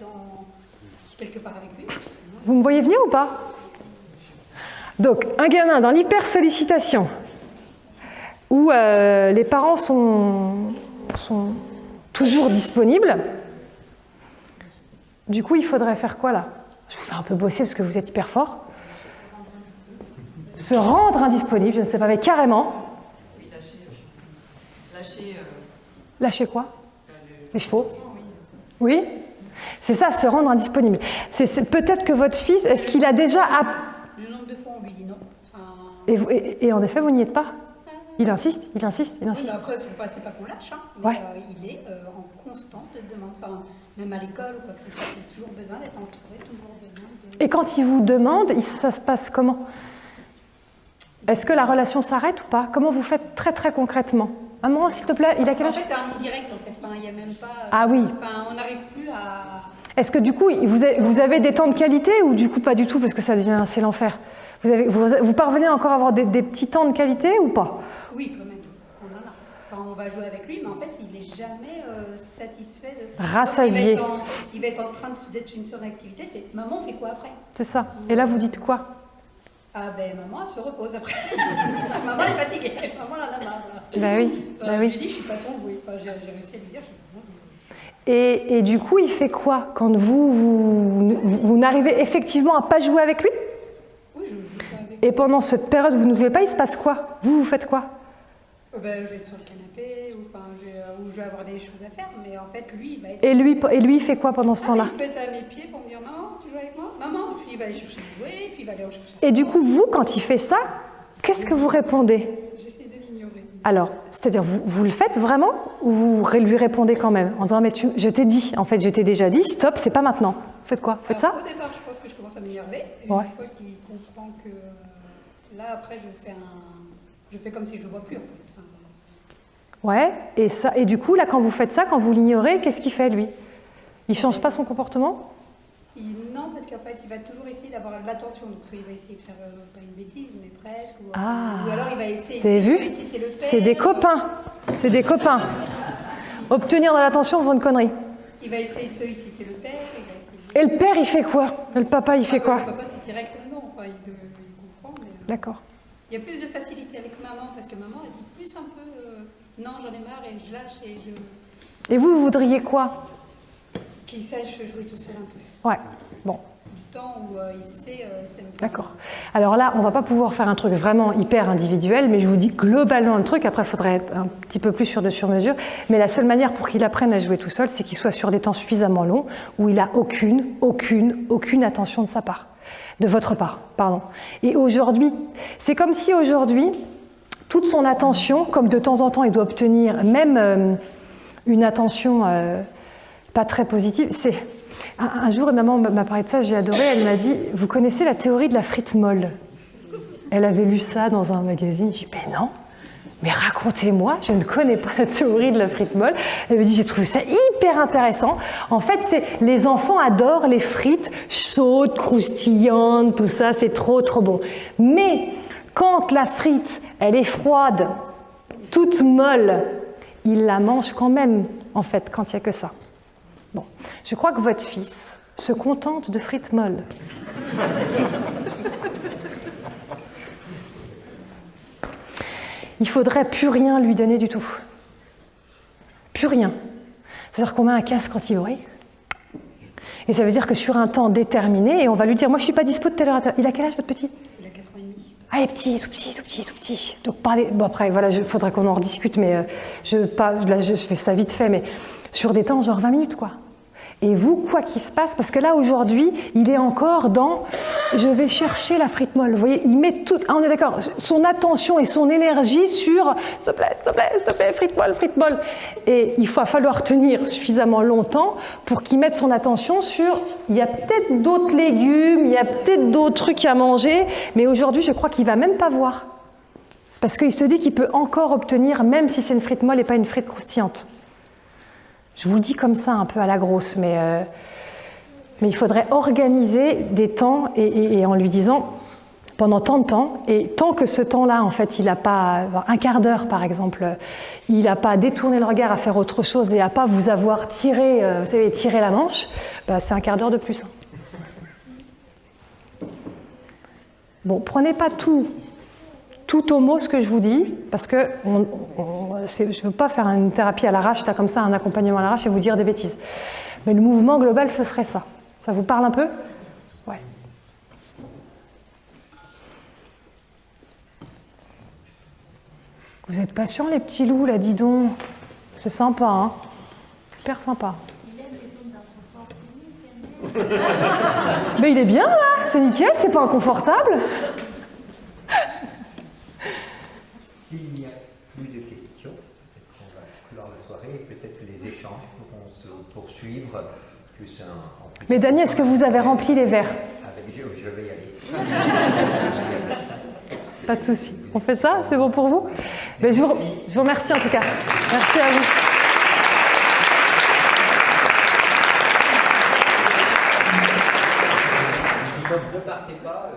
[SPEAKER 11] quelque part avec lui.
[SPEAKER 1] Vous me voyez venir ou pas? Donc, un gamin dans l'hyper-sollicitation, où les parents sont toujours disponibles, du coup, il faudrait faire quoi là? Je vous fais un peu bosser parce que vous êtes hyper fort. Se rendre indisponible, je ne sais pas, mais carrément. Lâcher quoi? Les chevaux? Oui. C'est ça, se rendre indisponible. Peut-être que votre fils, est-ce qu'il a déjà...
[SPEAKER 11] Le nombre de fois, on lui dit non.
[SPEAKER 1] Et en effet, vous n'y êtes pas? Il insiste.
[SPEAKER 11] Oui, après, c'est pas qu'on lâche, hein, mais ouais. Il est en constante demande. Enfin, même à l'école ou quoi que ce soit, il a toujours besoin d'être entouré, toujours besoin de...
[SPEAKER 1] Et quand il vous demande, ça se passe comment? Est-ce que la relation s'arrête ou pas? Comment vous faites très très concrètement? Maman, s'il te plaît, il a quel âge?
[SPEAKER 11] En fait, c'est un non direct, en fait. Enfin, il n'y a même pas...
[SPEAKER 1] Ah oui.
[SPEAKER 11] Enfin, on n'arrive plus à...
[SPEAKER 1] Est-ce que du coup, vous avez des temps de qualité ou du coup pas du tout parce que ça devient c'est l'enfer? Vous parvenez encore à avoir des petits temps de qualité ou pas?
[SPEAKER 11] Oui, quand même. On en a. Enfin, on va jouer avec lui, mais en fait, il n'est jamais satisfait de...
[SPEAKER 1] Rassasié.
[SPEAKER 11] Il va être en train d'être une sorte d'activité, c'est « Maman, on fait quoi après ?»
[SPEAKER 1] C'est ça. Et là, vous dites quoi?
[SPEAKER 11] Ah ben maman, elle se repose après. Maman est fatiguée, maman elle en a marre.
[SPEAKER 1] Bah oui.
[SPEAKER 11] Je lui ai dit, je suis pas ton jouet. Enfin, j'ai réussi à lui dire, je suis pas ton jouet.
[SPEAKER 1] Et du coup, il fait quoi quand vous n'arrivez effectivement à pas jouer avec lui?
[SPEAKER 11] Oui, je joue pas avec lui.
[SPEAKER 1] Et pendant cette période où vous ne jouez pas, il se passe quoi? Vous faites quoi?
[SPEAKER 11] Ben, je vais être sur le canapé, ou je vais avoir des choses à faire, mais en fait, lui, il va être...
[SPEAKER 1] Et lui, il fait quoi pendant ce temps-là?
[SPEAKER 11] Il peut être à mes pieds pour me dire « Maman, tu joues avec moi ?»« Maman !» Puis il va aller chercher des jouets, puis il va aller en chercher...
[SPEAKER 1] Et du coup, vous, quand il fait ça, qu'est-ce que vous répondez?
[SPEAKER 11] J'essaie de l'ignorer.
[SPEAKER 1] Alors, c'est-à-dire, vous le faites vraiment ou vous lui répondez quand même en disant « Mais je t'ai dit, en fait, je t'ai déjà dit, stop, c'est pas maintenant. » Faites quoi? Faites ça?
[SPEAKER 11] Au départ, je pense que je commence à m'énerver. Une
[SPEAKER 1] ouais.
[SPEAKER 11] fois qu'il comprend que... Là, après, je fais comme si je le vois plus, en fait.
[SPEAKER 1] Ouais, et du coup, là, quand vous faites ça, quand vous l'ignorez, qu'est-ce qu'il fait, lui? Il change pas son comportement?
[SPEAKER 11] Non, parce qu'en fait, il va toujours essayer d'avoir l'attention. Donc, soit il va essayer de faire, pas une bêtise, mais presque. Ou alors, il va essayer...
[SPEAKER 1] Vous avez vu? C'est des copains. C'est des copains. Obtenir de l'attention en faisant une connerie.
[SPEAKER 11] Il va essayer de solliciter le père.
[SPEAKER 1] Et le père, il fait quoi? Le papa, il fait quoi?
[SPEAKER 11] Le papa, c'est direct non. Enfin, il comprend. Mais...
[SPEAKER 1] D'accord.
[SPEAKER 11] Il y a plus de facilité avec maman, parce que maman, elle dit plus un peu non, j'en ai marre, et je lâche, et je...
[SPEAKER 1] Et vous voudriez quoi?
[SPEAKER 11] Qu'il sache jouer tout seul un peu.
[SPEAKER 1] Ouais, bon.
[SPEAKER 11] Du temps où il sait...
[SPEAKER 1] D'accord. Alors là, on ne va pas pouvoir faire un truc vraiment hyper individuel, mais je vous dis globalement le truc. Après, il faudrait être un petit peu plus sûr de sur-mesure. Mais la seule manière pour qu'il apprenne à jouer tout seul, c'est qu'il soit sur des temps suffisamment longs où il n'a aucune attention de sa part. De votre part, pardon. Et aujourd'hui, c'est comme si aujourd'hui, toute son attention, comme de temps en temps il doit obtenir même une attention pas très positive, c'est... Un jour, maman m'a parlé de ça, j'ai adoré, elle m'a dit « Vous connaissez la théorie de la frite molle ?» Elle avait lu ça dans un magazine, je dis « Ben non, mais racontez-moi, je ne connais pas la théorie de la frite molle. » Elle me dit « J'ai trouvé ça hyper intéressant. En fait, les enfants adorent les frites chaudes, croustillantes, tout ça, c'est trop bon. Mais quand la frite, elle est froide, toute molle, ils la mangent quand même, en fait, quand il n'y a que ça. » Bon, je crois que votre fils se contente de frites molles. Il faudrait plus rien lui donner du tout. Plus rien. C'est-à-dire qu'on met un casque anti-bruit. Et ça veut dire que sur un temps déterminé, et on va lui dire, moi je suis pas dispo de telle heure à telle heure. Il a quel âge votre petit?
[SPEAKER 11] Il a 4 ans et demi.
[SPEAKER 1] Ah, il est petit, tout petit. Donc parlez. Bon après, voilà, il faudrait qu'on en rediscute, mais je fais ça vite fait, mais sur des temps genre 20 minutes quoi. Et vous, quoi qu'il se passe, parce que là aujourd'hui, il est encore dans je vais chercher la frite molle. Vous voyez, il met tout, on est d'accord, son attention et son énergie sur s'il te plaît, frite molle. Et il va falloir tenir suffisamment longtemps pour qu'il mette son attention sur il y a peut-être d'autres légumes, il y a peut-être d'autres trucs à manger, mais aujourd'hui, je crois qu'il va même pas voir. Parce qu'il se dit qu'il peut encore obtenir, même si c'est une frite molle et pas une frite croustillante. Je vous le dis comme ça, un peu à la grosse, mais il faudrait organiser des temps et en lui disant, pendant tant de temps, et tant que ce temps-là, en fait, il n'a pas, un quart d'heure par exemple, il n'a pas détourné le regard à faire autre chose et à pas vous avoir tiré, vous savez, tiré la manche, bah, c'est un quart d'heure de plus. Bon, prenez pas tout au mot ce que je vous dis, parce que je ne veux pas faire une thérapie à l'arrache, là comme ça, un accompagnement à l'arrache et vous dire des bêtises. Mais le mouvement global, ce serait ça. Ça vous parle un peu? Ouais. Vous êtes patients les petits loups, là, dis donc. C'est sympa, hein? Hyper sympa. Mais il est bien, là. C'est nickel, c'est pas inconfortable.
[SPEAKER 12] S'il n'y a plus de questions, peut-être qu'on va clore la soirée et peut-être que les échanges pourront se poursuivre plus en...
[SPEAKER 1] Mais Dany, est-ce que vous avez rempli les verres?
[SPEAKER 12] Je vais y aller.
[SPEAKER 1] Pas de souci. On fait ça? C'est bon pour vous? Mais je vous remercie en tout cas. Merci à vous.
[SPEAKER 12] Ne partez pas.